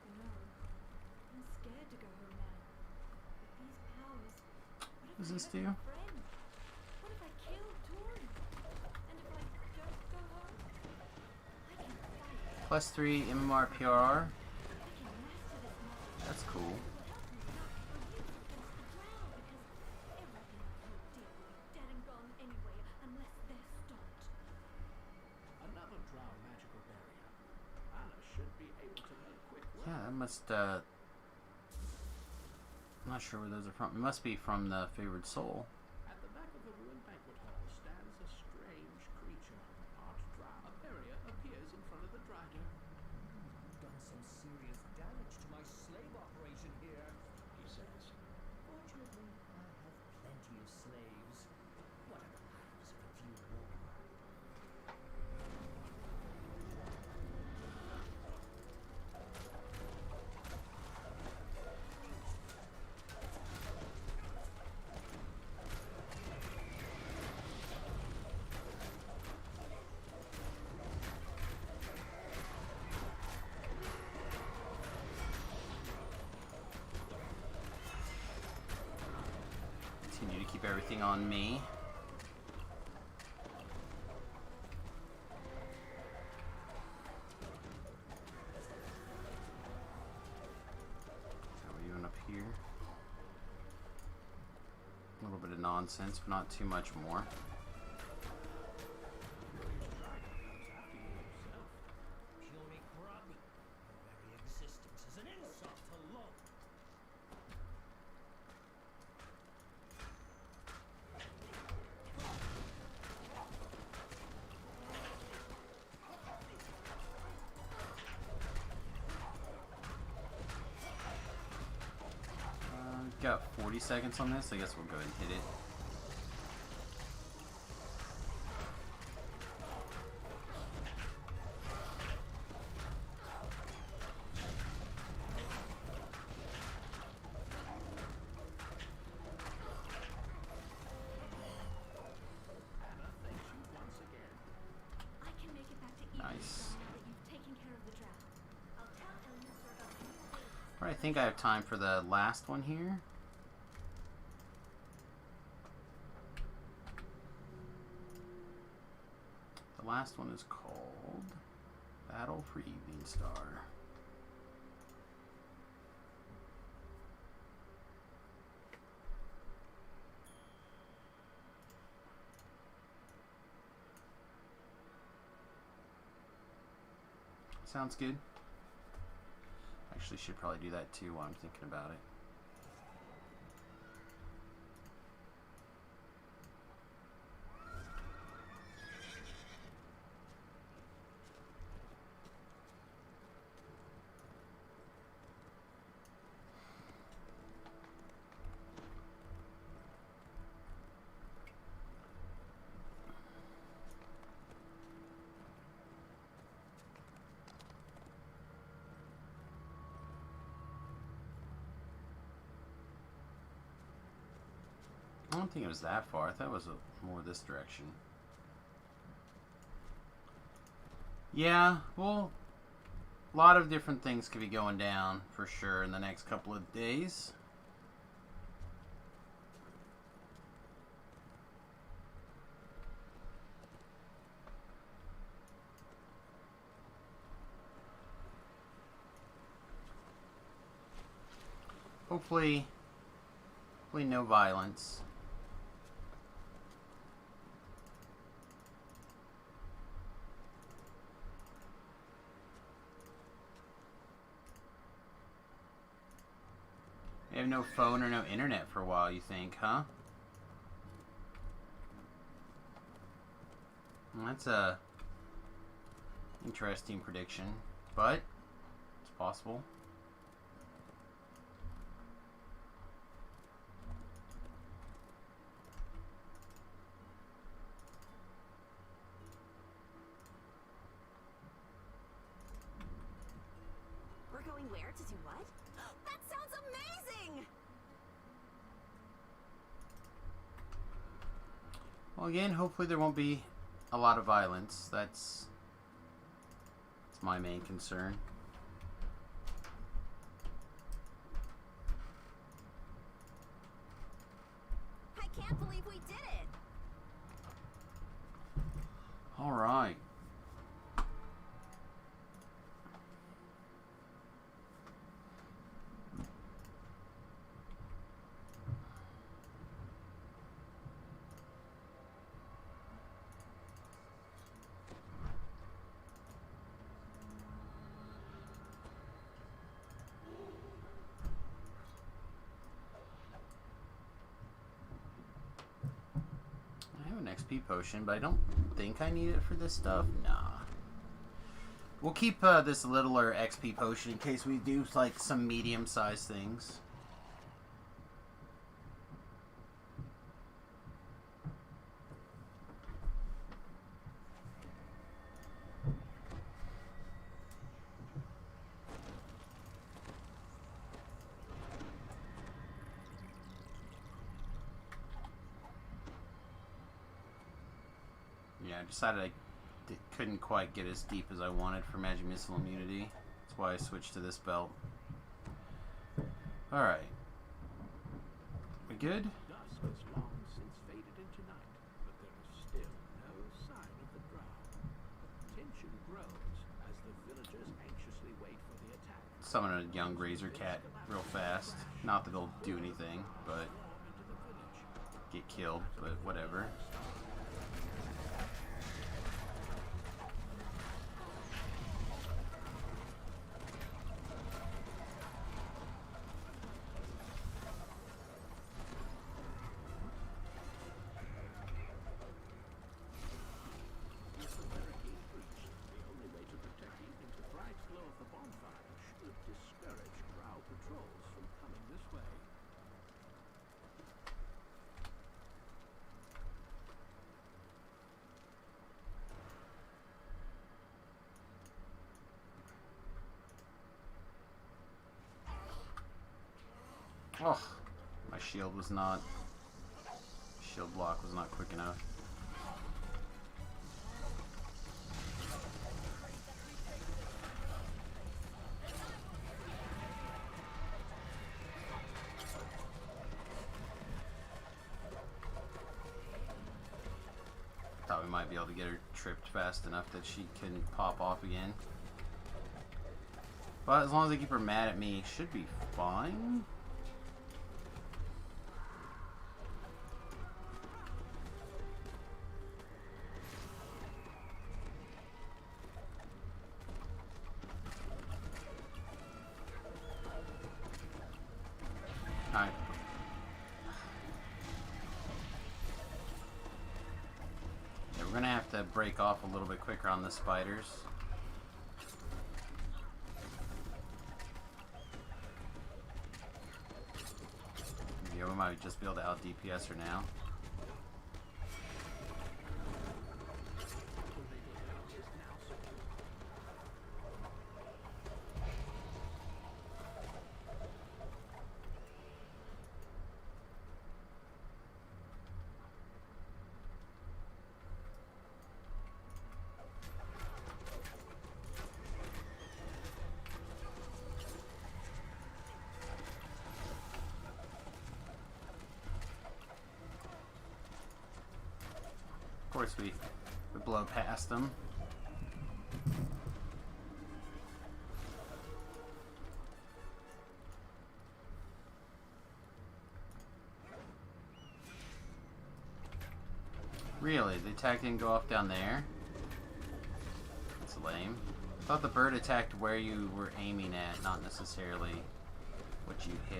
You know, I'm scared to go home now. With these powers, what Does if I this hurt do? my friend? What if I kill Tori? And if I don't go home, I can fight. +3 MMR PRR. I can master this magic. That's cool. It will help me enough for you against the drow, because everything I hold dear will be dead and gone anyway, unless they're stopped. Another drow magical barrier. Anna should be able to make quick work. Yeah, that must, I'm not sure where those are from. It must be from the Favored Soul. At the back of the ruined banquet hall stands a strange creature, part drow. A barrier appears in front of the drider. You've done some serious damage to my slave operation here, he says. Fortunately, I have plenty of slaves. Whatever happens if a few more. Continue to keep everything on me. How are we doing up here? A little bit of nonsense, but not too much more. Puny grub. Your very existence is an insult to law. Got 40 seconds on this. I guess we'll go ahead and hit it. Anna thanks you once again. I can make it back to Eden Nice. now that you've taken care of the drow. I'll tell Elminster about the new things. Alright, I think I have time for the last one here. The last one is called Battle for Evening Star. Sounds good. Actually, should probably do that too while I'm thinking about it. I don't think it was that far. I thought it was more this direction. Yeah, well, a lot of different things could be going down for sure in the next couple of days. Hopefully no violence. We have no phone or no internet for a while, you think, huh? Well, that's a interesting prediction, but it's possible. We're going where to do what? That sounds amazing! Well, again, hopefully there won't be a lot of violence. That's my main concern. I can't believe we did it. All right. I have an XP potion, but I don't think I need it for this stuff. Nah. We'll keep this littler XP potion in case we do like some medium-sized things. Yeah, I decided I couldn't quite get as deep as I wanted for magic missile immunity. That's why I switched to this belt. Alright. We good? Dusk has long since faded into night, but there is still no sign of the drow. Tension grows as the villagers anxiously wait for the attack. Summon a young razor cat real fast. Not that it'll do anything, but get killed, but whatever. Oh, my shield block was not quick enough. Thought we might be able to get her tripped fast enough that she couldn't pop off again. But as long as I keep her mad at me, should be fine. Alright. Yeah, we're gonna have to break off a little bit quicker on the spiders. Yeah, we might just be able to out DPS her now. Of course we blow past them. Really? The attack didn't go off down there? That's lame. I thought the bird attacked where you were aiming at, not necessarily what you hit.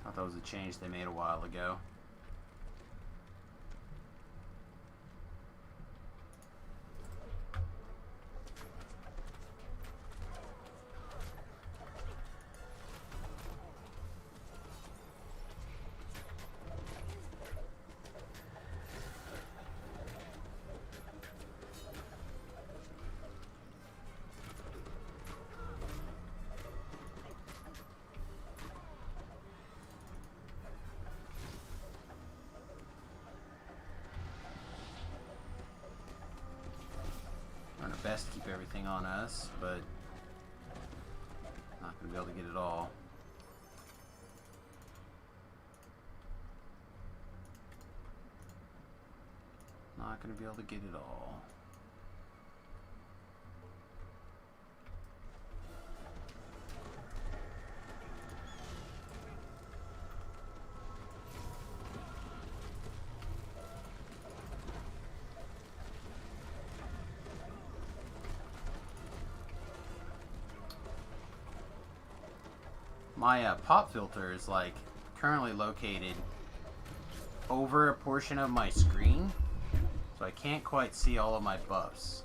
I thought that was a change they made a while ago. my best to keep everything on us, but not gonna be able to get it all. Not gonna be able to get it all. My pop filter is like currently located over a portion of my screen, so I can't quite see all of my buffs.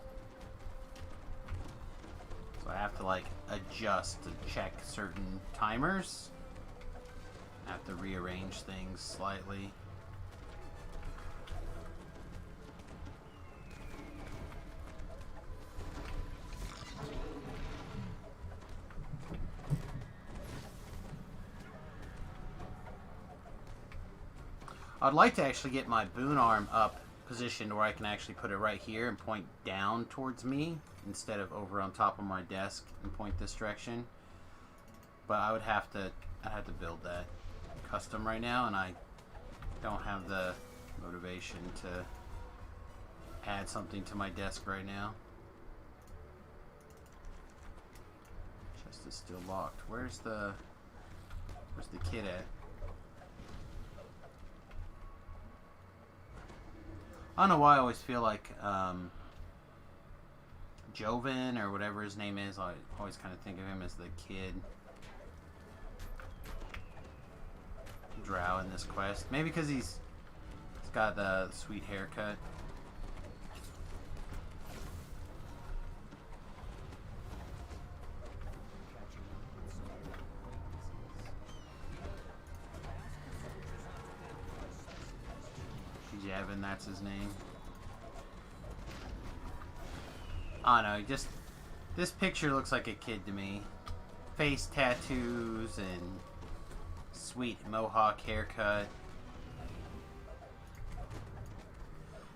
So I have to like adjust to check certain timers. I have to rearrange things slightly. I'd like to actually get my boon arm up positioned where I can actually put it right here and point down towards me instead of over on top of my desk and point this direction. But I'd have to build that custom right now, and I don't have the motivation to add something to my desk right now. Chest is still locked. Where's the kid at? I don't know why I always feel like Joven or whatever his name is, I always kind of think of him as the kid drow in this quest. Maybe because he's got the sweet haircut. Evan, that's his name. I don't know, just this picture looks like a kid to me. Face tattoos and sweet mohawk haircut.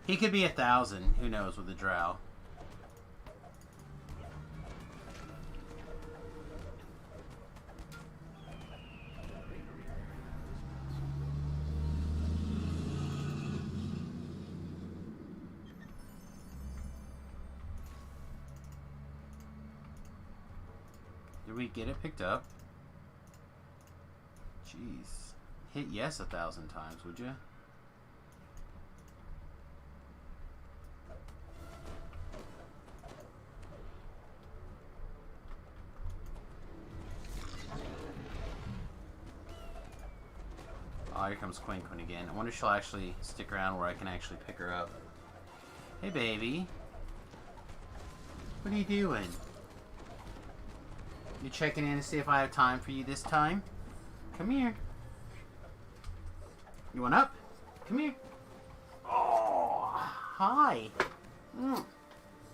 He could be 1,000, who knows, with a drow. Did we get it picked up? Jeez. Hit yes 1,000 times, would you? Oh, here comes Quinn again. I wonder if she'll actually stick around where I can actually pick her up. Hey, baby. What are you doing? You checking in to see if I have time for you this time? Come here. You want up? Come here. Oh, hi.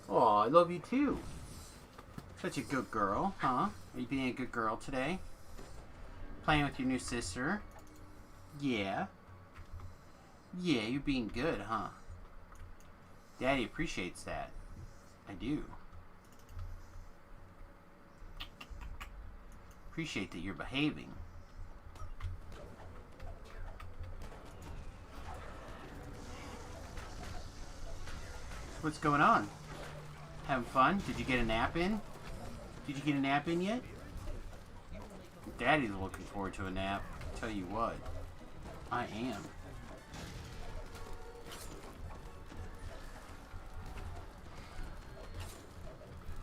Oh, I love you too. Such a good girl, huh? Are you being a good girl today? Playing with your new sister? Yeah. Yeah, you're being good, huh? Daddy appreciates that. I do. Appreciate that you're behaving. So what's going on? Having fun? Did you get a nap in? Did you get a nap in yet? Daddy's looking forward to a nap. Tell you what, I am.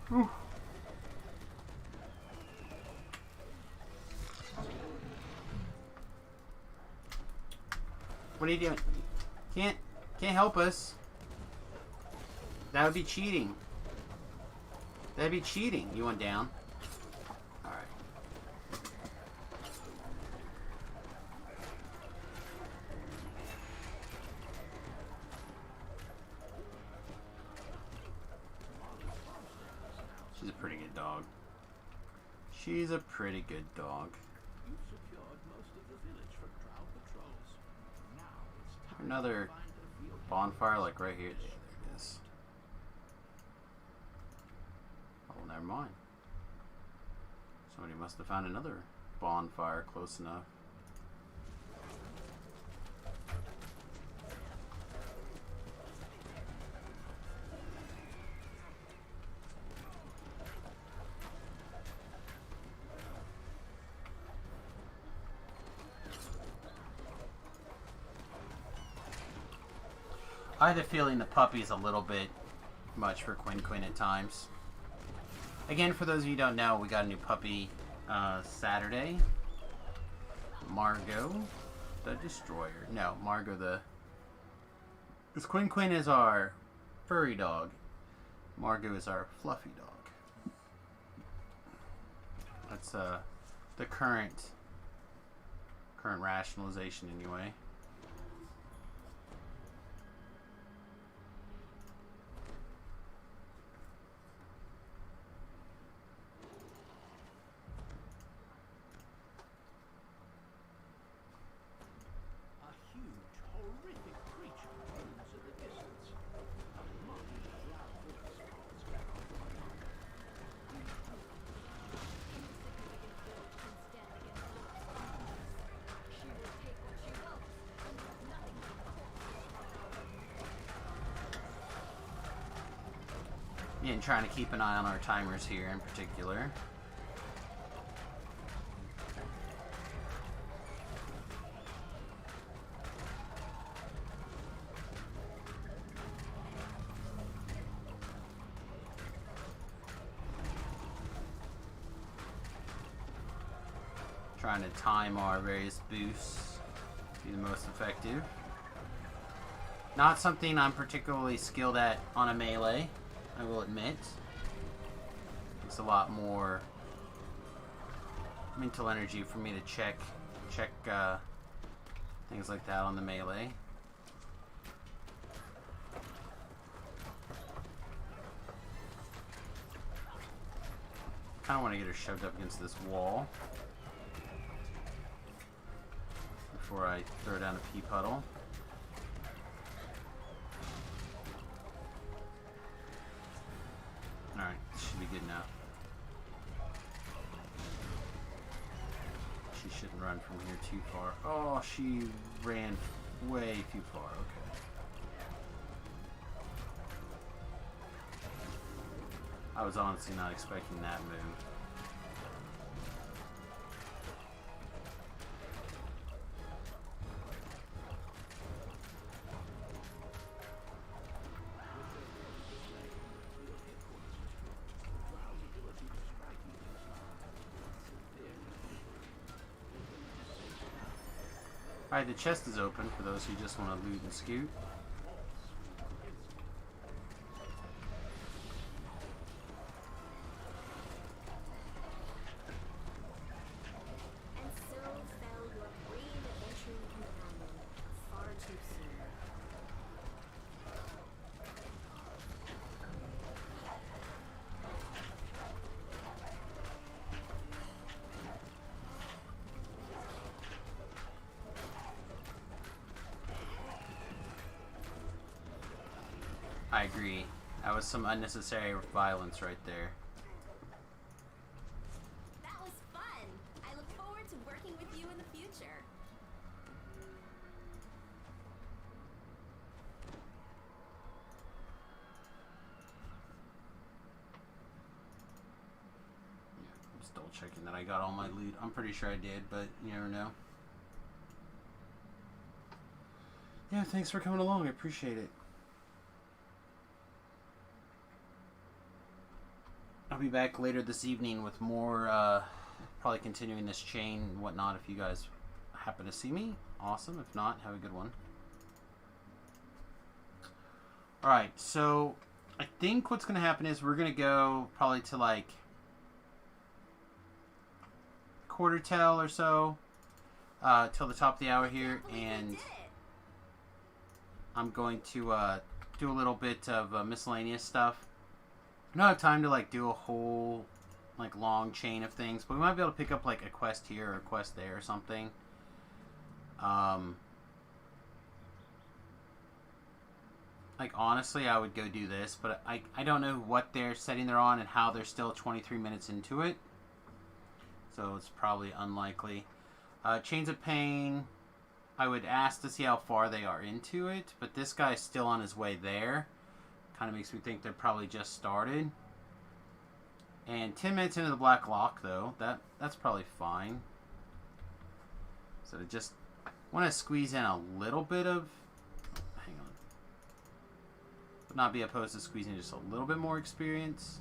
Whew. What are you doing? Can't help us. That would be cheating. That'd be cheating. You want down? Alright. She's a pretty good dog. She's a pretty good dog. Another bonfire, like right here. Yeah, there it is. Well, never mind. Somebody must have found another bonfire close enough. I had a feeling the puppy's a little bit much for Quinn at times. Again, for those of you who don't know, we got a new puppy Saturday. Margot the Destroyer. No, Margot the... Because Quinn is our furry dog. Margot is our fluffy dog. That's the current rationalization anyway. And trying to keep an eye on our timers here in particular. Trying to time our various boosts to be the most effective. Not something I'm particularly skilled at on a melee, I will admit. It's a lot more mental energy for me to check things like that on the melee. Kind of want to get her shoved up against this wall before I throw down a pea puddle. Alright, this should be good now. She shouldn't run from here too far. Oh, she ran way too far. Okay. I was honestly not expecting that move. Alright, the chest is open for those who just want to loot and scoot. And so fell your brave adventuring companion far too soon. I agree. That was some unnecessary violence right there. That was fun. I look forward to working with you in the future. I'm still checking that I got all my loot. I'm pretty sure I did, but you never know. Yeah, thanks for coming along. I appreciate it. I'll be back later this evening with more, probably continuing this chain and whatnot. If you guys happen to see me, awesome. If not, have a good one. Alright, so I think what's going to happen is we're going to go probably to like quarter till or so, till the top of the hour here, and I'm going to do a little bit of miscellaneous stuff. I don't have time to like do a whole like long chain of things, but we might be able to pick up like a quest here or a quest there or something. Like, honestly, I would go do this, but I don't know what they're setting they're on and how they're still 23 minutes into it. So it's probably unlikely. Chains of Pain, I would ask to see how far they are into it, but this guy's still on his way there. Kind of makes me think they're probably just started. And 10 minutes into the Black Lock, though, that's probably fine. So to just want to squeeze in a little bit of... Hang on. Would not be opposed to squeezing just a little bit more experience.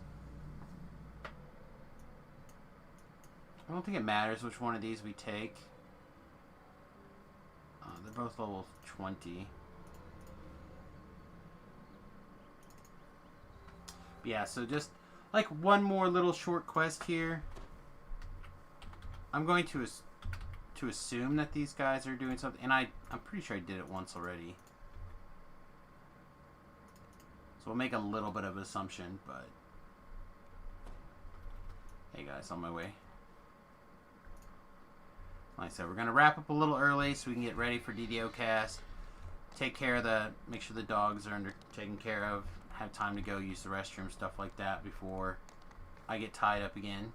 I don't think it matters which one of these we take. They're both level 20. But yeah, so just like one more little short quest here. I'm going to assume that these guys are doing something, and I'm pretty sure I did it once already. So we'll make a little bit of an assumption, but hey guys, on my way. Like I said, we're gonna wrap up a little early so we can get ready for DDO cast. Take care of make sure the dogs are taken care of. Have time to go use the restroom, stuff like that before I get tied up again.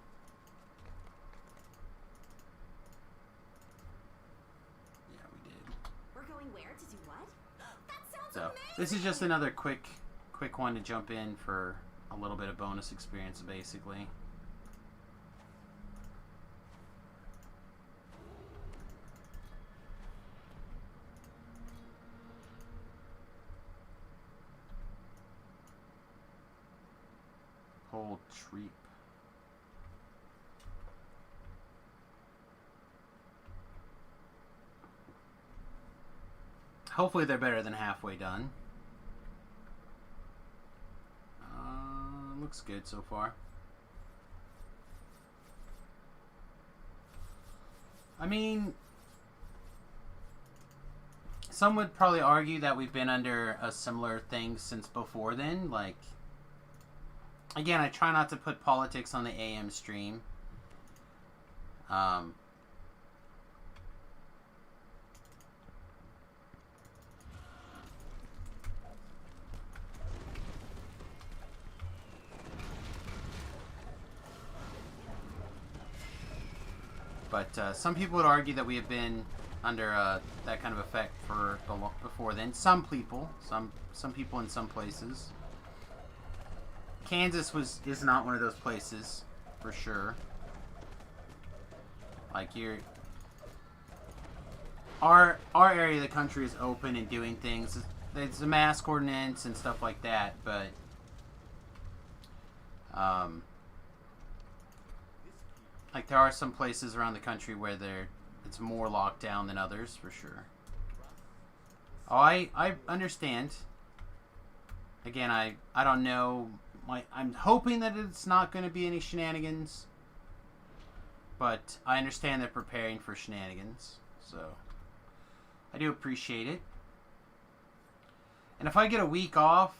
Yeah, we did. We're going where to do what? That sounds So amazing! this is just another quick one to jump in for a little bit of bonus experience, basically. Hold treep. Hopefully they're better than halfway done. Looks good so far. I mean, some would probably argue that we've been under a similar thing since before then. Like, again, I try not to put politics on the AM stream. But some people would argue that we have been under that kind of effect for before then. Some people in some places. Kansas is not one of those places, for sure. Like our area of the country is open and doing things. There's a mask ordinance and stuff like that, but like there are some places around the country where it's more locked down than others, for sure. Oh, I understand. Again, I don't know. I'm hoping that it's not going to be any shenanigans, but I understand they're preparing for shenanigans, so I do appreciate it. And if I get a week off,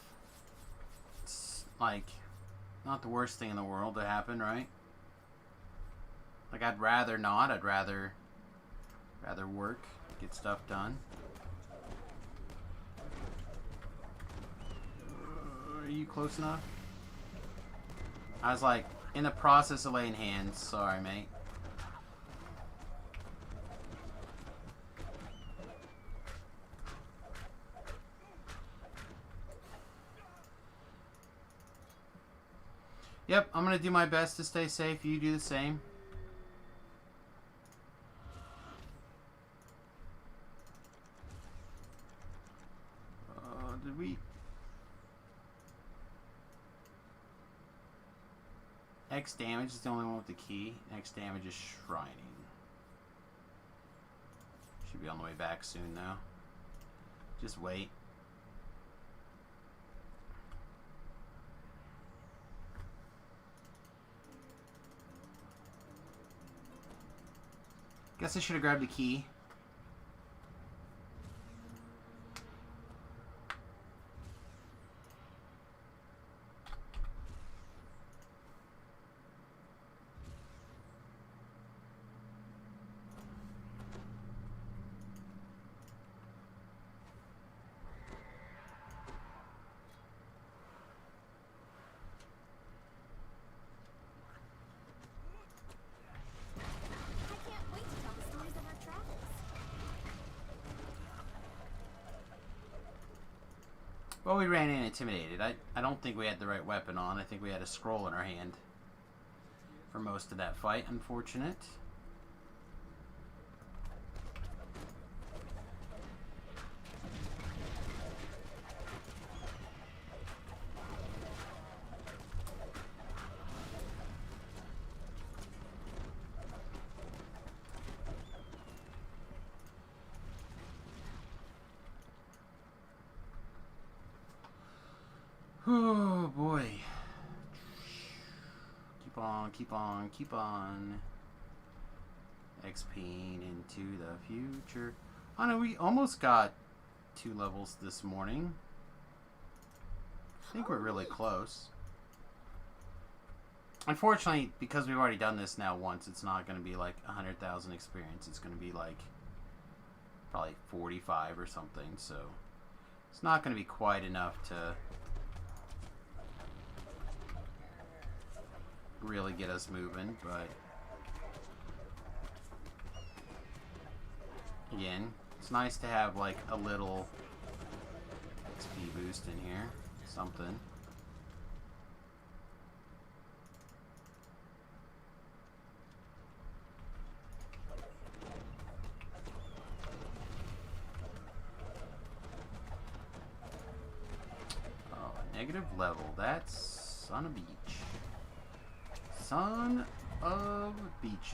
it's like not the worst thing in the world to happen, right? Like, I'd rather not. I'd rather work, get stuff done. Are you close enough? I was like in the process of laying hands. Sorry, mate. Yep, I'm gonna do my best to stay safe. You do the same. Did we? X damage is the only one with the key. X damage is shrining. Should be on the way back soon, though. Just wait. Guess I should have grabbed the key. Well, we ran in intimidated. I don't think we had the right weapon on. I think we had a scroll in our hand for most of that fight. Unfortunate. Oh boy. Keep on, keep on, keep on. XPing into the future. Oh no, we almost got 2 levels this morning. I think we're really close. Unfortunately, because we've already done this now once, it's not going to be like 100,000 experience. It's going to be like probably 45 or something. So it's not going to be quite enough to really get us moving, but again, it's nice to have like a little XP boost in here, something. Oh, a negative level, that's son of a beach. Son of beaches.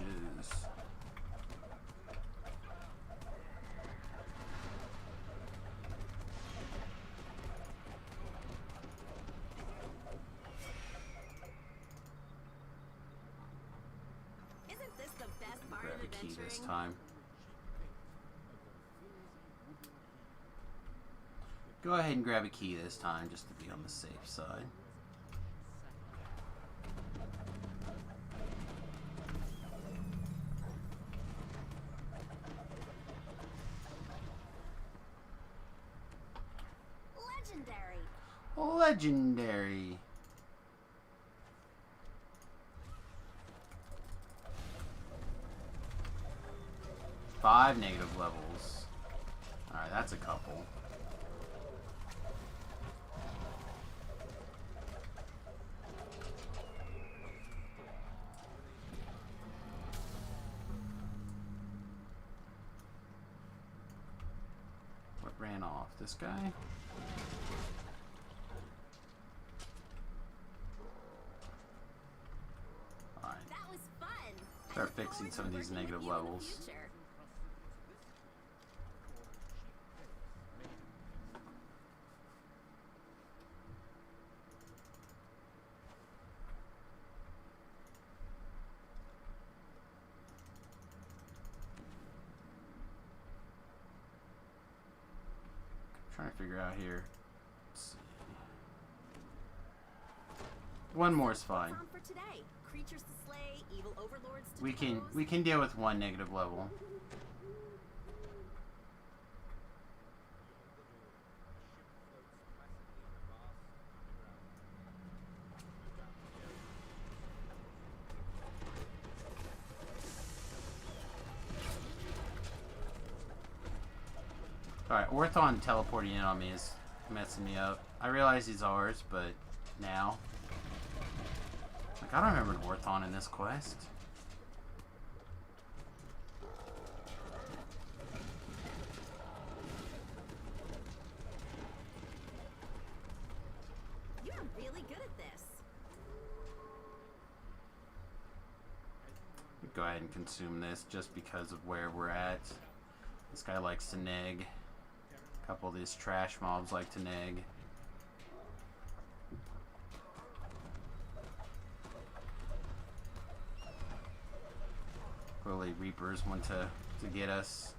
Isn't this the best part Grab of a key this adventuring? time. Go ahead and grab a key this time just to be on the safe side. Legendary. Legendary. Five negative levels. Alright, that's a couple. What ran off? This guy? Alright. That was fun. Start fixing some of these negative levels. Trying to figure out here. Let's see. One more is fine. On for today. Creatures to slay, evil overlords to We can deal with one negative level. Alright, Orthon teleporting in on me is messing me up. I realize he's ours, but now. Like, I don't remember an Orthon in this quest. You're really good at this. Go ahead and consume this just because of where we're at. This guy likes to neg. A couple of these trash mobs like to neg. Clearly Reapers want to get us.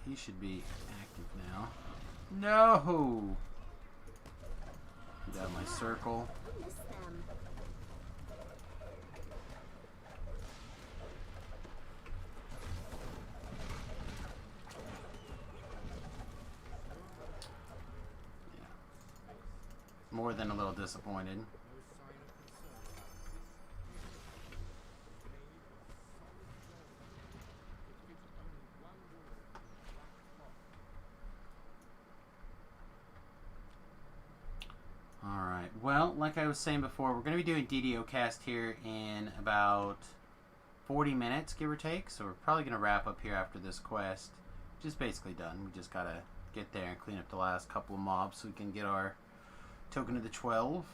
he should be active now. No! Get out of my circle. I miss them. More than a little disappointed. Alright, well, like I was saying before, we're going to be doing DDO cast here in about 40 minutes, give or take. So we're probably going to wrap up here after this quest. Which is basically done. We just got to get there and clean up the last couple of mobs so we can get our token of the 12.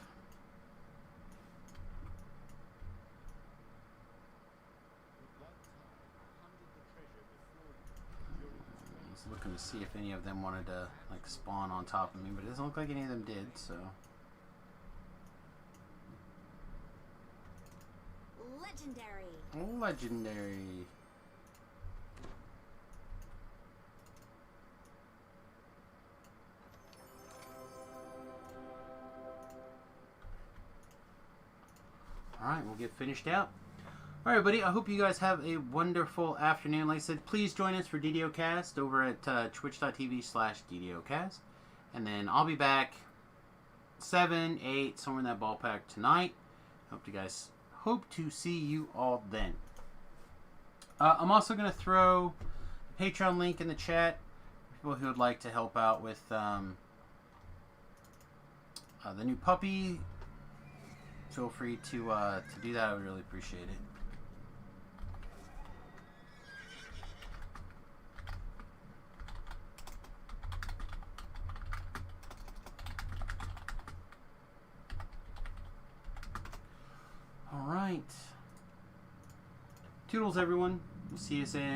I was looking to see if any of them wanted to like spawn on top of me, but it doesn't look like any of them did, so. Legendary. Legendary. Alright, we'll get finished out. Alright, everybody, I hope you guys have a wonderful afternoon. Like I said, please join us for DDOcast over at twitch.tv/DDOcast. And then I'll be back 7, 8, somewhere in that ballpark tonight. Hope to see you all then. I'm also going to throw a Patreon link in the chat for people who would like to help out with the new puppy. Feel free to do that. I would really appreciate it. All right. Toodles, everyone. We'll see you soon.